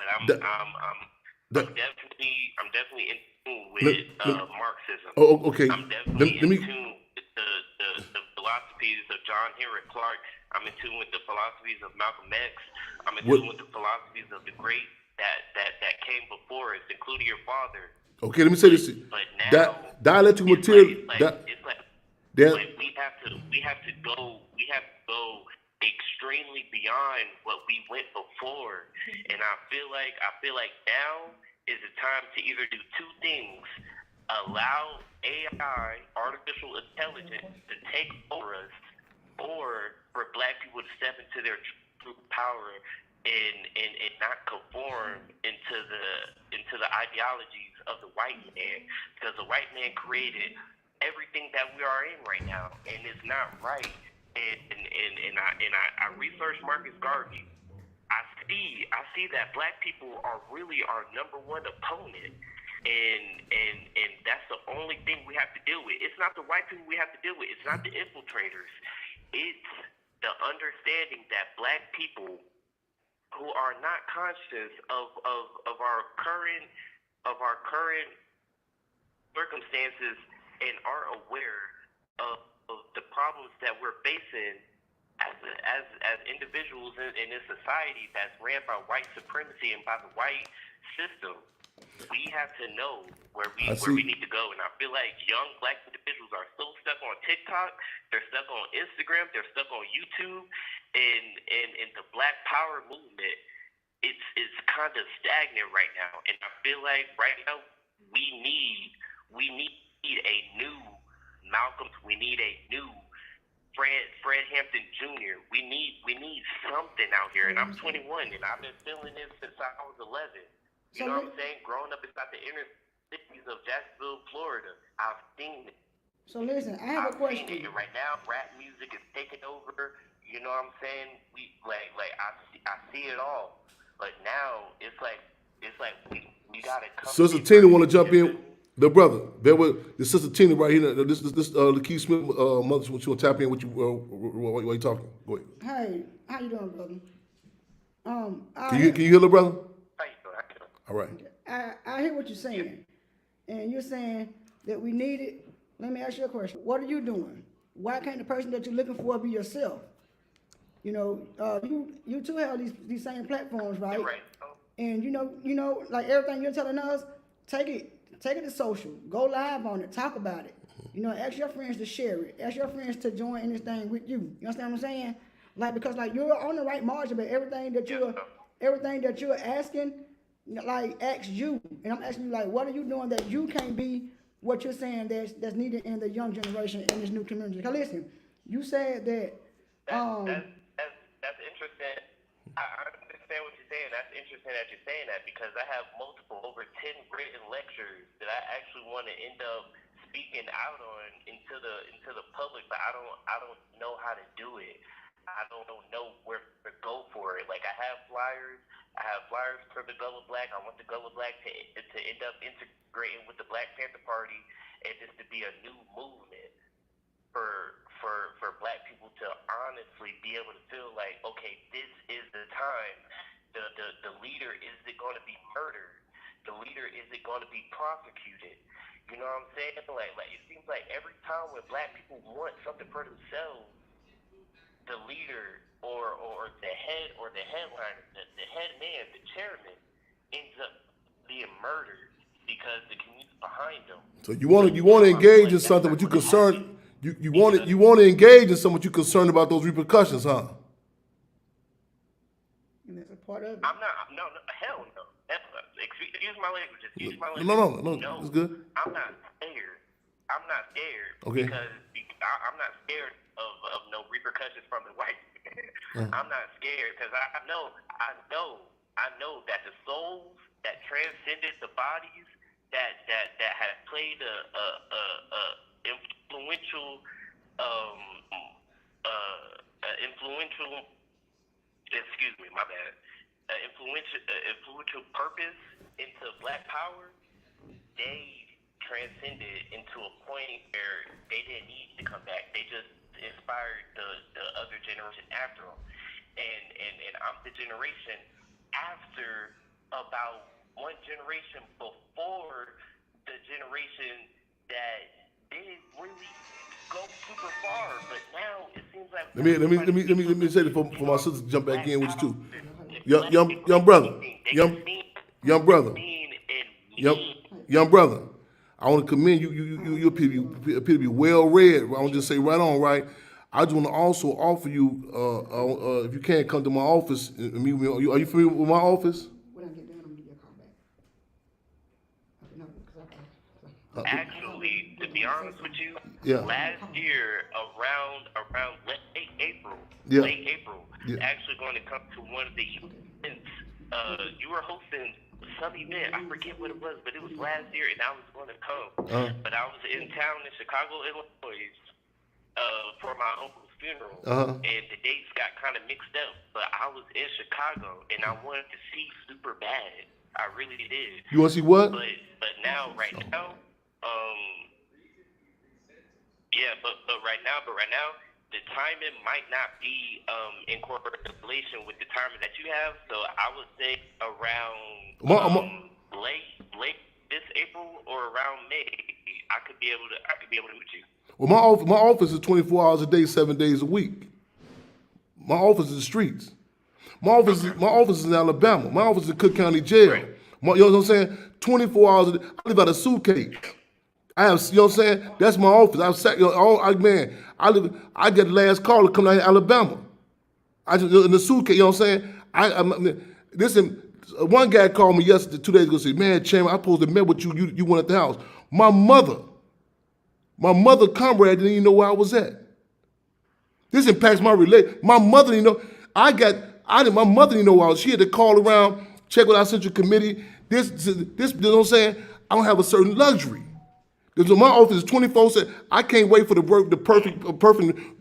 But I'm definitely in tune with Marxism. Oh, okay. I'm definitely in tune with the philosophies of John Henrik Clarke. I'm in tune with the philosophies of Malcolm X. I'm in tune with the philosophies of the great that came before us, including your father. Okay, let me say this. But now, dialectical material. We have to go extremely beyond what we went before, and I feel like now is the time to either do two things: allow AI, artificial intelligence, to take over us, or for Black people to step into their true power and not conform into the ideologies of the white man, because the white man created everything that we are in right now, and it's not right. And I researched Marcus Garvey. I see that Black people are really our number one opponent, and that's the only thing we have to deal with. It's not the white people we have to deal with. It's not the infiltrators. It's the understanding that Black people who are not conscious of our current circumstances and aren't aware of the problems that we're facing as individuals in this society that's ran by white supremacy and by the white system. We have to know where we need to go, and I feel like young Black individuals are so stuck on TikTok, they're stuck on Instagram, they're stuck on YouTube, and the Black Power movement, it's kind of stagnant right now. And I feel like right now we need a new Malcolm, we need a new Fred Hampton Jr. We need something out here, and I'm 21, and I've been feeling this since I was 11. You know what I'm saying? Growing up inside the inner cities of Jacksonville, Florida, I've seen it. So listen, I have a question. Seen it. Right now, rap music is taking over. You know what I'm saying? I see it all. But now it's like we gotta come. Sister Tina want to jump in. The brother, the Sister Tina right here. This Lakeith Smith mother. She want to tap in with you while you talking. Go ahead. Hey, how you doing, brother? Can you hear the brother? How you doing? All right. I hear what you're saying, and you're saying that we need it. Let me ask you a question. What are you doing? Why can't the person that you're looking for be yourself? You know, you too have these same platforms, right? You're right. And you know, like everything you're telling us, take it to social. Go live on it. Talk about it. You know, ask your friends to share it. Ask your friends to join in this thing with you. You understand what I'm saying? Like, because like you're on the right margin, but everything that you're asking, like, ask you. And I'm asking you, like, what are you doing that you can't be what you're saying that's needed in the young generation in this new community. Because listen, you said that, That's interesting. I understand what you're saying. That's interesting that you're saying that because I have over 10 written lectures that I actually want to end up speaking out on into the public, but I don't know how to do it. I don't know where to go for it. Like I have flyers for the Gullah Black. I want the Gullah Black to end up integrating with the Black Panther Party and just to be a new movement for Black people to honestly be able to feel like, okay, this is the time. The leader isn't going to be murdered. The leader isn't going to be prosecuted. You know what I'm saying? Like it seems like every time when Black people want something for themselves, the leader or the head or the headliner, the head man, the chairman, ends up being murdered because the community behind them. So you want to engage in something, but you concerned. You want to engage in something, but you're concerned about those repercussions, huh? and that's a part of it. I'm not. No, hell no. Excuse my language. Excuse my language. No, it's good. I'm not scared. I'm not scared. Okay. Because I'm not scared of no repercussions from the white man. I'm not scared because I know that the souls that transcended the bodies that had played a influential excuse me, my bad. Influential purpose into Black power, they transcended into a point where they didn't need to come back. They just inspired the other generation after them. And I'm the generation after about one generation before the generation that didn't really go super far, but now it seems like Let me say this for my sister to jump back in with you too. Young brother. I want to commend you. You appear to be well read. I want to just say right on, right. I just want to also offer you, if you can, come to my office. And meet with me. Are you familiar with my office? When I get done, I'm gonna give you a call back. actually, to be honest with you, Yeah. last year around late April, Yeah. actually going to come to one of the events. You were hosting some event. I forget what it was, but it was last year, and I was going to come. But I was in town in Chicago, Illinois, for my uncle's funeral, and the dates got kind of mixed up. But I was in Chicago, and I wanted to see super bad. I really did. You want to see what? But now, right now, right now, the timing might not be in correlation with the timing that you have. So I would say around late this April or around May, I could be able to meet you. Well, my office is 24 hours a day, 7 days a week. My office is the streets. My office is in Alabama. My office is in Cook County Jail. Right. You know what I'm saying? 24 hours a day. I live out of a suitcase. I have, you know what I'm saying? That's my office. I get the last call to come down here to Alabama. I just in the suitcase, you know what I'm saying? Listen, one guy called me yesterday, 2 days ago, said, "Man, Chairman, I supposed to met with you. You went at the house." My mother comrade didn't even know where I was at. This impacts my relation. My mother didn't know. My mother didn't know where I was. She had to call around, check with our central committee. This, you know what I'm saying? I don't have a certain luxury. My office is 24/7. I can't wait for the perfect,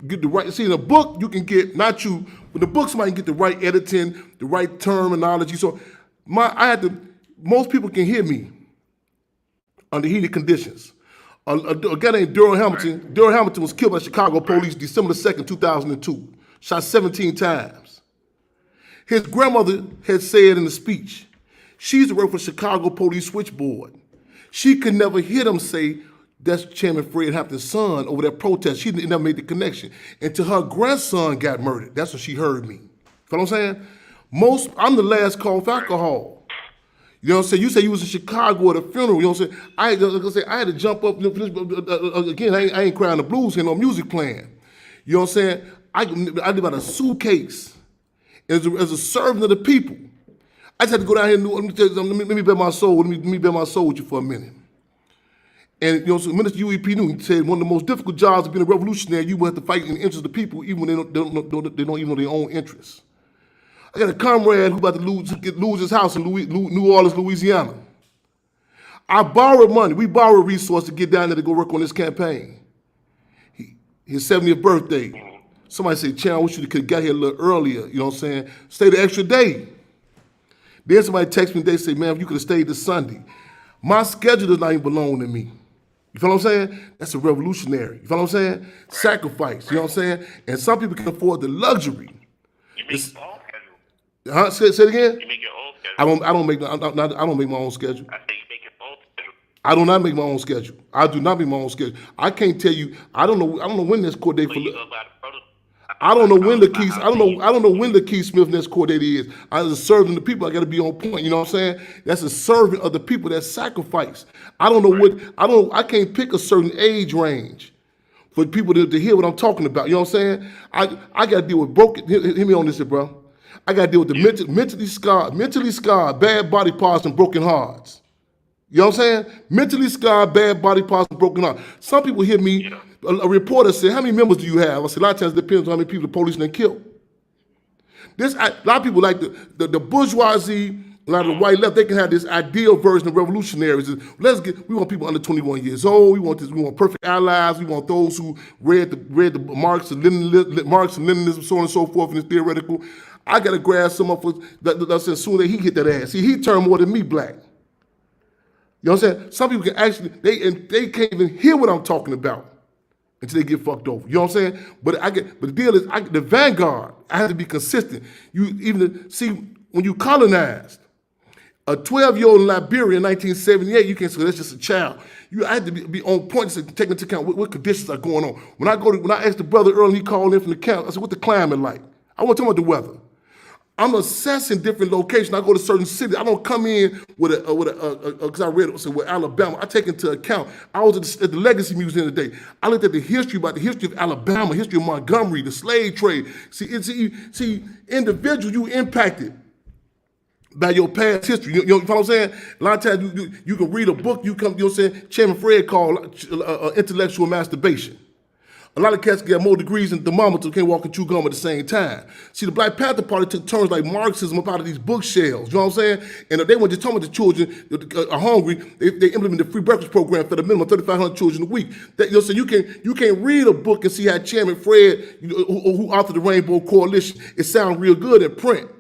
get the right. See, in a book you can get, not you, but the book somebody can get the right editing, the right terminology. So most people can hear me under heated conditions. A guy named Daryl Hamilton. Daryl Hamilton was killed by Chicago police December 2nd, 2002. Shot 17 times. His grandmother had said in the speech, she used to work for Chicago Police Switchboard. She could never hear them say, "That's Chairman Fred Hampton's son," over that protest. She never made the connection. Until her grandson got murdered. That's when she heard me. You know what I'm saying? I'm the last call for alcohol. You know what I'm saying? You say you was in Chicago at a funeral. You know what I'm saying? I had to jump up. Again, I ain't crying the blues here, no music playing. You know what I'm saying? I live out of a suitcase as a servant of the people. I just had to go down here and let me bare my soul. Let me bare my soul with you for a minute. And so Minister UEP Newton said one of the most difficult jobs of being a revolutionary, you will have to fight in the interest of the people, even when they don't even know their own interests. I got a comrade who about to lose his house in New Orleans, Louisiana. I borrowed money. We borrowed resources to get down there to go work on this campaign. His 70th birthday. Somebody said, Chan, I wish you could have got here a little earlier, you know what I'm saying? Stay the extra day. Then somebody texted me, they say, man, if you could have stayed this Sunday. My schedule does not even belong to me. You feel what I'm saying? That's a revolutionary. You feel what I'm saying? Right. Sacrifice, you know what I'm saying? And some people can afford the luxury. You make your own schedule. Say it again? You make your own schedule. I don't make my own schedule. I say you make your own schedule. I do not make my own schedule. I do not make my own schedule. I can't tell you. I don't know when this court date for. I don't know when Lakeith. I don't know when Lakeith Smith next court date is. As a servant of the people, I got to be on point. You know what I'm saying? That's a servant of the people that sacrifice. I don't know I can't pick a certain age range for people to hear what I'm talking about. You know what I'm saying? I got to deal with broken. Hear me on this, bro. I got to deal with the mentally scarred, bad body parts and broken hearts. You know what I'm saying? Mentally scarred, bad body parts and broken hearts. Some people hear me. Yeah. A reporter said, how many members do you have? I said, a lot of times it depends on how many people the police done killed. A lot of people like the bourgeoisie, a lot of the white left, they can have this ideal version of revolutionaries. We want people under 21 years old. We want perfect allies. We want those who read the Marx and Leninism, so on and so forth, and it's theoretical. I got to grab someone that as soon as he hit that ass. See, he turned more than me black. You know what I'm saying? Some people can actually, they can't even hear what I'm talking about until they get fucked over. You know what I'm saying? But the deal is, the vanguard, I have to be consistent. See, when you colonized, a 12-year-old in Liberia in 1978, you can't say that's just a child. I had to be on point and take into account what conditions are going on. When I asked the brother earlier, he called in from the camp, I said, what's the climate like? I want to talk about the weather. I'm assessing different locations. I go to certain cities. I don't come in with because I read it, with Alabama. I take into account. I was at the Legacy Museum today. I looked at the history of Alabama, history of Montgomery, the slave trade. See, individuals you impacted by your past history. You know what I'm saying? A lot of times you can read a book, you know what I'm saying? Chairman Fred called intellectual masturbation. A lot of cats get more degrees than thermometer can't walk and chew gum at the same time. See, the Black Panther Party took terms like Marxism up out of these bookshelves, you know what I'm saying? And they weren't just talking about the children are hungry. They implemented the free breakfast program for the minimum 3,500 children a week. So you can't read a book and see how Chairman Fred, who authored the Rainbow Coalition, it sounds real good in print.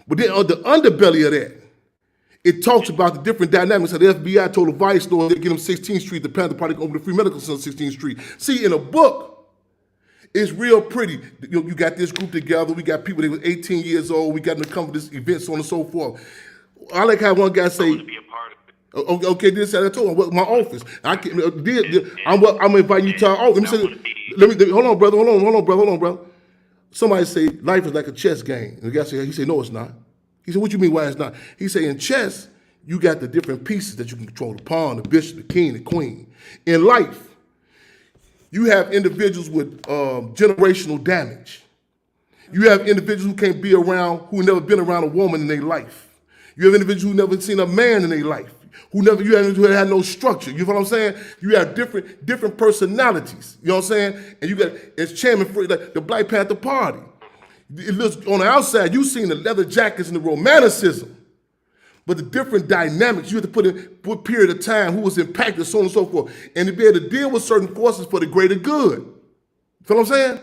But then on the underbelly of that, it talks about the different dynamics. How the FBI told the Vice store they get them 16th Street, the Panther Party opened the free medical center on 16th Street. See, in a book, it's real pretty. You got this group together. We got people that were 18 years old. We got them to come to this event, so on and so forth. I like how one guy say, to be a part of it. Okay, this I told him, my office. I'm inviting you to our office. Hold on, brother. Somebody say life is like a chess game. And the guy said, he said, no, it's not. He said, what you mean why it's not? He said, in chess, you got the different pieces that you can control, the pawn, the bishop, the king, the queen. In life, you have individuals with generational damage. You have individuals who can't be around, who never been around a woman in their life. You have individuals who never seen a man in their life, who had no structure. You know what I'm saying? You have different personalities. You know what I'm saying? And you got, as chairman for the Black Panther Party. It looks on the outside, you've seen the leather jackets and the romanticism. But the different dynamics, you have to put in what period of time, who was impacted, so on and so forth, and to be able to deal with certain forces for the greater good. You feel what I'm saying?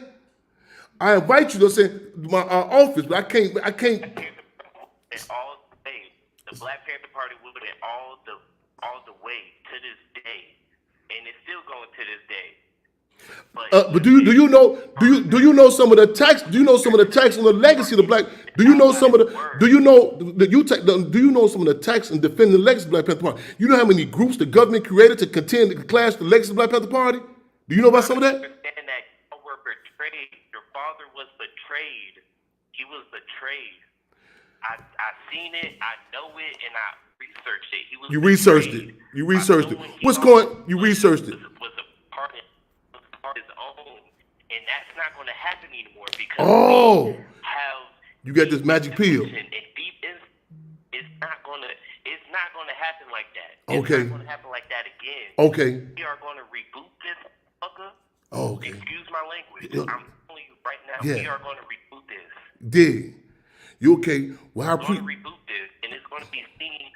I invite you to say my office, but I can't. In all days, the Black Panther Party will be all the way to this day, and it's still going to this day. But do you know some of the attacks? Do you know some of the attacks on the legacy of the black? Do you know some of the? Do you know some of the attacks and defending the legacy of the Black Panther Party? You know how many groups the government created to contend to clash the legacy of the Black Panther Party? Do you know about some of that? Understand that you were betrayed. Your father was betrayed. He was betrayed. I seen it. I know it, and I researched it. He was. You researched it. You researched it. What's going? You researched it. Was a part of his own, and that's not going to happen anymore because you got this magic pill. And deep in, it's not going to happen like that. Okay. It's not going to happen like that again. Okay. We are going to reboot this fucker. Okay. Excuse my language. Yeah. I'm telling you right now, Yeah. we are going to reboot this. Dig. You okay? Well, I We're going to appreciate. reboot this, and it's going to be seen.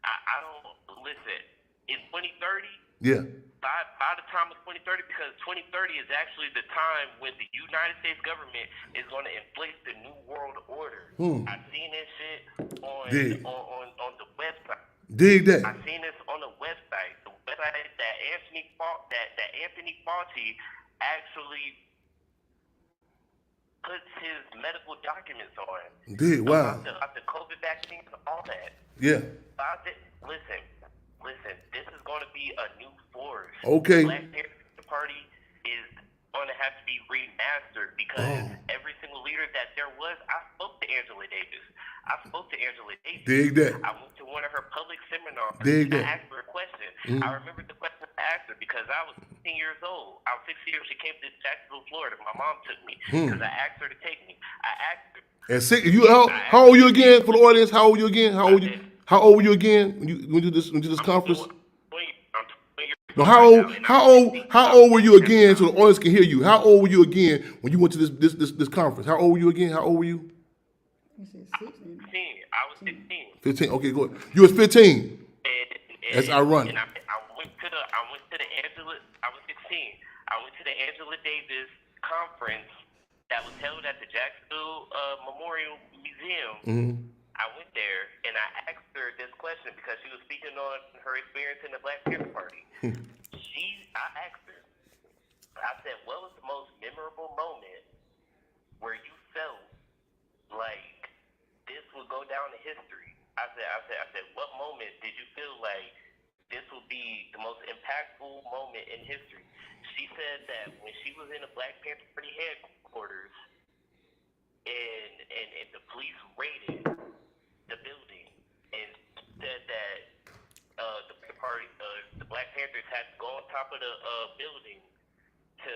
I don't listen. In 2030, Yeah. by the time of 2030, because 2030 is actually the time when the United States government is going to inflate the new world order. I've seen this shit on Dig. on the website. Dig that. I've seen this on the website that Anthony Fauci actually puts his medical documents on. Dig. Wow. About the COVID vaccine and all that. Yeah. Listen, this is going to be a new force. Okay. Black Panther Party is going to have to be remastered because every single leader that there was, I spoke to Angela Davis. Dig that. I went to one of her public seminars. Dig I that. asked her a question. I remember the question I asked her because I was 16 years old. I was 6 years. She came to Jacksonville, Florida. My mom took me because I asked her to take me. I asked her. And six, how old are you again for the audience? How old are you again? How old were you again when you do this conference? I'm 20 years No, old right now, how old were you again so the audience can hear you? How old were you again when you went to this conference? How old were you again? How old were you? You said 16. 15. I was 15. 15. Okay, go ahead. You was 15. That's ironic. And I went to the Angela. I was 16. I went to the Angela Davis conference that was held at the Jacksonville Memorial Museum. I went there and I asked her this question because she was speaking on her experience in the Black Panther Party. I asked her. I said, "What was the most memorable moment where you felt like this would go down in history?" I said, "What moment did you feel like this will be the most impactful moment in history?" She said that when she was in the Black Panther Party headquarters and the police raided the building and said that the Black Panthers had to go on top of the building to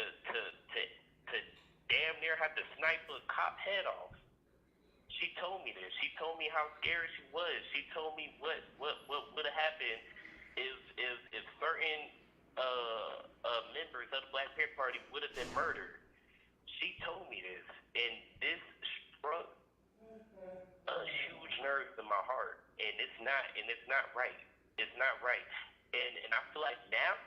damn near have to snipe a cop head off. She told me this. She told me how scared she was. She told me what would have happened if certain members of the Black Panther Party would have been murdered. She told me this, and this struck a huge nerve in my heart. And it's not right. It's not right. And I feel like now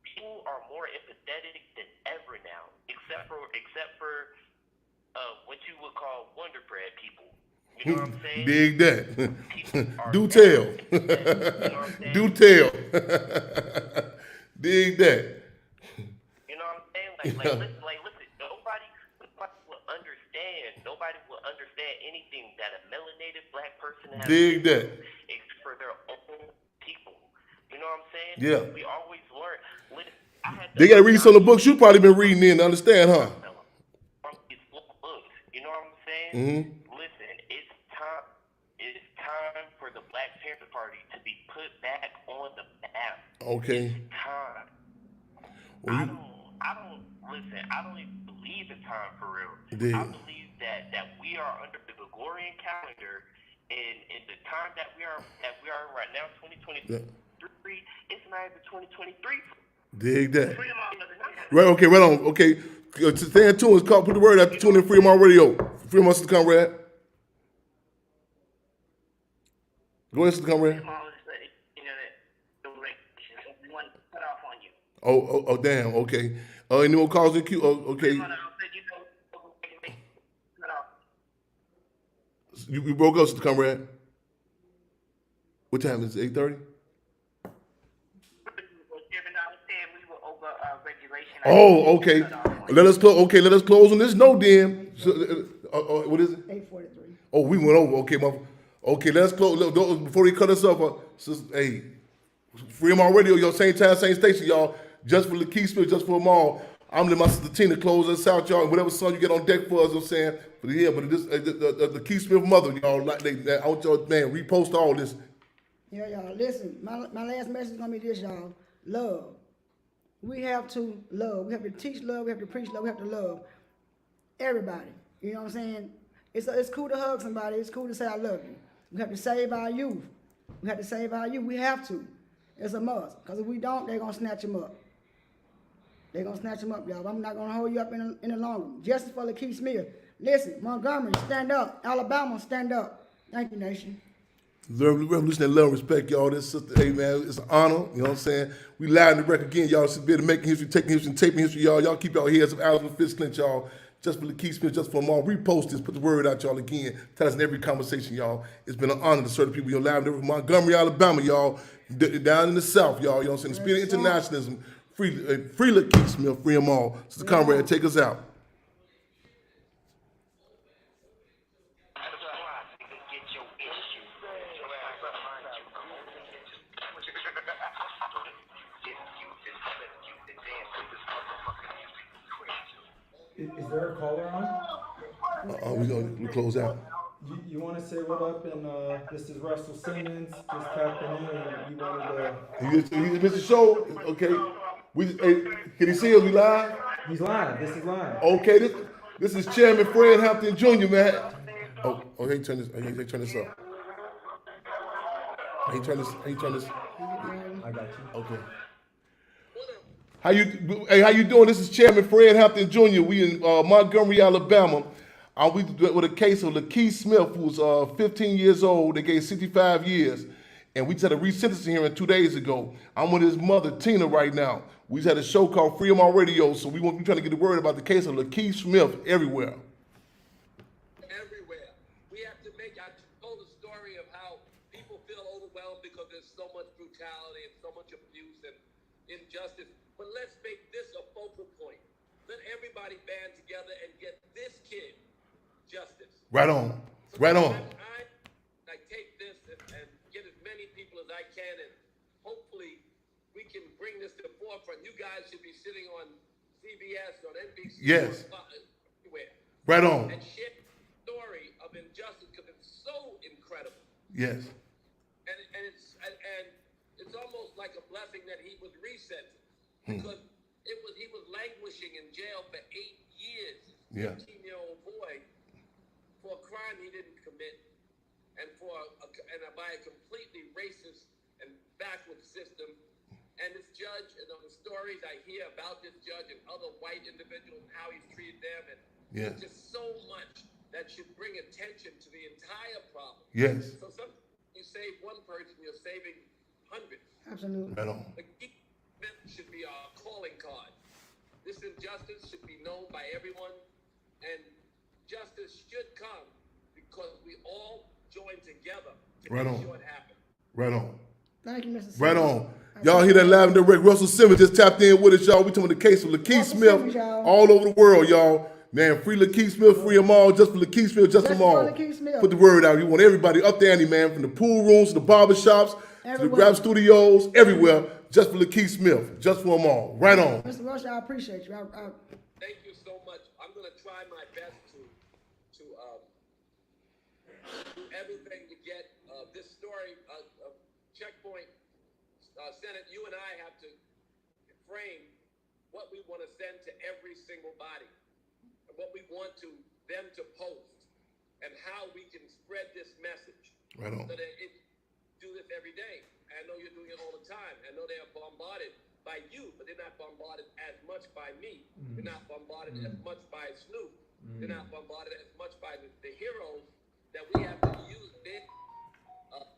people are more empathetic than ever now, except for what you would call Wonder Bread people. You know what I'm saying? Dig that. Do now tell. empathetic, you know what I'm saying? Do tell. Dig that. You know what I'm saying? Listen, nobody will understand anything that a melanated black person has Dig that. except for their own people. You know what I'm saying? Yeah. We always learn. They gotta read some of the books you probably been reading in to understand, huh? It's full of books. You know what I'm saying? Listen, it's time for the Black Panther Party to be put back on the map. Okay. It's time. Well, I don't even believe in time for real. Dig. I believe that we are under the Gregorian calendar, and in the time that we are in right now, 2023, it's not even 2023. Dig that. Freedom on the night. Right, okay, right on. Okay. Stay tuned. Put the word out to tune in Freedom on Radio. Freedom on Sister Conrad. Go ahead, Sister Conrad. You know that the regulations, we want to cut off on you. Oh, damn. Okay. Any more calls in queue? Okay. Cut off. You broke up, Sister Conrad. What time is it? 8:30? Oh, okay. Let us close. Okay, let us close on this note then. So, what is it? 8:43. Oh, we went over. Okay, okay. Let's close. Before he cut us off, hey, Freedom on Radio, y'all. Same time, same station, y'all. Just for the Key Smith, just for them all. I'm letting my sister Tina close us out, y'all. And whatever song you get on deck for us, I'm saying. But yeah, but this the Key Smith mother, y'all. I want y'all, man, repost all this. Yeah, y'all. Listen, my last message is gonna be this, y'all. Love. We have to love. We have to teach love. We have to preach love. We have to love everybody. You know what I'm saying? It's cool to hug somebody. It's cool to say I love you. We have to save our youth. We have to save our youth. We have to. It's a must. Because if we don't, they're going to snatch him up. They're going to snatch him up, y'all. I'm not going to hold you up any longer. Justice for Lakeith Smith. Listen, Montgomery, stand up. Alabama, stand up. Thank you, nation. Revolutionary love and respect, y'all. This sister, hey man, it's an honor. You know what I'm saying? We live in the record again, y'all. It's been making history, taking history, and taping history, y'all. Y'all keep y'all heads up, Alabama fist clench, y'all. Just for Lakeith Smith, just for them all. Repost this, put the word out, y'all, again. Tell us in every conversation, y'all. It's been an honor to serve the people. You're live in Montgomery, Alabama, y'all. Down in the South, y'all. You know what I'm saying? The spirit of internationalism. Free Lakeith Smith, free them all. Sister Conrad, take us out. Is there a caller on? We close out. You want to say what up? And this is Russell Simmons, just tapping in. And you wanted to. He missed the show. Okay. Can he see us? We live? He's live. This is live. Okay. This is Chairman Fred Hampton Jr. Man. Oh, he turn this. He turn this up. He turn this. I got you. Okay. How you doing? This is Chairman Fred Hampton Jr. We in Montgomery, Alabama. We with a case of Lakeith Smith, who was 15 years old. They gave 65 years, and we just had a resentencing hearing 2 days ago. I'm with his mother, Tina, right now. We just had a show called Freedom on Radio, so we're trying to get the word about the case of Lakeith Smith everywhere. Everywhere. We have to I told the story of how people feel overwhelmed because there's so much brutality and so much abuse and injustice. But let's make this a focal point. Let everybody band together and get this kid justice. Right on. Right on. I take this and get as many people as I can, and hopefully we can bring this to the forefront. You guys should be sitting on CBS, on NBC, yes, everywhere. Right on. And share the story of injustice because it's so incredible. Yes. And it's almost like a blessing that he was resentenced. Because he was languishing in jail for 8 years, yeah. 15-year-old boy, for a crime he didn't commit, and by a completely racist and backward system. And this judge, and the stories I hear about this judge and other white individuals and how he's treated them, and there's just so much that should bring attention to the entire problem. Yes. So sometimes you save one person, you're saving hundreds. Absolutely. Right on. Should be our calling card. This injustice should be known by everyone, and justice should come because we all join together to make sure it happens. Right on. Thank you, Mr. Simmons. Right on. Y'all hear that live and direct. Russell Simmons just tapped in with us, y'all. We talking about the case of Lakeith Smith all over the world, y'all. Man, free Lakeith Smith, free them all. Just for Lakeith Smith, just for them all. Put the word out. You want everybody up there, man, from the pool rooms to the barber shops to the rap studios, everywhere. Just for Lakeith Smith, just for them all. Right on. Mr. Rush, I appreciate you. Thank you so much. I'm going to try my best to do everything to get this story of Checkpoint. Senate, you and I have to frame what we want to send to every single body, and what we want them to post, and how we can spread this message. Right on. So that do this every day. I know you're doing it all the time. I know they are bombarded by you, but they're not bombarded as much by me. They're not bombarded as much by Snoop. They're not bombarded as much by the heroes that we have to use their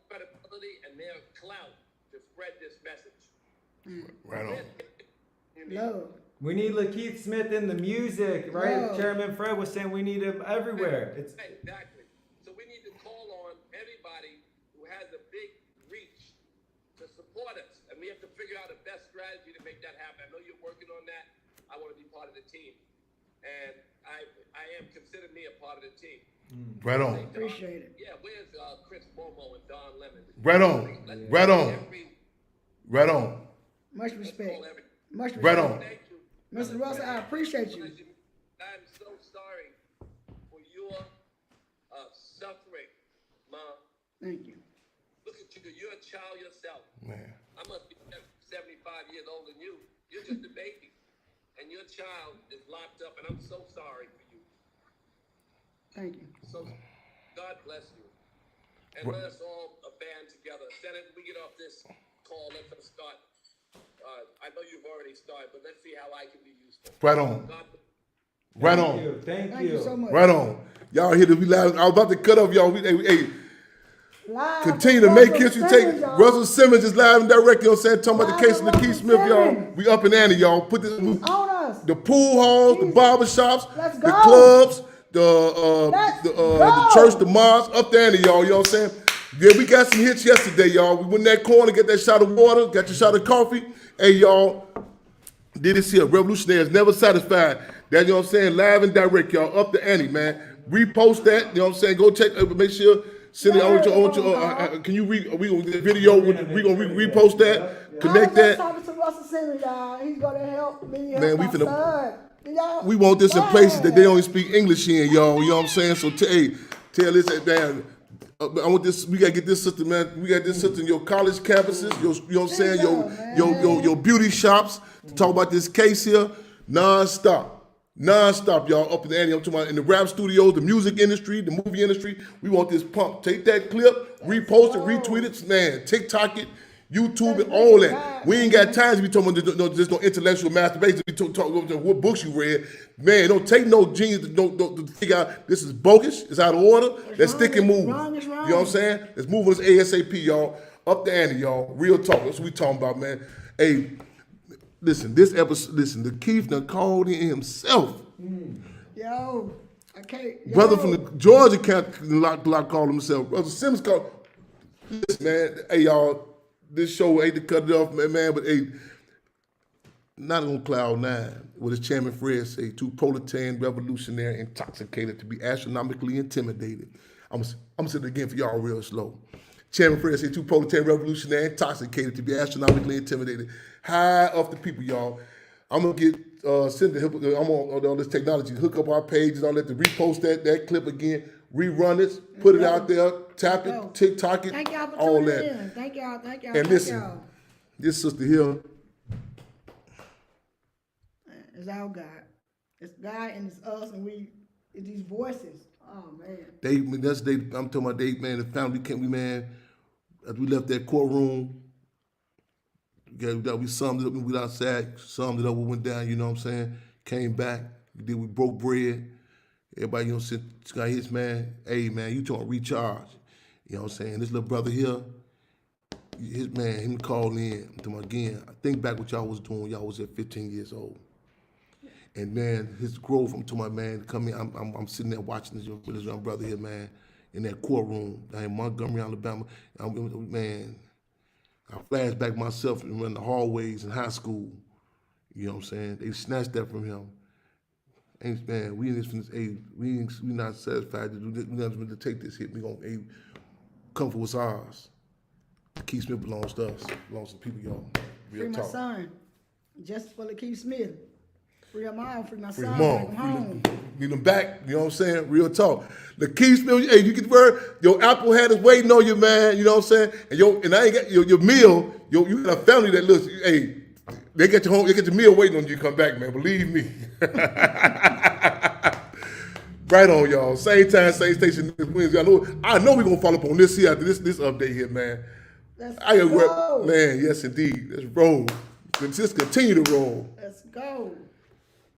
credibility and their clout to spread this message. Right on. Love. We need Lakeith Smith in the music, right? Love. Chairman Fred was saying we need him everywhere. It's Exactly. So we need to call on everybody who has a big reach to support us, and we have to figure out a best strategy to make that happen. I know you're working on that. I want to be part of the team, and I am consider me a part of the team. Right on. Appreciate it. Yeah, where's Chris Momo and Don Lemon? Right on. Right on. Right on. Much respect. Much respect. Right on. Thank you. Mr. Russell, I appreciate you. I'm so sorry for your suffering, Mom. Thank you. Look at you. You're a child yourself. Man. I must be 75 years older than you. You're just a baby. And your child is locked up, and I'm so sorry for you. Thank you. So, God bless you. And let us all band together. Senate, we get off this call. Let's start. I know you've already started, but let's see how I can be useful. Right on. God, Right on. Thank Thank you so much. Right on. Y'all hear this? We live. I was about to cut off y'all. Hey, Live continue from to make Russell history. Simmons, Take y'all. Russell Simmons is live and direct. You know what I'm saying? Talking about the Live case of from Lakeith Russell Smith, y'all. Simmons. We up and ante, y'all. Put this. He's on us. The pool halls, the Jesus. barber shops, Let's the go. clubs, the Let's the go. church, the mosque, up there, y'all. You know what I'm saying? Yeah, we got some hits yesterday, y'all. We went in that corner, get that shot of water, got your shot of coffee. Hey, y'all, did this here. Revolutionaries never satisfied. That, you know what I'm saying? Live and direct, y'all. Up the ante, man. Repost that. You know what I'm saying? Go check. Make sure. Cindy, I want you. Can you we gonna get a video? We gonna repost that. Connect I was just that. talking to Russell Simmons, y'all. He's gonna help me help Man, my we finna- son. Y'all, We want this in places that they yeah. only speak English in, y'all. You know what I'm saying? So tell this, man. I want this. We gotta get this system, man. We got this system in your college campuses. You know what I'm saying? Your beauty shops. To talk about this case here, nonstop, y'all. Up in the ante. I'm talking about in the rap studios, the music industry, the movie industry. We want this pump. Take that clip, repost it, retweet it, man. TikTok it. YouTube and all that. We ain't got time to be talking about just no intellectual masturbation. We talk about what books you read. Man, don't take no genius to figure out this is bogus, it's out of order. Let's stick and move. Wrong is wrong. You know what I'm saying? Let's move on this ASAP, y'all. Up the ante, y'all. Real talk. That's what we talking about, man. Hey, listen, this episode, the Keith done called in himself. Yo, I can't. Yo. Brother from the Georgia Block called himself. Brother Simmons called. Listen, man. Hey, y'all. This show hate to cut it off, man, but hey, not on cloud nine. What does Chairman Fred say? Too proletarian, revolutionary, intoxicated to be astronomically intimidated. I'm gonna say it again for y'all real slow. Chairman Fred said, too proletarian, revolutionary, intoxicated to be astronomically intimidated. High off the people, y'all. I'm gonna get Cindy. I'm on all this technology. Hook up our pages. I'll let the repost that clip again. Rerun it, put it out there, tap it, TikTok it, Thank y'all for all tuning that. in. Thank y'all. And listen, this sister here, It's our God. It's God and it's us and it's these voices. Oh man. I'm talking about man, the family man, as we left that courtroom, we summed it up, we went outside, summed it up, we went down, you know what I'm saying? Came back, we broke bread. Everybody, you know, got his man, hey man, you talking recharge. You know what I'm saying? This little brother here, his man, him calling in. I'm talking about again, I think back what y'all was doing, y'all was at 15 years old. And man, his growth, I'm talking about, man, I'm sitting there watching this with his young brother here, man, in that courtroom down in Montgomery, Alabama. Man, I flash back myself and run the hallways in high school. You know what I'm saying? They snatched that from him. And man, we not satisfied to do this. We not to take this hit. We gonna comfort was ours. Keith Smith belongs to us. Belongs to the people, y'all. Real Free talk. my son. Just for Lakeith Smith. Free him all. Free my Free son. them all. Bring him home. Need them back. You know what I'm saying? Real talk. Lakeith Smith, hey, you get the word? Your apple head is waiting on you, man. You know what I'm saying? And I ain't got your meal. You got a family that looks. Hey, they get your home. They get your meal waiting on you to come back, man. Believe me. Right on, y'all. Same time, same station. Wednesday. I know we're gonna follow up on this here after this update here, man. Let's go. Man, yes indeed. Let's roll. Let's just continue to roll. Let's go.